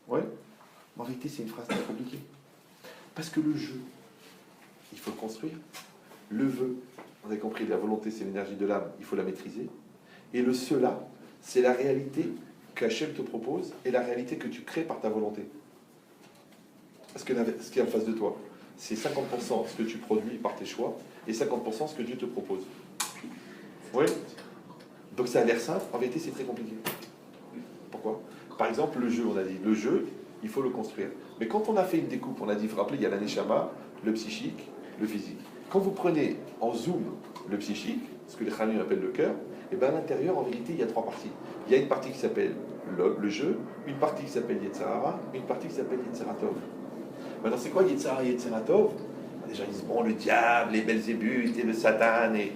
Ouais. Mais en réalité, c'est une phrase très compliquée. Parce que le je, il faut le construire. Le veut, on a compris, la volonté, c'est l'énergie de l'âme, il faut la maîtriser. Et le cela, c'est la réalité qu'Hachem te propose et la réalité que tu crées par ta volonté. Parce que ce qui est en face de toi, c'est 50% ce que tu produis par tes choix et 50% ce que Dieu te propose. Oui. Donc ça a l'air simple, en vérité c'est très compliqué. Pourquoi? Par exemple, le jeu, on a dit, le jeu, il faut le construire. Mais quand on a fait une découpe, on a dit, vous vous rappelez, il y a l'aneshama, le psychique, le physique. Quand vous prenez en zoom le psychique, ce que les Khamim appellent le cœur, et bien à l'intérieur, en vérité, il y a trois parties. Il y a une partie qui s'appelle le jeu, une partie qui s'appelle Yetzirah, une partie qui s'appelle Yetziratov. Maintenant, c'est quoi Yetzirah et Yetziratov? Les gens disent, bon, le diable, les Belzébuth et le Satan, et...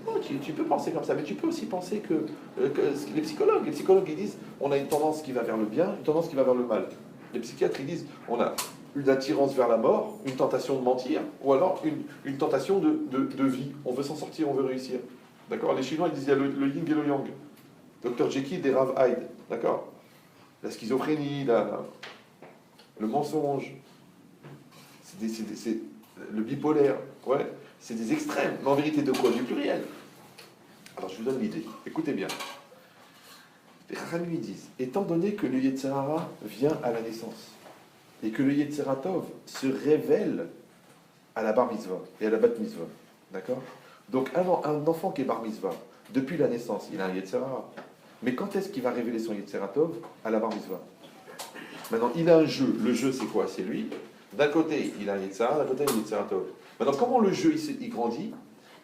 Non, tu peux penser comme ça, mais tu peux aussi penser que les psychologues, ils disent, on a une tendance qui va vers le bien, une tendance qui va vers le mal. Les psychiatres, ils disent, on a une attirance vers la mort, une tentation de mentir, ou alors une tentation de vie. On veut s'en sortir, on veut réussir. D'accord? Les Chinois, ils disent, il y a le yin et le yang. Dr Jekyll et Rav Hyde. D'accord? La schizophrénie, le mensonge, c'est le bipolaire. Ouais. C'est des extrêmes. Mais en vérité, de quoi? Du pluriel. Alors, je vous donne l'idée. Écoutez bien. Les Khamim disent, étant donné que le Yetzirah vient à la naissance, et que le Yetziratov se révèle à la bar mitzvah et à la bat mitzvah. D'accord? Donc, un enfant qui est bar mitzvah, depuis la naissance, il a un Yetzirah. Mais quand est-ce qu'il va révéler son Yetziratov? À la bar mitzvah. Maintenant, il a un jeu. Le jeu, c'est quoi? C'est lui. D'un côté, il a un Yetzirah, d'un côté, il a un Yetziratov. Maintenant, comment le jeu, il grandit?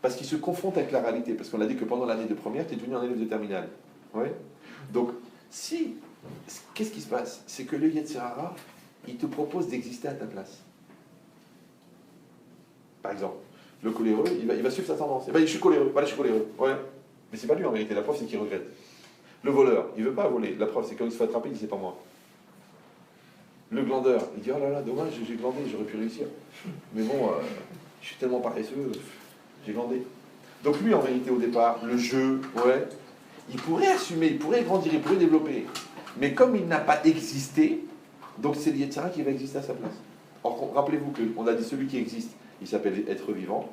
Parce qu'il se confronte avec la réalité. Parce qu'on a dit que pendant l'année de première, tu es devenu un élève de terminale. Ouais? Donc, qu'est-ce qui se passe? C'est que le Yetzirah, il te propose d'exister à ta place. Par exemple, le coléreux, il va suivre sa tendance. Je suis coléreux, voilà, je suis coléreux. Ouais. Mais c'est pas lui en vérité, la preuve c'est qu'il regrette. Le voleur, il veut pas voler. La preuve c'est quand il se fait attraper, il dit c'est pas moi. Le glandeur, il dit oh là là, dommage, j'ai glandé, j'aurais pu réussir. Mais bon, je suis tellement paresseux, j'ai glandé. Donc lui en vérité au départ, le jeu, ouais, il pourrait assumer, il pourrait grandir, il pourrait développer. Mais comme il n'a pas existé, donc c'est le Yetzirah qui va exister à sa place. Or, rappelez-vous qu'on a dit celui qui existe, il s'appelle être vivant.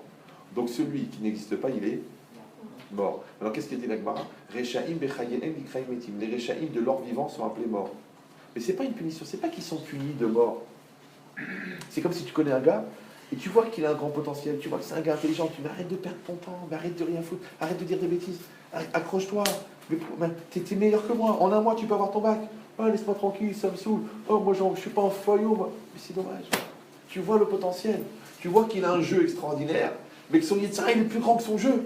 Donc celui qui n'existe pas, il est mort. Alors qu'est-ce qu'il dit l'Agmara? Rechaim bechayehem ikraim metim. Les Rechaim de leur vivant sont appelés morts. Mais c'est pas une punition, c'est pas qu'ils sont punis de mort. C'est comme si tu connais un gars et tu vois qu'il a un grand potentiel, tu vois que c'est un gars intelligent, tu dis arrête de perdre ton temps, arrête de rien foutre, arrête de dire des bêtises, accroche-toi, t'es meilleur que moi, en un mois tu peux avoir ton bac. Oh, laisse-moi tranquille, ça me saoule. Oh, moi je suis pas un faillot, moi. Mais c'est dommage. Tu vois le potentiel. Tu vois qu'il a un jeu extraordinaire, mais que son Yetzirah, il est plus grand que son jeu.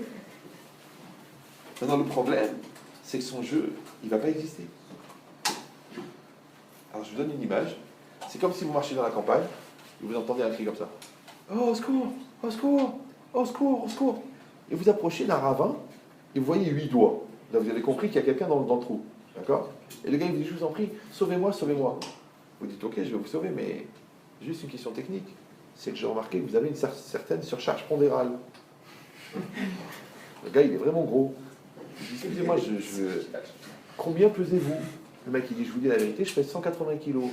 Maintenant, le problème, c'est que son jeu, il ne va pas exister. Alors, je vous donne une image. C'est comme si vous marchez dans la campagne, et vous entendez un cri comme ça. Oh, au secours, au secours, au secours, au secours. Et vous approchez d'un ravin, et vous voyez 8 doigts. Là, vous avez compris qu'il y a quelqu'un dans le trou. D'accord? Et le gars, il vous dit, je vous en prie, sauvez-moi, sauvez-moi. Vous dites, ok, je vais vous sauver, mais juste une question technique. C'est que j'ai remarqué que vous avez une certaine surcharge pondérale. Le gars, il est vraiment gros. Je dis, excusez-moi, combien pesez-vous? Le mec, il dit, je vous dis la vérité, je pèse 180 kilos.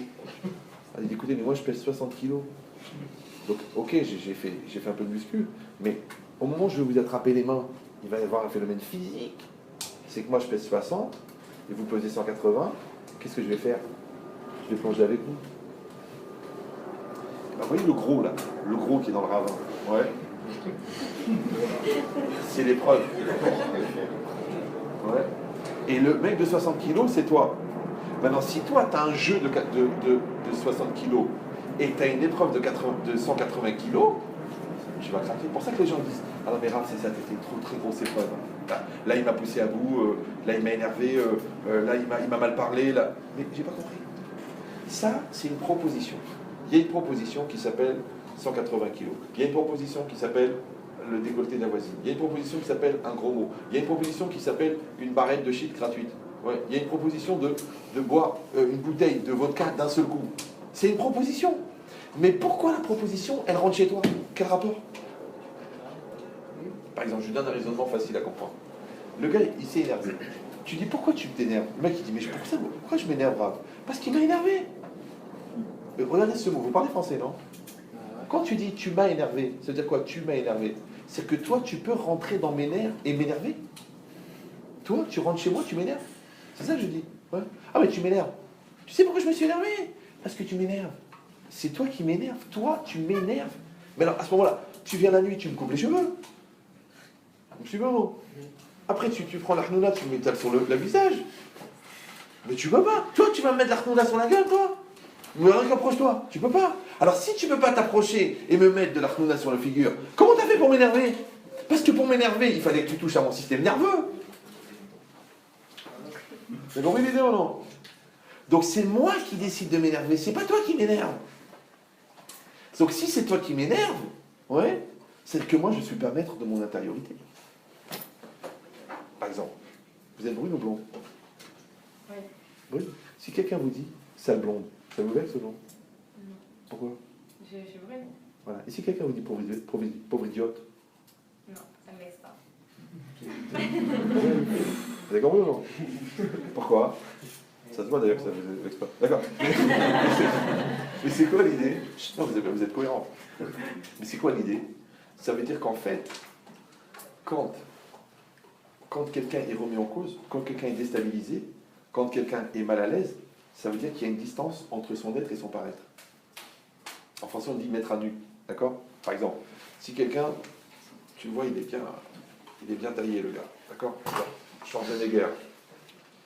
Il dit, écoutez, mais moi, je pèse 60 kilos. Donc, ok, j'ai fait un peu de muscu, mais au moment où je vais vous attraper les mains, il va y avoir un phénomène physique. C'est que moi, je pèse 60, et vous pesez 180, qu'est-ce que je vais faire? Je vais plonger avec vous. Ben, vous voyez le gros, là, le gros qui est dans le ravin. Ouais. C'est l'épreuve. Ouais. Et le mec de 60 kilos, c'est toi. Maintenant, si toi, tu as un jeu de 60 kilos et que tu as une épreuve de 180 kilos, tu vas craquer. C'est pour ça que les gens disent ah non, mais Rav, c'est ça, c'était une très grosse épreuve. Là, il m'a poussé à bout, là, il m'a énervé, là, il m'a mal parlé. Là. Mais j'ai pas compris. Ça, c'est une proposition. Il y a une proposition qui s'appelle 180 kilos. Il y a une proposition qui s'appelle le décolleté de la voisine. Il y a une proposition qui s'appelle un gros mot. Il y a une proposition qui s'appelle une barrette de shit gratuite. Ouais. Il y a une proposition de boire une bouteille de vodka d'un seul coup. C'est une proposition. Mais pourquoi la proposition, elle rentre chez toi? Quel rapport? Par exemple, je lui donne un raisonnement facile à comprendre. Le gars, il s'est énervé. Tu dis, pourquoi tu t'énerves? Le mec, il dit, mais pourquoi je m'énerve, Rav? Parce qu'il m'a énervé. Mais regardez ce mot, vous parlez français, non? Quand tu dis tu m'as énervé, ça veut dire quoi? Tu m'as énervé. C'est que toi, tu peux rentrer dans mes nerfs et m'énerver. Toi, tu rentres chez moi, tu m'énerves. C'est ça que je dis. Ouais. Ah, mais tu m'énerves. Tu sais pourquoi je me suis énervé? Parce que tu m'énerves. C'est toi qui m'énerves. Toi, tu m'énerves. Mais alors, à ce moment-là, tu viens la nuit, tu me coupes les cheveux. Je suis bon. Après, tu prends la hnouna, tu me m'étales sur le visage. Mais tu peux pas. Toi, tu vas me mettre la hnouna sur la gueule, toi. Mais approche-toi. Tu peux pas. Alors, si tu peux pas t'approcher et me mettre de la hnouna sur la figure, comment t'as fait pour m'énerver? Parce que pour m'énerver, il fallait que tu touches à mon système nerveux. Vous avez compris l'idée ou non? Donc, c'est moi qui décide de m'énerver. C'est pas toi qui m'énerve. Donc, si c'est toi qui m'énerve, ouais, c'est que moi, je suis pas maître de mon intériorité. Par exemple, vous êtes brune ou blonde? Oui. Brune. Si quelqu'un vous dit sale blonde, ça vous vexe ou non? Non. Pourquoi? Je suis brune. Voilà. Et si quelqu'un vous dit pauvre idiote? Non, ça me vexe pas. Vous avez compris ou non? Pourquoi? Ça se voit d'ailleurs que ça ne vous vexe pas. D'accord. Mais c'est quoi l'idée? Non, vous êtes cohérent. Mais c'est quoi l'idée? Ça veut dire qu'en fait, quand quelqu'un est remis en cause, quand quelqu'un est déstabilisé, quand quelqu'un est mal à l'aise, ça veut dire qu'il y a une distance entre son être et son paraître. En français, on dit mettre à nu. D'accord? Par exemple, si quelqu'un, tu le vois, il est bien taillé, le gars. D'accord? Schwarzenegger.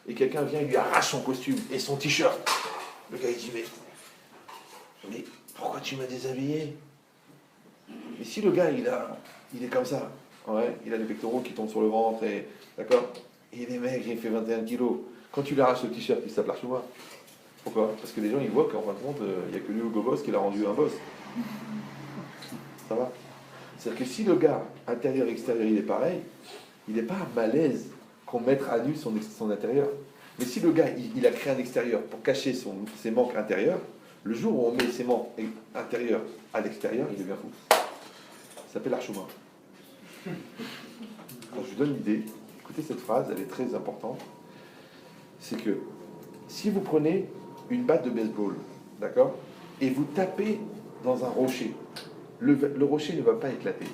Et quelqu'un vient, il lui arrache son costume et son t-shirt. Le gars, il dit, mais pourquoi tu m'as déshabillé? Mais si le gars, il est comme ça, ouais, il a des pectoraux qui tombent sur le ventre, et d'accord? Et il est maigre, il fait 21 kilos. Quand tu lui arraches le t-shirt, il s'appelle l'archouma. Pourquoi? Parce que les gens, ils voient qu'en fin de compte, il n'y a que lui, Hugo Boss, qui l'a rendu un boss. Ça va? C'est-à-dire que si le gars, intérieur, extérieur, il est pareil, il n'est pas à malaise qu'on mette à nu son intérieur. Mais si le gars, il a créé un extérieur pour cacher ses manques intérieurs, le jour où on met ses manques intérieurs à l'extérieur, il devient fou. Ça s'appelle l'archouma. Quand je vous donne l'idée, écoutez cette phrase, elle est très importante. C'est que si vous prenez une batte de baseball, d'accord, et vous tapez dans un rocher, le rocher ne va pas éclater.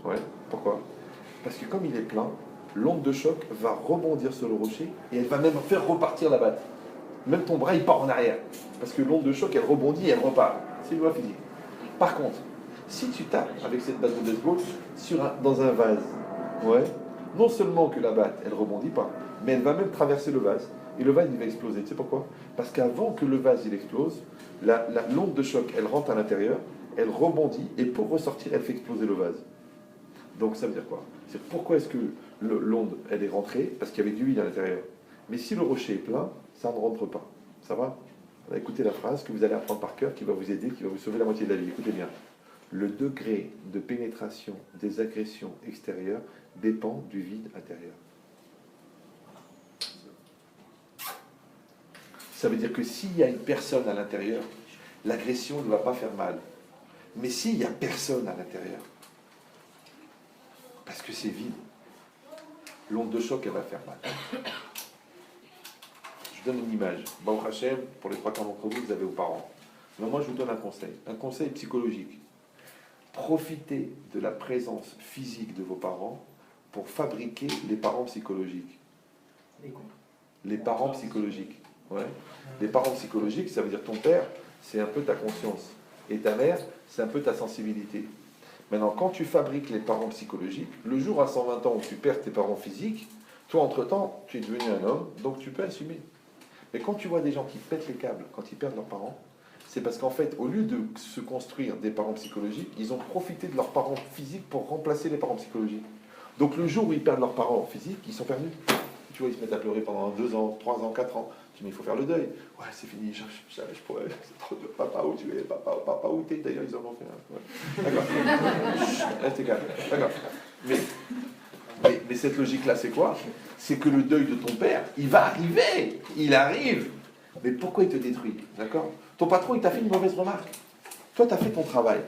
Ouais. Pourquoi? Parce que comme il est plein, l'onde de choc va rebondir sur le rocher et elle va même faire repartir la batte. Même ton bras, il part en arrière. Parce que l'onde de choc, elle rebondit et elle repart. C'est une loi physique. Par contre, si tu tapes avec cette batte de baseball dans un vase, ouais, non seulement que la batte, elle rebondit pas, mais elle va même traverser le vase. Et le vase, il va exploser. Tu sais pourquoi? Parce qu'avant que le vase, il explose, l'onde de choc, elle rentre à l'intérieur, elle rebondit, et pour ressortir, elle fait exploser le vase. Donc ça veut dire quoi? C'est pourquoi est-ce que l'onde, elle est rentrée? Parce qu'il y avait du vide à l'intérieur. Mais si le rocher est plein, ça ne rentre pas. Ça va? Alors, écoutez la phrase que vous allez apprendre par cœur, qui va vous aider, qui va vous sauver la moitié de la vie. Écoutez bien. Le degré de pénétration des agressions extérieures dépend du vide intérieur. Ça veut dire que s'il y a une personne à l'intérieur, l'agression ne va pas faire mal. Mais s'il n'y a personne à l'intérieur, parce que c'est vide, l'onde de choc, elle va faire mal. Je donne une image. Baruch Hashem, pour les 3 quarts d'entre vous, vous avez vos parents. Mais moi, je vous donne un conseil psychologique. Profitez de la présence physique de vos parents pour fabriquer les parents psychologiques. Les parents psychologiques. Ouais. Les parents psychologiques, ça veut dire ton père, c'est un peu ta conscience. Et ta mère, c'est un peu ta sensibilité. Maintenant, quand tu fabriques les parents psychologiques, le jour à 120 ans où tu perds tes parents physiques, toi, entre-temps, tu es devenu un homme, donc tu peux assumer. Mais quand tu vois des gens qui pètent les câbles quand ils perdent leurs parents, c'est parce qu'en fait, au lieu de se construire des parents psychologiques, ils ont profité de leurs parents physiques pour remplacer les parents psychologiques. Donc le jour où ils perdent leurs parents physiques, ils sont perdus. Tu vois, ils se mettent à pleurer pendant 2 ans, 3 ans, 4 ans. Tu dis, mais il faut faire le deuil. Ouais, c'est fini, je pourrais, c'est trop dur. Papa, où tu es? Papa, où t'es? D'ailleurs, ils en ont fait un. Ouais. D'accord. Restez calme. D'accord. Mais cette logique-là, c'est quoi? C'est que le deuil de ton père, il va arriver. Il arrive. Mais pourquoi il te détruit? D'accord? Ton patron, il t'a fait une mauvaise remarque. Toi, tu as fait ton travail.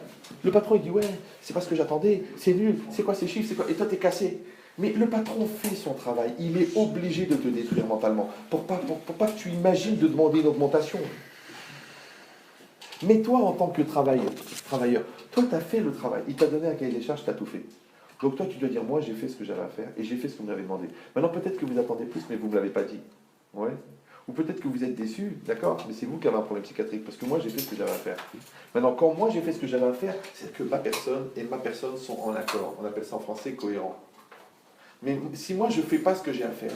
Le patron, il dit, ouais, c'est pas ce que j'attendais, c'est nul, c'est quoi ces chiffres, c'est quoi? Et toi, t'es cassé. Mais le patron fait son travail. Il est obligé de te détruire mentalement. Pour pas que tu imagines de demander une augmentation. Mais toi, en tant que travailleur, toi, tu as fait le travail. Il t'a donné un cahier des charges, tu as tout fait. Donc toi, tu dois dire, moi, j'ai fait ce que j'avais à faire et j'ai fait ce qu'on m'avait demandé. Maintenant, peut-être que vous attendez plus, mais vous ne me l'avez pas dit. Ouais. Ou peut-être que vous êtes déçu, d'accord, mais c'est vous qui avez un problème psychiatrique, parce que moi, j'ai fait ce que j'avais à faire. Maintenant, quand moi, j'ai fait ce que j'avais à faire, c'est que ma personne et ma personne sont en accord. On appelle ça en français cohérent. Mais si moi, je ne fais pas ce que j'ai à faire,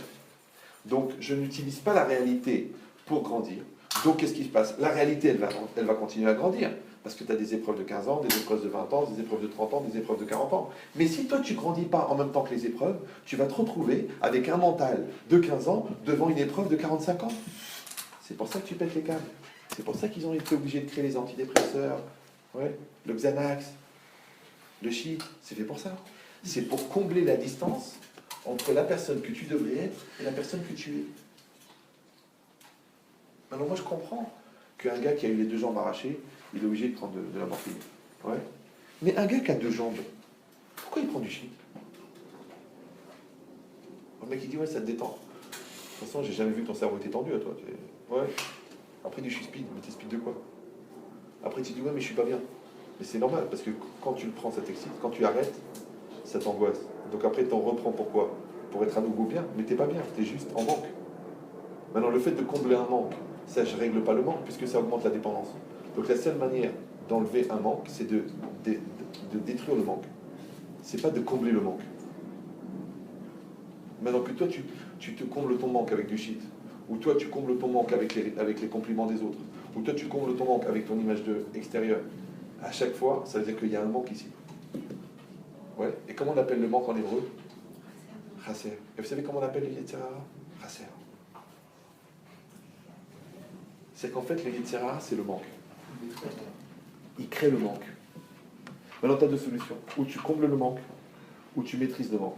donc je n'utilise pas la réalité pour grandir, donc qu'est-ce qui se passe? La réalité, elle va continuer à grandir. Parce que tu as des épreuves de 15 ans, des épreuves de 20 ans, des épreuves de 30 ans, des épreuves de 40 ans. Mais si toi, tu ne grandis pas en même temps que les épreuves, tu vas te retrouver avec un mental de 15 ans devant une épreuve de 45 ans. C'est pour ça que tu pètes les câbles. C'est pour ça qu'ils ont été obligés de créer les antidépresseurs, ouais, le Xanax, le shit. C'est fait pour ça. C'est pour combler la distance entre la personne que tu devrais être et la personne que tu es. Alors moi, je comprends qu'un gars qui a eu les 2 jambes arrachées, il est obligé de prendre de la morphine. Ouais. Mais un gars qui a 2 jambes, pourquoi il prend du shit? Le mec il dit ouais, ça te détend. De toute façon, j'ai jamais vu que ton cerveau était tendu à toi. Ouais. Après il dit je suis speed, mais t'es speed de quoi? Après tu dis ouais mais je suis pas bien. Mais c'est normal parce que quand tu le prends ça t'excite, quand tu arrêtes, ça t'angoisse. Donc après t'en reprends pourquoi? Pour être à nouveau bien, mais t'es pas bien, t'es juste en manque. Maintenant le fait de combler un manque, ça ne règle pas le manque puisque ça augmente la dépendance. Donc la seule manière d'enlever un manque, c'est de détruire le manque. C'est pas de combler le manque. Maintenant que toi, tu te combles ton manque avec du shit, ou toi, tu combles ton manque avec les compliments des autres, ou toi, tu combles ton manque avec ton image extérieure, à chaque fois, ça veut dire qu'il y a un manque ici. Ouais. Et comment on appelle le manque en hébreu? Chaser. Et vous savez comment on appelle le Yetzer Hara? Chaser. C'est qu'en fait, le Yetzer Hara, c'est le manque. Il crée le manque. Maintenant, tu as 2 solutions. Ou tu combles le manque, ou tu maîtrises le manque.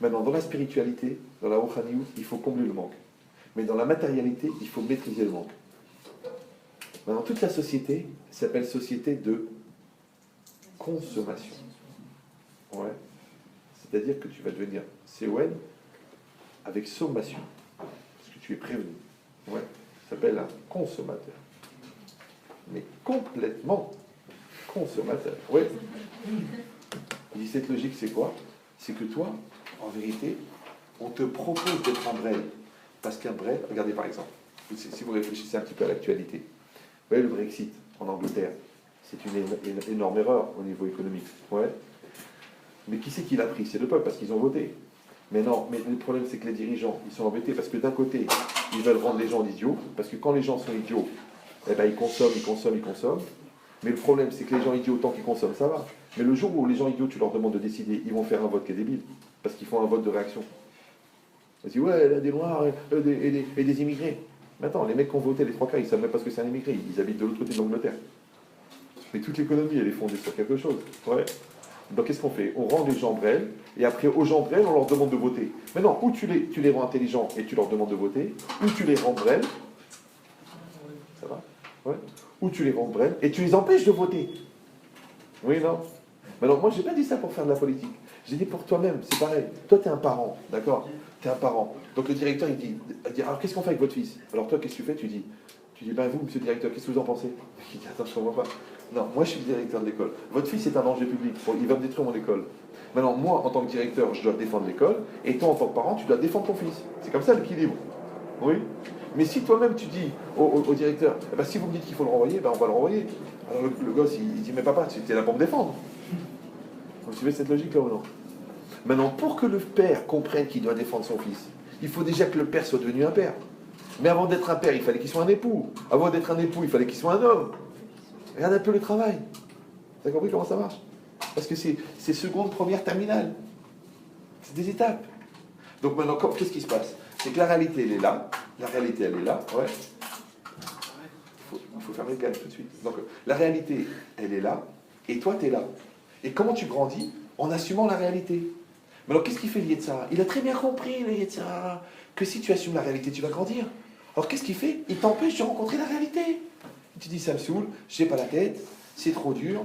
Maintenant, dans la spiritualité, dans la Rohaniout, il faut combler le manque. Mais dans la matérialité, il faut maîtriser le manque. Maintenant, toute la société s'appelle société de consommation. Ouais. C'est-à-dire que tu vas devenir CON avec sommation. Parce que tu es prévenu. Ouais. Ça s'appelle un consommateur. Mais complètement consommateur. Oui. Il dit cette logique, c'est quoi? C'est que toi, en vérité, on te propose d'être un Brel. Parce qu'un Brel, regardez par exemple, si vous réfléchissez un petit peu à l'actualité, vous voyez le Brexit en Angleterre, c'est une énorme erreur au niveau économique. Ouais. Mais qui c'est qui l'a pris? C'est le peuple, parce qu'ils ont voté. Mais non, mais le problème c'est que les dirigeants, ils sont embêtés parce que d'un côté, ils veulent rendre les gens idiots, parce que quand les gens sont idiots, eh ben, ils consomment. Mais le problème, c'est que les gens idiots, tant qu'ils consomment, ça va. Mais le jour où les gens idiots, tu leur demandes de décider, ils vont faire un vote qui est débile. Parce qu'ils font un vote de réaction. Ils disent, ouais, là, des Noirs et des immigrés. Mais attends, les mecs qui ont voté, les 3 quarts, ils ne savent même pas ce que c'est un immigré. Ils habitent de l'autre côté de l'Angleterre. Mais toute l'économie, elle est fondée sur quelque chose. Ouais. Donc qu'est-ce qu'on fait? On rend les gens brels, et après, aux gens brels, on leur demande de voter. Maintenant, ou tu les rends intelligents et tu leur demandes de voter, ou tu les rends brels. Ça va? Ouais. Ou tu les rends brels et tu les empêches de voter. Oui, non? Maintenant, moi, je n'ai pas dit ça pour faire de la politique. J'ai dit pour toi-même, c'est pareil. Toi, tu es un parent, d'accord? Tu es un parent. Donc le directeur, il dit alors qu'est-ce qu'on fait avec votre fils? Alors toi, qu'est-ce que tu fais? Tu dis, ben vous, monsieur le directeur, qu'est-ce que vous en pensez? Il dit, attends, je ne comprends pas. Non, moi, je suis le directeur de l'école. Votre fils est un danger public. Bon, il va me détruire mon école. Maintenant, moi, en tant que directeur, je dois défendre l'école. Et toi, en tant que parent, tu dois défendre ton fils. C'est comme ça l'équilibre. Oui. Mais si toi-même, tu dis au directeur, eh ben, si vous me dites qu'il faut le renvoyer, ben, on va le renvoyer. Alors le gosse, il dit, mais papa, tu es là pour me défendre. Vous suivez cette logique-là ou non? Maintenant, pour que le père comprenne qu'il doit défendre son fils, il faut déjà que le père soit devenu un père. Mais avant d'être un père, il fallait qu'il soit un époux. Avant d'être un époux, il fallait qu'il soit un homme. Regarde un peu le travail. Vous avez compris comment ça marche? Parce que c'est seconde, première, terminale. C'est des étapes. Donc maintenant, qu'est-ce qui se passe? C'est que la réalité, elle est là. La réalité, elle est là. Ouais. Il faut fermer le calme tout de suite. Donc, la réalité, elle est là. Et toi, tu es là. Et comment tu grandis? En assumant la réalité. Mais alors, qu'est-ce qu'il fait le Yetzer Hara? Il a très bien compris, le Yetzer Hara, que si tu assumes la réalité, tu vas grandir. Alors, qu'est-ce qu'il fait? Il t'empêche de rencontrer la réalité. Tu dis, ça me saoule, j'ai pas la tête, c'est trop dur,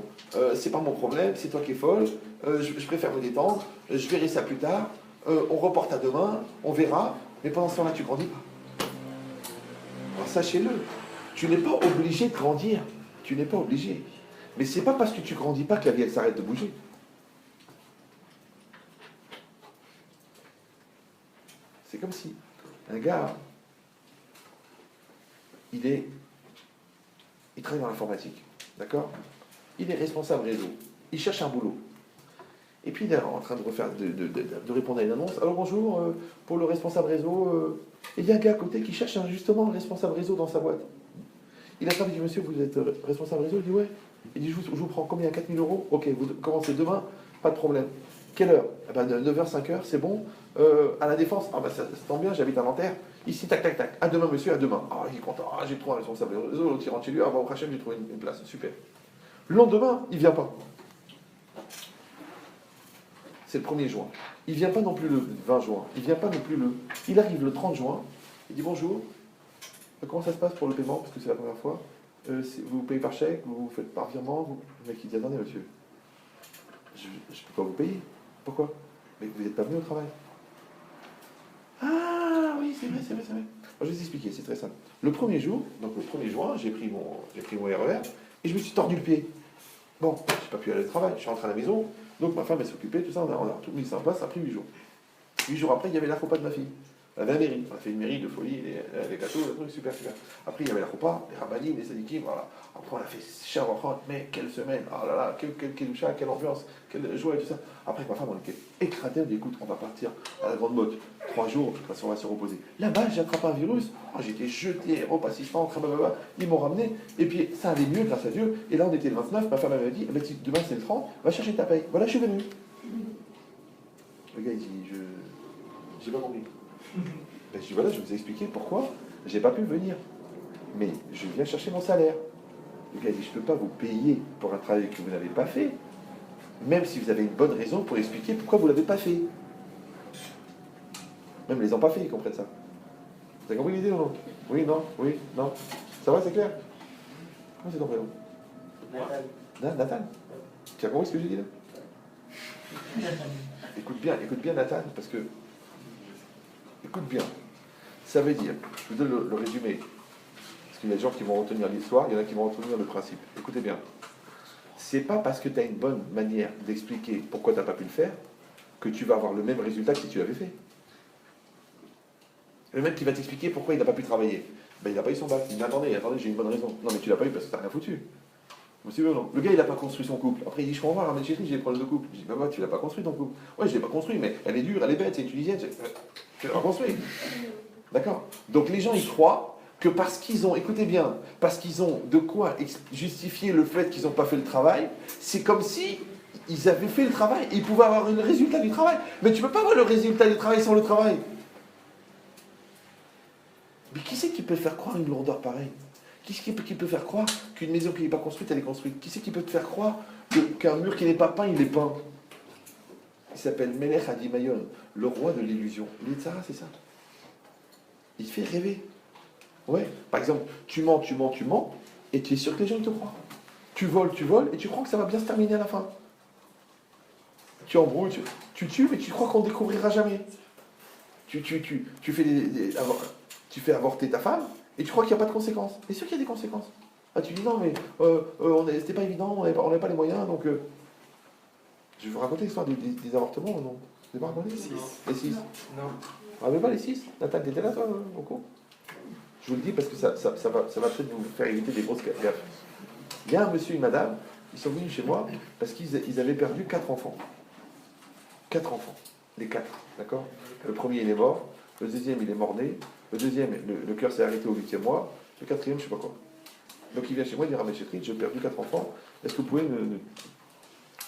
c'est pas mon problème, c'est toi qui es folle, je préfère me détendre, je verrai ça plus tard, on reporte à demain, on verra, mais pendant ce temps-là, tu grandis pas. Alors, sachez-le, tu n'es pas obligé de grandir. Tu n'es pas obligé. Mais c'est pas parce que tu grandis pas que la vie elle s'arrête de bouger. C'est comme si un gars, il travaille dans l'informatique, d'accord? Il est responsable réseau. Il cherche un boulot. Et puis il est en train de répondre à une annonce. Alors bonjour, pour le responsable réseau, il y a un gars à côté qui cherche justement un responsable réseau dans sa boîte. Il a dit, monsieur, vous êtes responsable réseau? Il dit, ouais. Il dit, je vous prends combien? 4 000 euros? Ok, vous commencez demain, pas de problème. Quelle heure? Eh ben, 9h, 5h, c'est bon. À la Défense? Ah ben ça tombe bien, j'habite à Nanterre. Ici, tac, tac, tac. À demain, monsieur, à demain. Ah, il est content. Ah, j'ai trouvé un responsable réseau. L'autre, il rentre chez lui. Ah, bon, au prochain, j'ai trouvé une place. Super. Le lendemain, il ne vient pas. C'est le 1er juin. Il ne vient pas non plus le 20 juin. Il ne vient pas non plus le... Il arrive le 30 juin. Il dit, bonjour. Comment ça se passe pour le paiement? Parce que c'est la première fois. Vous payez par chèque? Vous faites par virement? Le mec, il dit, attendez, monsieur. Je ne peux pas vous payer. Pourquoi? Mais vous n'êtes pas venu au travail. Ah oui, c'est vrai. Alors, je vais vous expliquer, c'est très simple. Le 1er jour, donc le 1er juin, j'ai pris mon RER et je me suis tordu le pied. Bon, je n'ai pas pu aller au travail, je suis rentré à la maison, donc ma femme elle s'est occupée, tout ça, on a tout mis ça en place, ça a pris 8 jours. 8 jours après, il y avait la repas de ma fille. Elle avait la mairie, on a fait une mairie de folie, les gâteaux, des trucs super. Après, il y avait la repas, les rabanis, les sadikim, voilà. Après, on a fait cher en mais quelle semaine, oh là là, quel chat, quelle ambiance, quelle joie et tout ça. Après, avec ma femme, on était éclatés, on dit, écoute, on va partir à la Grande Motte, 3 jours, de toute façon, on va se reposer. Là-bas, j'ai attrapé un virus, oh, j'ai été jeté, repas assistant, blablabla, ils m'ont ramené, et puis ça allait mieux, grâce à Dieu. Et là, on était le 29, ma femme m'avait dit, si demain c'est le 30, va chercher ta paye. Voilà, je suis venu. Le gars, il dit, j'ai pas compris. Ben, je dis, voilà, je vous ai expliqué pourquoi j'ai pas pu venir. Mais je viens chercher mon salaire. Le gars dit, je ne peux pas vous payer pour un travail que vous n'avez pas fait, même si vous avez une bonne raison pour expliquer pourquoi vous ne l'avez pas fait. Même les empaffés, ils comprennent ça. Vous avez compris l'idée ou non? Oui, non, oui, non. Ça va, c'est clair? Comment c'est ton prénom? Nathan. Nathan? Tu as compris ce que j'ai dit là? Écoute bien Nathan, parce que... Écoute bien. Ça veut dire, je vous donne le résumé, parce qu'il y a des gens qui vont retenir l'histoire, il y en a qui vont retenir le principe. Écoutez bien. C'est pas parce que tu as une bonne manière d'expliquer pourquoi tu n'as pas pu le faire que tu vas avoir le même résultat que si tu l'avais fait. Le mec qui va t'expliquer pourquoi il n'a pas pu travailler, ben, il n'a pas eu son bac. Il dit attendez, j'ai une bonne raison. Non mais tu l'as pas eu parce que tu n'as rien foutu. Vous suivez ou non? Le gars il n'a pas construit son couple. Après il dit je comprends, mais chérie, j'ai des problèmes de couple. Je dis bah ouais, tu l'as pas construit ton couple. Ouais, je l'ai pas construit, mais elle est dure, elle est bête, c'est une tunisienne. Tu l'as pas construit. D'accord? Donc les gens ils croient que parce qu'ils ont, écoutez bien, parce qu'ils ont de quoi justifier le fait qu'ils n'ont pas fait le travail, c'est comme si ils avaient fait le travail et ils pouvaient avoir le résultat du travail. Mais tu ne peux pas avoir le résultat du travail sans le travail. Mais qui c'est qui peut faire croire une lourdeur pareille? Qui c'est qui peut faire croire qu'une maison qui n'est pas construite, elle est construite? Qui c'est qui peut te faire croire qu'un mur qui n'est pas peint, il est peint? Il s'appelle Melech Hadimayon, le roi de l'illusion. L'Yitzhara, c'est ça. Il fait rêver. Ouais. Par exemple, tu mens, et tu es sûr que les gens te croient. Tu voles, et tu crois que ça va bien se terminer à la fin. Tu embrouilles, tu tues, mais tu crois qu'on ne découvrira jamais. Tu fais avorter ta femme, et tu crois qu'il n'y a pas de conséquences. C'est sûr qu'il y a des conséquences. Ah, tu dis non, mais c'était pas évident, on n'avait pas les moyens, donc... Je vais vous raconter l'histoire des avortements ou non? Je ne vais pas raconter? Les 6. Non. On n'avait pas les 6? Nathan, t'étais là, toi, au cours? Je vous le dis parce que ça va peut-être vous faire éviter des grosses gaffes. Il y a un monsieur et une madame, ils sont venus chez moi parce qu'ils avaient perdu 4 enfants. 4 enfants. Les 4, d'accord? Le premier, il est mort. Le deuxième, il est mort-né. Le deuxième, le cœur s'est arrêté au 8e mois. Le quatrième, je ne sais pas quoi. Donc il vient chez moi, il dit, ah mais chérie, j'ai perdu 4 enfants. Est-ce que vous pouvez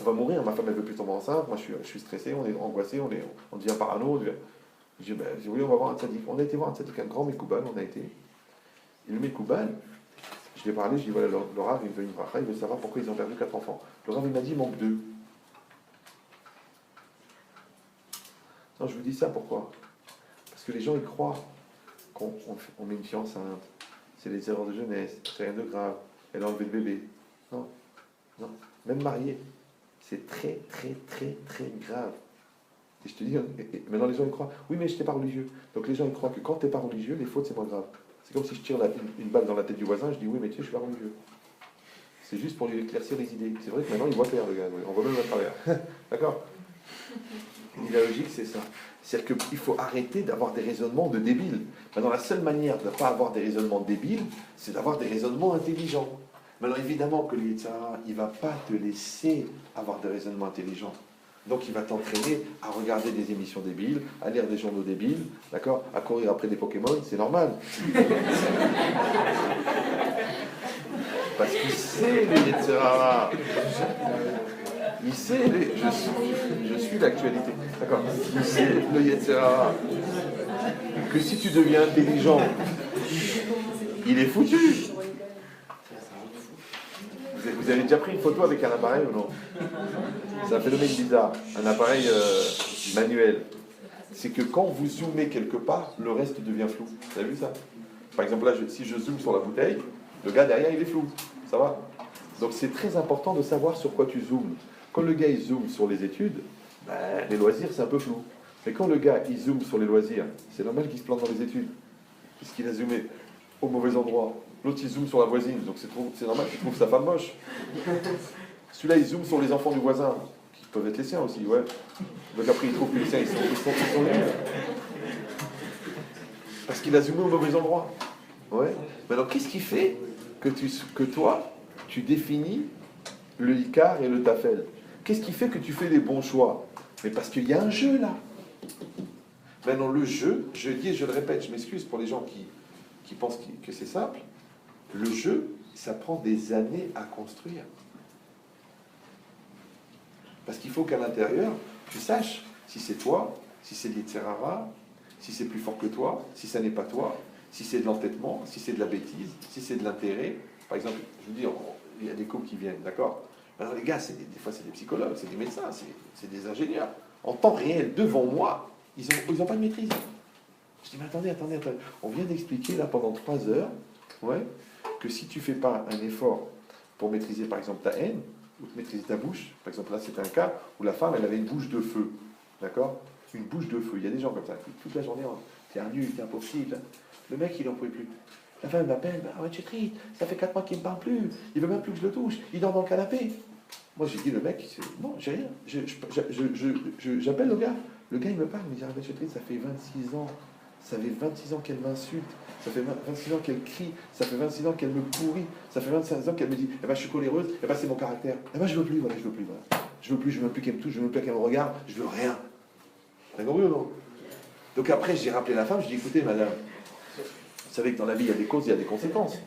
On va mourir, ma femme elle veut plus tomber enceinte, moi je suis stressé, on est angoissé, on devient parano. Je dis, ben, oui, on va voir un tzaddik. On a été voir un tzaddik, un grand Mekoubal, on a été. Et le Mekoubal, je lui ai parlé, je lui ai dit, voilà, le Rav, il veut une bracha, il veut savoir pourquoi ils ont perdu 4 enfants. Le Rav, il m'a dit, il manque 2. Non, je vous dis ça pourquoi? Parce que les gens, ils croient qu'on met une fille enceinte, c'est les erreurs de jeunesse, c'est rien de grave, elle a enlevé le bébé. Non, non, même mariée. C'est très, très, très, très grave. Et je te dis, maintenant les gens ils croient, oui mais je n'étais pas religieux. Donc les gens ils croient que quand tu n'es pas religieux, les fautes c'est moins grave. C'est comme si je tire une balle dans la tête du voisin, je dis oui mais tu sais, je suis pas religieux. C'est juste pour lui éclaircir les idées. C'est vrai que maintenant il voit clair, le gars. On voit même à travers. D'accord? Et la logique, c'est ça. C'est-à-dire qu'il faut arrêter d'avoir des raisonnements de débiles. Maintenant, la seule manière de ne pas avoir des raisonnements débiles, c'est d'avoir des raisonnements intelligents. Maintenant, évidemment que le Yetzirah, il ne va pas te laisser avoir des raisonnements intelligents. Donc, il va t'entraîner à regarder des émissions débiles, à lire des journaux débiles, d'accord, à courir après des Pokémon, c'est normal. Parce qu'il sait le Yetzirah. Il sait, je suis l'actualité, d'accord. Il sait le Yetzirah que si tu deviens intelligent, il est foutu. Vous avez déjà pris une photo avec un appareil ou non? C'est un phénomène bizarre, un appareil manuel. C'est que quand vous zoomez quelque part, le reste devient flou. Vous avez vu ça? Par exemple, là, si je zoome sur la bouteille, le gars derrière, il est flou. Ça va? Donc c'est très important de savoir sur quoi tu zoomes. Quand le gars il zoome sur les études, ben, les loisirs c'est un peu flou. Mais quand le gars il zoome sur les loisirs, c'est normal qu'il se plante dans les études. Parce qu'il a zoomé au mauvais endroit. L'autre il zoome sur la voisine, donc c'est normal qu'il trouve sa femme moche. Celui-là il zoome sur les enfants du voisin, qui peuvent être les siens aussi, ouais. Donc après il trouve que les siens ils sont nuls. Parce qu'il a zoomé au mauvais endroit. Ouais. Maintenant qu'est-ce qui fait que toi, tu définis le Icar et le Tafel? Qu'est-ce qui fait que tu fais les bons choix? Mais parce qu'il y a un jeu là. Maintenant, le jeu, je dis et je le répète, je m'excuse pour les gens qui pensent que c'est simple. Le jeu, ça prend des années à construire. Parce qu'il faut qu'à l'intérieur, tu saches si c'est toi, si c'est l'Yetzirah, si c'est plus fort que toi, si ça n'est pas toi, si c'est de l'entêtement, si c'est de la bêtise, si c'est de l'intérêt. Par exemple, je veux dire, il y a des couples qui viennent, d'accord? Alors les gars, des fois c'est des psychologues, c'est des médecins, c'est des ingénieurs. En temps réel, devant moi, ils ont pas de maîtrise. Je dis, mais attendez. On vient d'expliquer là pendant 3 heures, ouais, que si tu fais pas un effort pour maîtriser par exemple ta haine, ou maîtriser ta bouche, par exemple là c'était un cas où la femme elle avait une bouche de feu, d'accord? Une bouche de feu. Il y a des gens comme ça, toute la journée, t'es un nul, t'es impossible. Le mec il en pouvait plus. La femme m'appelle, ouais, tu es triste, ça fait 4 mois qu'il ne me parle plus, il veut même plus que je le touche, il dort dans le canapé. Moi j'ai dit, le mec, non, j'ai rien, j'appelle le gars il me parle, il me dit, je suis triste, ça fait 26 ans, ça fait 26 ans qu'elle m'insulte, ça fait 26 ans qu'elle crie, ça fait 26 ans qu'elle me pourrit, ça fait 25 ans qu'elle me dit, eh ben je suis coléreuse, eh ben c'est mon caractère, eh ben je veux plus, voilà. Je veux plus qu'elle me touche, je veux plus qu'elle me regarde, je veux rien. T'as compris ou non? Donc après j'ai rappelé la femme, je dis, écoutez madame, vous savez que dans la vie, il y a des causes, il y a des conséquences.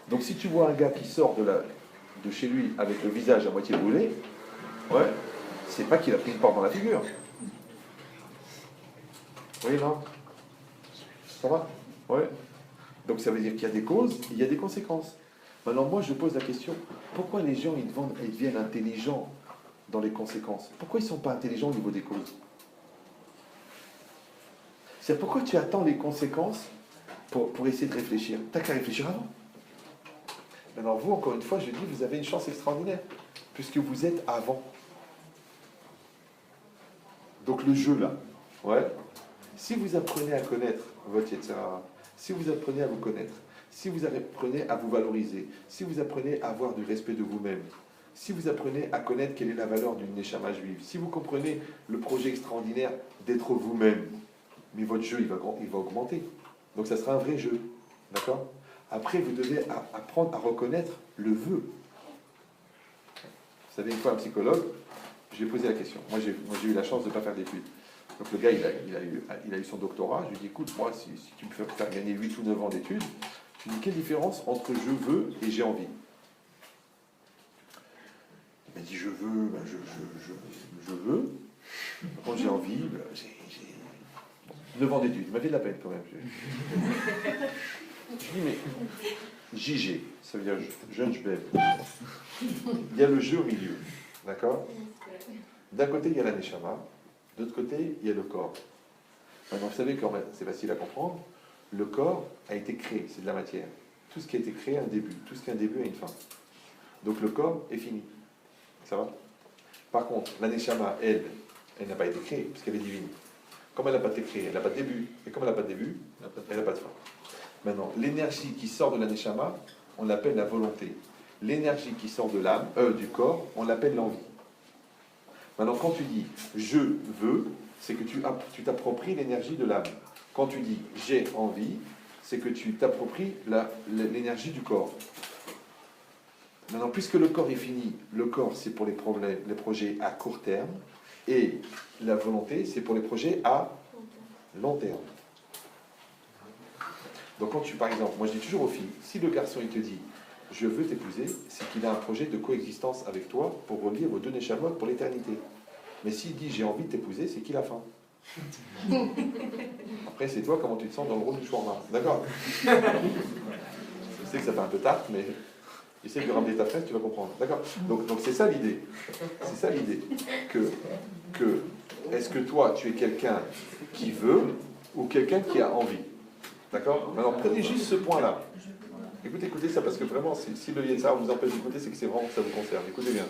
Donc si tu vois un gars qui sort de chez lui avec le visage à moitié brûlé, ouais, c'est pas qu'il a pris une porte dans la figure. Oui, non? Ça va? Ouais. Donc ça veut dire qu'il y a des causes, il y a des conséquences. Maintenant, moi, je pose la question, pourquoi les gens, ils deviennent intelligents dans les conséquences? Pourquoi ils ne sont pas intelligents au niveau des causes? C'est pourquoi tu attends les conséquences pour essayer de réfléchir. T'as qu'à réfléchir avant. Maintenant, vous, encore une fois, je dis, vous avez une chance extraordinaire, puisque vous êtes avant. Donc le jeu, là, ouais. Si vous apprenez à connaître votre Yetzirah, si vous apprenez à vous connaître, si vous apprenez à vous valoriser, si vous apprenez à avoir du respect de vous-même, si vous apprenez à connaître quelle est la valeur d'une Neshama juive, si vous comprenez le projet extraordinaire d'être vous-même, mais votre jeu, il va augmenter. Donc ça sera un vrai jeu. D'accord? Après, vous devez apprendre à reconnaître le vœu. Vous savez, une fois un psychologue, je lui ai posé la question. Moi, j'ai eu la chance de ne pas faire d'études. Donc le gars, il a eu son doctorat. Je lui ai dit, écoute, moi, si tu me fais faire gagner 8 ou 9 ans d'études, je lui ai dit, quelle différence entre je veux et j'ai envie? Il m'a dit, je veux, ben je veux. Quand j'ai envie, ben, j'ai 9 ans d'études. Il m'a fait de la peine quand même. Je dis, mais JG, ça veut dire jeune jbeb. Il y a le jeu au milieu. D'accord? D'un côté, il y a la neshama. De l'autre côté, il y a le corps. Maintenant, vous savez, quand même, c'est facile à comprendre, le corps a été créé, c'est de la matière. Tout ce qui a été créé a un début. Tout ce qui a un début a une fin. Donc le corps est fini. Ça va? Par contre, la neshama, elle n'a pas été créée, parce qu'elle est divine. Comme elle n'a pas été créée, elle n'a pas de début. Et comme elle n'a pas de début, elle n'a pas de fin. Maintenant, l'énergie qui sort de la neshama, on l'appelle la volonté. l'énergie qui sort de l'âme, du corps, on l'appelle l'envie. Maintenant, quand tu dis « je veux », c'est que tu t'appropries l'énergie de l'âme. Quand tu dis « j'ai envie », c'est que tu t'appropries l'énergie du corps. Maintenant, puisque le corps est fini, le corps, c'est pour les projets à court terme, et la volonté, c'est pour les projets à long terme. Donc, quand par exemple, moi je dis toujours aux filles, si le garçon il te dit « je veux t'épouser », c'est qu'il a un projet de coexistence avec toi pour relier vos deux neshamot pour l'éternité. Mais s'il dit « j'ai envie de t'épouser », c'est qu'il a faim. Après, c'est toi comment tu te sens dans le rôle du shawarma. D'accord? Je sais que ça fait un peu tarte, mais essaye de ramener ta fraise, tu vas comprendre. D'accord? Donc c'est ça l'idée. C'est ça l'idée. Est-ce que toi, tu es quelqu'un qui veut ou quelqu'un qui a envie? D'accord? Alors prenez juste ce point-là. Écoutez ça, parce que vraiment, si le Yetzar vous empêche d'écouter, c'est que c'est vraiment que ça vous concerne. Écoutez bien.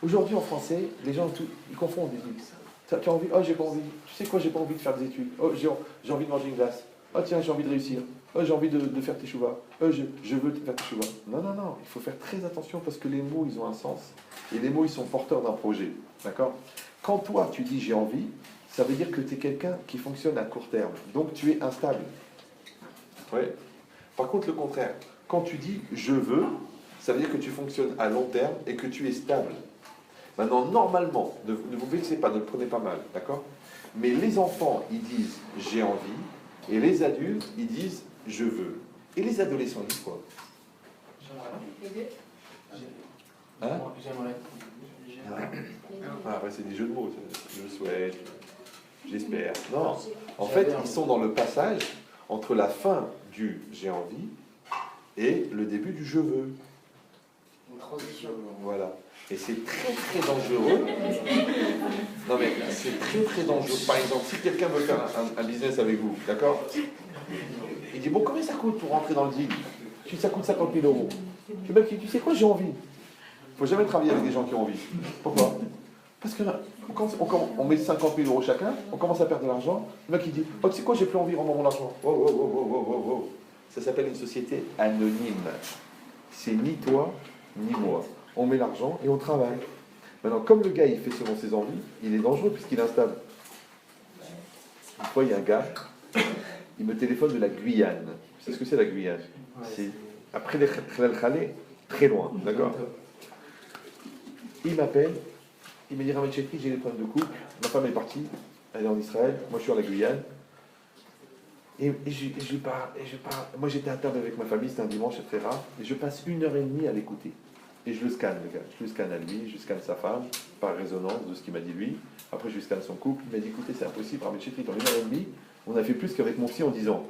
Aujourd'hui, en français, les gens, ils confondent des X. Tu as envie? Oh, j'ai pas envie. Tu sais quoi, j'ai pas envie de faire des études. Oh, j'ai envie de manger une glace. Oh, tiens, j'ai envie de réussir. Oh, j'ai envie de faire tes chouvas. Oh, je veux faire tes chouvas. Non, il faut faire très attention parce que les mots, ils ont un sens. Et les mots, ils sont porteurs d'un projet. D'accord? Quand toi, tu dis j'ai envie, ça veut dire que tu es quelqu'un qui fonctionne à court terme. Donc, tu es instable. Ouais. Par contre, le contraire. Quand tu dis je veux, ça veut dire que tu fonctionnes à long terme et que tu es stable. Maintenant, normalement, ne vous vexez pas, ne le prenez pas mal, d'accord? Mais les enfants, ils disent « j'ai envie » et les adultes, ils disent « je veux ». Et les adolescents, ils disent quoi? Les deux. Hein? J'aimerais. Après, c'est des jeux de mots. Je souhaite, j'espère. Non, en fait, ils sont dans le passage entre la fin du « j'ai envie » et le début du « je veux ». Une transition. Voilà. Et c'est très très dangereux. Non mais c'est très très dangereux. Par exemple, si quelqu'un veut faire un business avec vous, d'accord? Il dit, bon, combien ça coûte pour rentrer dans le deal? Tu dis, ça coûte 50 000 euros. Le mec, tu sais quoi, j'ai envie. Il ne faut jamais travailler avec des gens qui ont envie. Pourquoi? Parce que quand on met 50 000 euros chacun, on commence à perdre de l'argent. Le mec, il dit, oh, tu sais quoi, j'ai plus envie, rends-moi mon argent. Oh, oh, oh, oh, oh, oh, oh. Ça s'appelle une société anonyme. C'est ni toi, ni moi. On met l'argent et on travaille. Maintenant, comme le gars, il fait selon ses envies, il est dangereux puisqu'il est instable. Une fois, il y a un gars, il me téléphone de la Guyane. Tu sais ce que c'est la Guyane? C'est après les Khalal, très loin, d'accord? Il m'appelle, il me dit, Ramed Chetri, j'ai des problèmes de couple, ma femme est partie, elle est en Israël, moi je suis en la Guyane. Et je pars. Moi j'étais à table avec ma famille, c'était un dimanche, etc. Et je passe 1h30 à l'écouter. Et je le scanne, le gars. Je le scanne à lui, je scanne sa femme, par résonance de ce qu'il m'a dit lui. Après, je lui scanne son couple. Il m'a dit, écoutez, c'est impossible, Ramed Chetri, dans 1h30, on a fait plus qu'avec mon psy en 10 ans.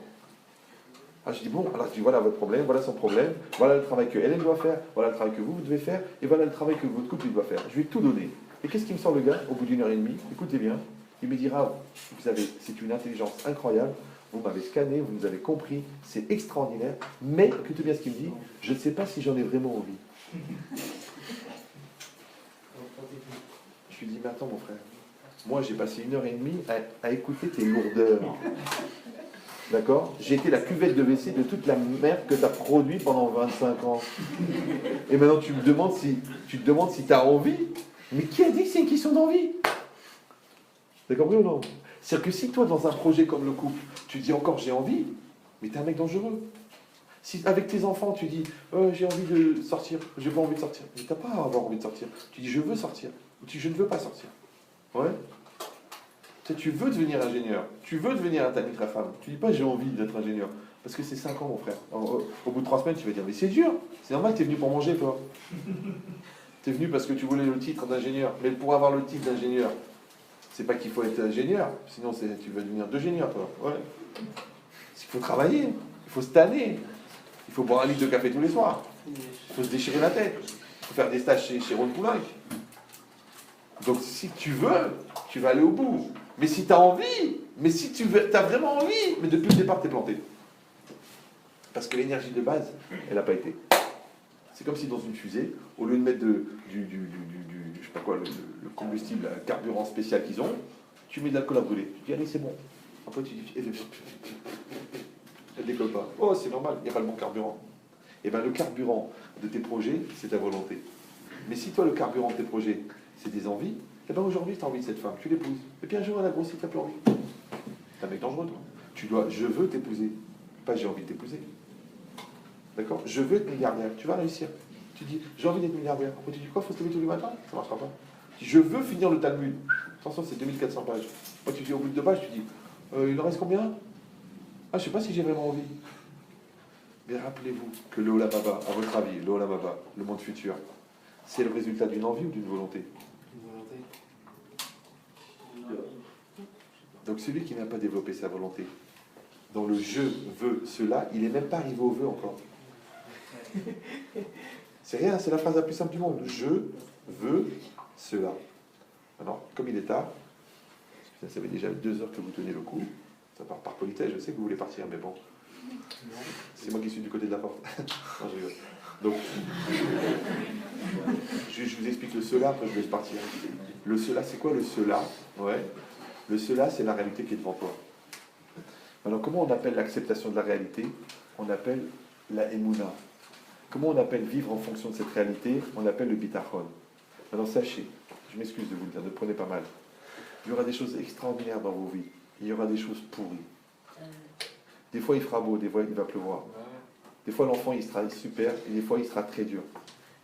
Ah, je dis, bon, alors je dis, voilà votre problème, voilà son problème, voilà le travail que Hélène doit faire, voilà le travail que vous devez faire, et voilà le travail que votre couple doit faire. Je lui ai tout donné. Et qu'est-ce qu'il me sort le gars, au bout d'1h30? Écoutez bien, il me dira, vous savez, c'est une intelligence incroyable, vous m'avez scanné, vous nous avez compris, c'est extraordinaire, mais, écoutez bien ce qu'il me dit, je ne sais pas si j'en ai vraiment envie. Je lui dis, mais attends mon frère, moi j'ai passé 1h30 à écouter tes lourdeurs. D'accord? J'ai été la cuvette de WC de toute la merde que tu as produit pendant 25 ans. Et maintenant tu te demandes si tu as envie. Mais qui a dit que c'est une question d'envie? T'as compris ou non? C'est-à-dire que si toi dans un projet comme le couple, tu dis encore j'ai envie, mais t'es un mec dangereux. Si avec tes enfants tu dis j'ai envie de sortir, j'ai pas envie de sortir, mais t'as pas à avoir envie de sortir. Tu dis je veux sortir, ou tu dis je ne veux pas sortir. Ouais. Tu veux devenir ingénieur, tu veux devenir un Talmid Chacham, tu dis pas j'ai envie d'être ingénieur, parce que c'est 5 ans mon frère. Au bout de 3 semaines tu vas dire mais c'est dur, c'est normal, t'es venu pour manger toi. T'es venu parce que tu voulais le titre d'ingénieur, mais pour avoir le titre d'ingénieur, c'est pas qu'il faut être ingénieur, sinon tu vas devenir d'ingénieur toi. Ouais. Il faut travailler, il faut se tanner, il faut boire un litre de café tous les soirs, il faut se déchirer la tête, il faut faire des stages chez Ron Poulenc. Donc si tu veux, tu vas aller au bout. Mais si tu as envie, mais si tu as vraiment envie, mais depuis le départ, tu es planté. Parce que l'énergie de base, elle n'a pas été. C'est comme si dans une fusée, au lieu de mettre je sais pas quoi, le combustible, le carburant spécial qu'ils ont, tu mets de l'alcool à brûler. Tu dis, allez, c'est bon. Après, tu dis, elle ne décolle pas. Oh, c'est normal, il n'y a pas le bon carburant. Et bien le carburant de tes projets, c'est ta volonté. Mais si toi, le carburant de tes projets, c'est des envies, et bien aujourd'hui, tu as envie de cette femme, tu l'épouses. Et puis un jour, elle a grossi, tu n'as plus envie. T'es un mec dangereux, toi. Tu dois, je veux t'épouser, pas j'ai envie de t'épouser. D'accord? Je veux être milliardaire, tu vas réussir. Tu dis, j'ai envie d'être milliardaire. Après, tu dis quoi? Faut se lever tous les matins? Ça ne marchera pas. Tu dis, je veux finir le Talmud. Attention, c'est 2400 pages. Moi, tu dis, au bout de 2 pages, tu dis, il en reste combien? Ah, je ne sais pas si j'ai vraiment envie. Mais rappelez-vous que le Olam Haba, à votre avis, le Olam Haba, le monde futur, c'est le résultat d'une envie ou d'une volonté? Une volonté. Donc celui qui n'a pas développé sa volonté, dans le je veux cela, il n'est même pas arrivé au vœu encore. C'est rien, c'est la phrase la plus simple du monde. Je veux cela. Alors, comme il est tard, ça fait déjà 2 heures que vous tenez le coup, ça part par politesse, je sais que vous voulez partir, mais bon. C'est moi qui suis du côté de la porte. Non, je rigole. Donc, je vous explique le cela, après je vous laisse partir. Le cela, c'est quoi le cela? Ouais. Le cela, c'est la réalité qui est devant toi. Maintenant, comment on appelle l'acceptation de la réalité? On appelle la émouna. Comment on appelle vivre en fonction de cette réalité? On appelle le bitachon. Maintenant, sachez, je m'excuse de vous le dire, ne prenez pas mal. Il y aura des choses extraordinaires dans vos vies. Il y aura des choses pourries. Des fois, il fera beau, des fois, il va pleuvoir. Des fois, l'enfant, il sera super, et des fois, il sera très dur.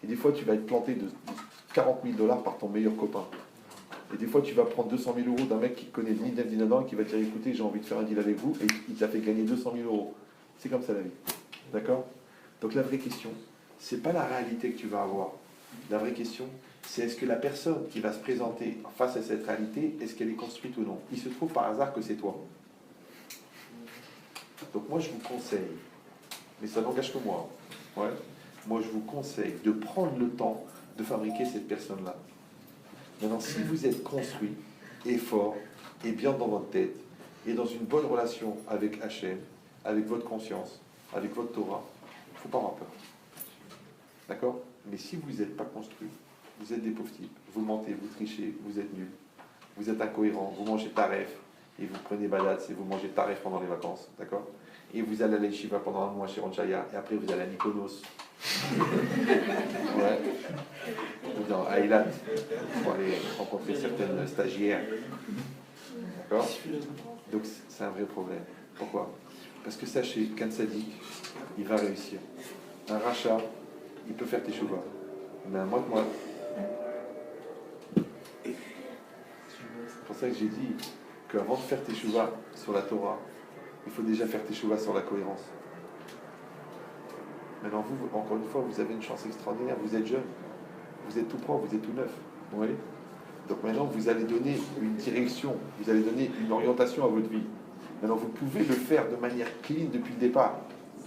Et des fois, tu vas être planté de 40 000 $ par ton meilleur copain. Et des fois, tu vas prendre 200 000 € d'un mec qui connaît ni d'Eve ni d'Adam et qui va te dire, écoutez, j'ai envie de faire un deal avec vous, et il t'a fait gagner 200 000 €. C'est comme ça la vie. D'accord? Donc la vraie question, c'est pas la réalité que tu vas avoir. La vraie question, c'est est-ce que la personne qui va se présenter face à cette réalité, est-ce qu'elle est construite ou non? Il se trouve par hasard que c'est toi. Donc moi, je vous conseille, mais ça n'engage que moi. Ouais. Moi, je vous conseille de prendre le temps de fabriquer cette personne-là. Maintenant, si vous êtes construit, et fort, et bien dans votre tête, et dans une bonne relation avec Hachem, avec votre conscience, avec votre Torah, il ne faut pas avoir peur. D'accord? Mais si vous n'êtes pas construit, vous êtes des pauvres types, vous mentez, vous trichez, vous êtes nuls, vous êtes incohérents, vous mangez taref, et vous prenez balade, et vous mangez taref pendant les vacances, d'accord? Et vous allez à la yeshiva pendant un mois chez Ronchaya, et après vous allez à Mykonos. Ouais. Ou dans Aïlat, pour aller rencontrer certaines stagiaires. D'accord? Donc c'est un vrai problème. Pourquoi? Parce que sachez qu'un tzaddik, il va réussir. Un rachat, il peut faire teshuva. Mais un moite-moite. C'est pour ça que j'ai dit qu'avant de faire teshuva sur la Torah, il faut déjà faire teshuva sur la cohérence. Maintenant, vous, encore une fois, vous avez une chance extraordinaire. Vous êtes jeune, vous êtes tout propre, vous êtes tout neuf. Vous voyez? Donc maintenant, vous allez donner une direction, vous allez donner une orientation à votre vie. Maintenant, vous pouvez le faire de manière clean depuis le départ.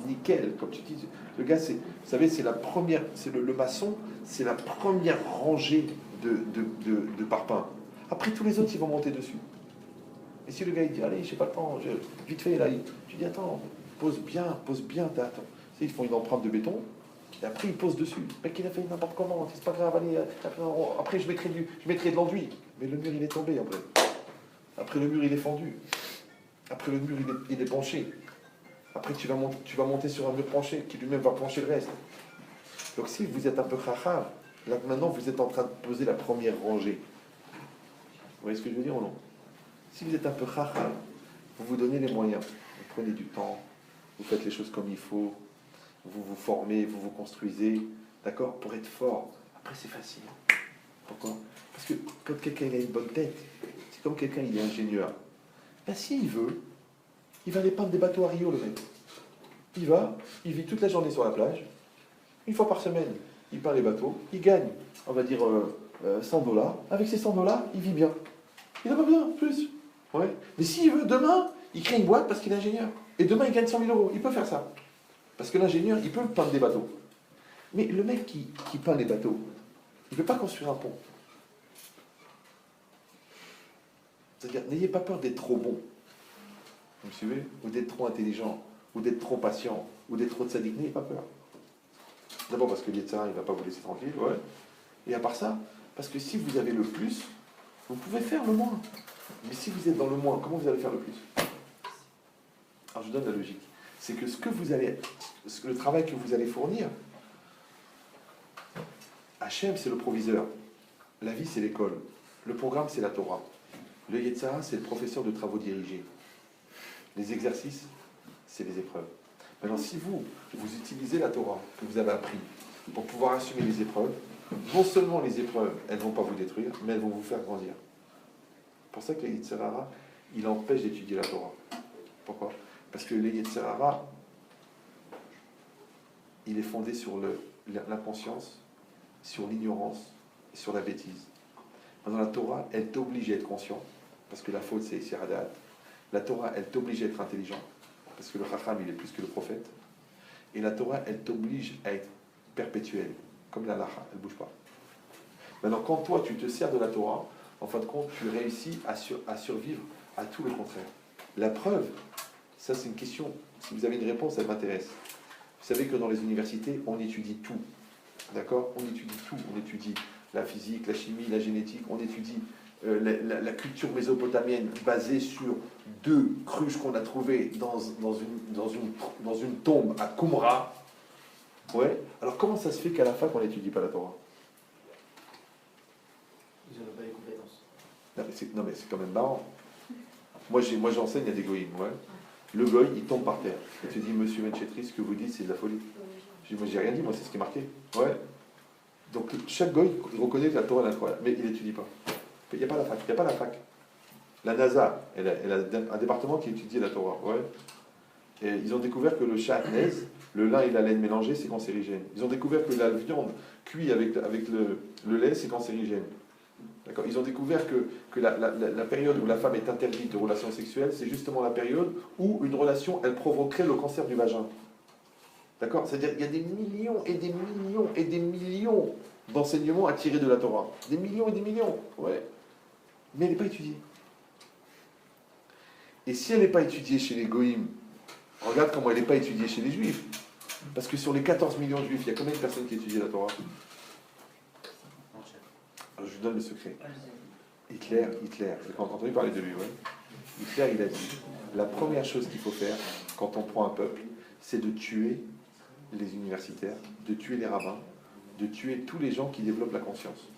Nickel, comme tu dis. Le gars, vous savez, c'est la première, c'est le maçon, c'est la première rangée de parpaings. Après, tous les autres, ils vont monter dessus. Et si le gars, il dit, allez, j'ai pas le temps, vite fait, là, tu dis, attends, pose bien, attends. Ils font une empreinte de béton, et après ils posent dessus. Le mec, il a fait n'importe comment, c'est pas grave, allez, après je mettrai de l'enduit. Mais le mur, il est tombé après. Après, le mur, il est fendu. Après, le mur, il est penché. Après, tu vas monter sur un mur penché, qui lui-même va pencher le reste. Donc si vous êtes un peu chacham, là maintenant, vous êtes en train de poser la première rangée. Vous voyez ce que je veux dire ou non? Si vous êtes un peu chacham, vous vous donnez les moyens. Vous prenez du temps, vous faites les choses comme il faut, vous vous formez, vous vous construisez, d'accord, pour être fort. Après, c'est facile. Pourquoi? Parce que quand quelqu'un a une bonne tête, c'est comme quelqu'un, il est ingénieur. Ben, s'il veut, il va aller peindre des bateaux à Rio, le mec. Il vit toute la journée sur la plage, une fois par semaine, il peint les bateaux, il gagne, on va dire, 100 $. Avec ces 100 $, il vit bien. Il n'a pas besoin, plus. Ouais. Mais s'il veut, demain, il crée une boîte parce qu'il est ingénieur. Et demain, il gagne 100 000 €. Il peut faire ça. Parce que l'ingénieur, il peut peindre des bateaux. Mais le mec qui peint les bateaux, il ne peut pas construire un pont. C'est-à-dire, n'ayez pas peur d'être trop bon. Vous me suivez? Ou d'être trop intelligent, ou d'être trop patient, ou d'être trop tzaddik. N'ayez pas peur. D'abord parce que l'Yetzirah, il ne va pas vous laisser tranquille. Ouais. Et à part ça, parce que si vous avez le plus, vous pouvez faire le moins. Mais si vous êtes dans le moins, comment vous allez faire le plus? Alors je donne la logique. c'est que le travail que vous allez fournir, Hachem, c'est le proviseur. La vie, c'est l'école. Le programme, c'est la Torah. Le Yetzara, c'est le professeur de travaux dirigés. Les exercices, c'est les épreuves. Maintenant, si vous utilisez la Torah que vous avez appris pour pouvoir assumer les épreuves, non seulement les épreuves, elles ne vont pas vous détruire, mais elles vont vous faire grandir. C'est pour ça que le Yetzirara, il empêche d'étudier la Torah. Pourquoi? Parce que le Yetzirara, il est fondé sur l'inconscience, sur l'ignorance et sur la bêtise. Maintenant, la Torah, elle t'oblige à être conscient, parce que la faute, c'est Siradat. La Torah, elle t'oblige à être intelligent, parce que le Chacham, il est plus que le prophète. Et la Torah, elle t'oblige à être perpétuelle, comme la Lacha, elle ne bouge pas. Maintenant, quand toi, tu te sers de la Torah, en fin de compte, tu réussis à survivre à tout le contraire. La preuve, ça c'est une question, si vous avez une réponse, elle m'intéresse. Vous savez que dans les universités, on étudie tout. D'accord? On étudie tout. On étudie la physique, la chimie, la génétique, on étudie la culture mésopotamienne basée sur 2 cruches qu'on a trouvées dans une tombe à Qumra. Ouais. Alors comment ça se fait qu'à la fac, on n'étudie pas la Torah? Ils n'ont pas les compétences. Non mais c'est quand même marrant. Moi j'enseigne à des goïms. Ouais. Le goï, il tombe par terre. Et tu dis, monsieur Menchetri, ce que vous dites, c'est de la folie. Je dis, moi j'ai rien dit, moi c'est ce qui est marqué. Ouais. Donc chaque goï, il reconnaît que la Torah est incroyable, mais il n'étudie pas. Il n'y a pas la fac. Il n'y a pas la fac. La NASA, elle a un département qui étudie la Torah. Ouais. Et ils ont découvert que le chatnez, le lin et la laine mélangés, c'est cancérigène. Ils ont découvert que la viande cuite avec le lait, c'est cancérigène. D'accord. Ils ont découvert que la période où la femme est interdite de relations sexuelles, c'est justement la période où une relation, elle provoquerait le cancer du vagin. D'accord. C'est-à-dire qu'il y a des millions et des millions et des millions d'enseignements à tirer de la Torah. Des millions et des millions. Ouais. Mais elle n'est pas étudiée. Et si elle n'est pas étudiée chez les goïms, regarde comment elle n'est pas étudiée chez les juifs. Parce que sur les 14 millions de juifs, il y a combien de personnes qui étudient la Torah? Alors, je vous donne le secret. Hitler, vous avez entendu parler de lui, ouais. Hitler, il a dit, la première chose qu'il faut faire quand on prend un peuple, c'est de tuer les universitaires, de tuer les rabbins, de tuer tous les gens qui développent la conscience.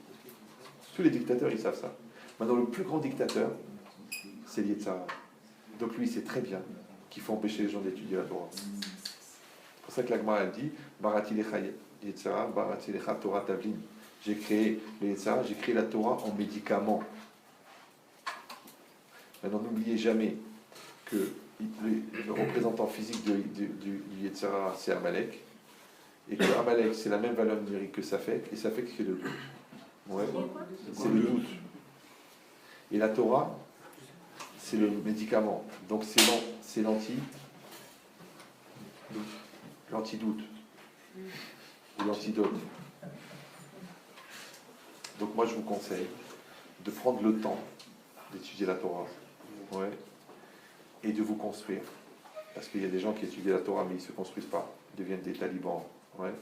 Tous les dictateurs, ils savent ça. Maintenant, le plus grand dictateur, c'est Yetzirah. Donc lui, il sait très bien qu'il faut empêcher les gens d'étudier la Torah. C'est pour ça que la Gemara, elle dit, Barati lecha Yetzirah, Barati lecha Torah Tavlin. J'ai créé le Yetzirah, j'ai créé la Torah en médicament. Maintenant, n'oubliez jamais que le représentant physique du Yetzirah, c'est Amalek, et que Amalek, c'est la même valeur numérique que Safek, et Safek, c'est le doute. Ouais. C'est le doute. Et la Torah, c'est le médicament. Donc c'est l'antidoute, ou l'antidote. Donc moi, je vous conseille de prendre le temps d'étudier la Torah. Ouais. Et de vous construire. Parce qu'il y a des gens qui étudient la Torah, mais ils ne se construisent pas. Ils deviennent des talibans. Ouais.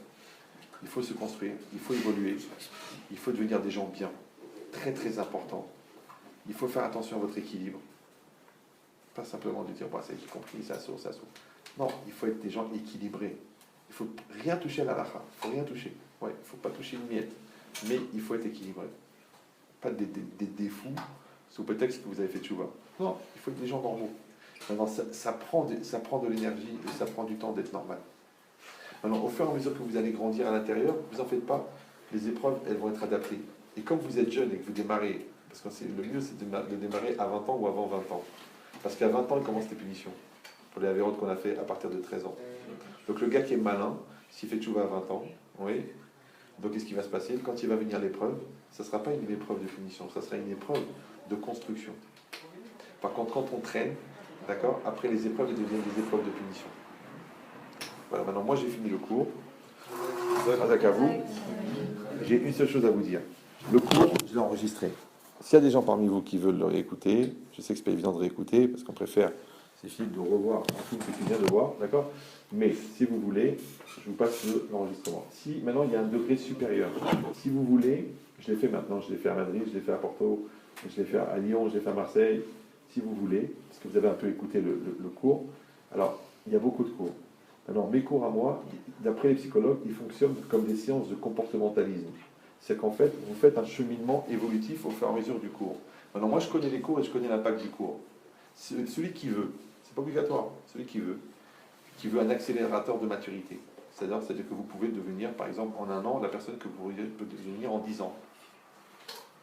Il faut se construire, il faut évoluer, il faut devenir des gens bien. Très très important. Il faut faire attention à votre équilibre. Pas simplement de dire, bah, c'est compris, ça saute, ça saute. Non, il faut être des gens équilibrés. Il ne faut rien toucher à la lacha. Il ne faut rien toucher. Ouais, il ne faut pas toucher une miette. Mais il faut être équilibré. Pas des défauts sous prétexte que vous avez fait tchouva. Non, il faut être des gens normaux. Maintenant, ça prend de l'énergie et ça prend du temps d'être normal. Maintenant, au fur et à mesure que vous allez grandir à l'intérieur, vous en faites pas, les épreuves, elles vont être adaptées. Et comme vous êtes jeune et que vous démarrez, parce que le mieux, c'est de démarrer à 20 ans ou avant 20 ans. Parce qu'à 20 ans, il commence les punitions. Pour les avérotes qu'on a fait à partir de 13 ans. Donc le gars qui est malin, s'il fait tchouva à 20 ans, oui, donc qu'est-ce qui va se passer? Quand il va venir l'épreuve, ça ne sera pas une épreuve de punition, ça sera une épreuve de construction. Par contre, quand on traîne, d'accord, après les épreuves, elles deviennent des épreuves de punition. Voilà, maintenant moi j'ai fini le cours. Avec à vous. J'ai une seule chose à vous dire. Le cours, je l'ai enregistré. S'il y a des gens parmi vous qui veulent le réécouter, je sais que ce n'est pas évident de réécouter, parce qu'on préfère, c'est Philippe, de revoir un film que tu viens de voir, d'accord? Mais si vous voulez, je vous passe l'enregistrement. Si maintenant il y a un degré supérieur, si vous voulez, je l'ai fait maintenant, je l'ai fait à Madrid, je l'ai fait à Porto, je l'ai fait à Lyon, je l'ai fait à Marseille, si vous voulez, parce que vous avez un peu écouté le cours. Alors, il y a beaucoup de cours. Alors, mes cours à moi, d'après les psychologues, ils fonctionnent comme des séances de comportementalisme. C'est qu'en fait, vous faites un cheminement évolutif au fur et à mesure du cours. Maintenant, moi, je connais les cours et je connais l'impact du cours. Celui qui veut, c'est pas obligatoire, celui qui veut un accélérateur de maturité. C'est-à-dire que vous pouvez devenir, par exemple, en un an, la personne que vous pouvez devenir en 10 ans.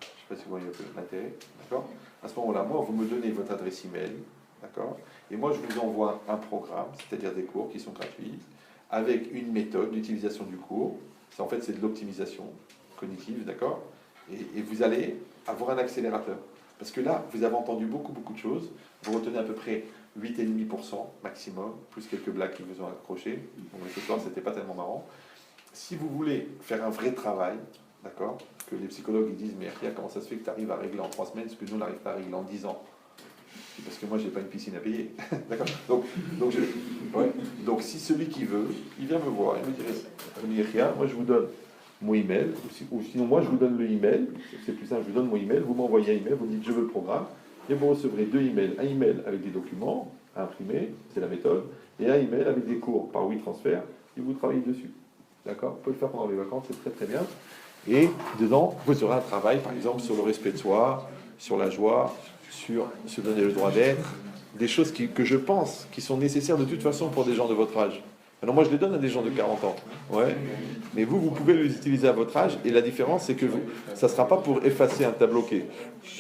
Je ne sais pas si vous voyez un peu l'intérêt, d'accord? À ce moment-là, moi, vous me donnez votre adresse email, d'accord? Et moi, je vous envoie un programme, c'est-à-dire des cours qui sont gratuits, avec une méthode d'utilisation du cours. En fait, c'est de l'optimisation cognitive, d'accord? Et vous allez avoir un accélérateur. Parce que là, vous avez entendu beaucoup de choses. Vous retenez à peu près 8,5% maximum, plus quelques blagues qui vous ont accroché. Donc, ce soir, c'était pas tellement marrant. Si vous voulez faire un vrai travail, d'accord, que les psychologues ils disent, mais Ria, comment ça se fait que tu arrives à régler en 3 semaines, ce que nous, on n'arrive pas à régler en 10 ans? Parce que moi, j'ai pas une piscine à payer. D'accord? Donc, si celui qui veut, il vient me voir, il me dit, Ria, moi, je vous donne mon email, ou sinon moi je vous donne le email, c'est plus simple, je vous donne mon email, vous m'envoyez un email, vous dites je veux le programme, et vous recevrez 2 emails, un email avec des documents à imprimer, c'est la méthode, et un email avec des cours par WeTransfer, et vous travaillez dessus. D'accord? Vous pouvez le faire pendant les vacances, c'est très bien. Et dedans, vous aurez un travail, par exemple, sur le respect de soi, sur la joie, sur se donner le droit d'être, des choses que je pense qui sont nécessaires de toute façon pour des gens de votre âge. Alors moi je les donne à des gens de 40 ans, ouais. Mais vous pouvez les utiliser à votre âge, et la différence c'est que ça ne sera pas pour effacer un tableau qui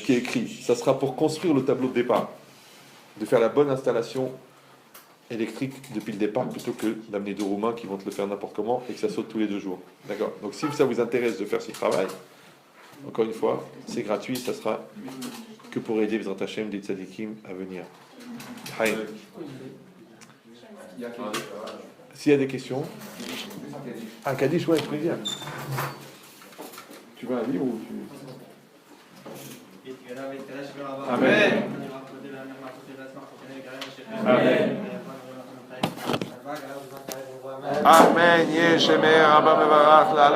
est écrit, ça sera pour construire le tableau de départ, de faire la bonne installation électrique depuis le départ, plutôt que d'amener 2 Roumains qui vont te le faire n'importe comment et que ça saute tous les 2 jours. D'accord? Donc si ça vous intéresse de faire ce travail, encore une fois, c'est gratuit, ça sera que pour aider les Hashem des tzadikim à venir. Hi. S'il y a des questions. Un Kaddish, ouais, très bien. Tu veux un livre ou tu... Amen. Amen. Amen. Yeshemer Rabba Mevarach la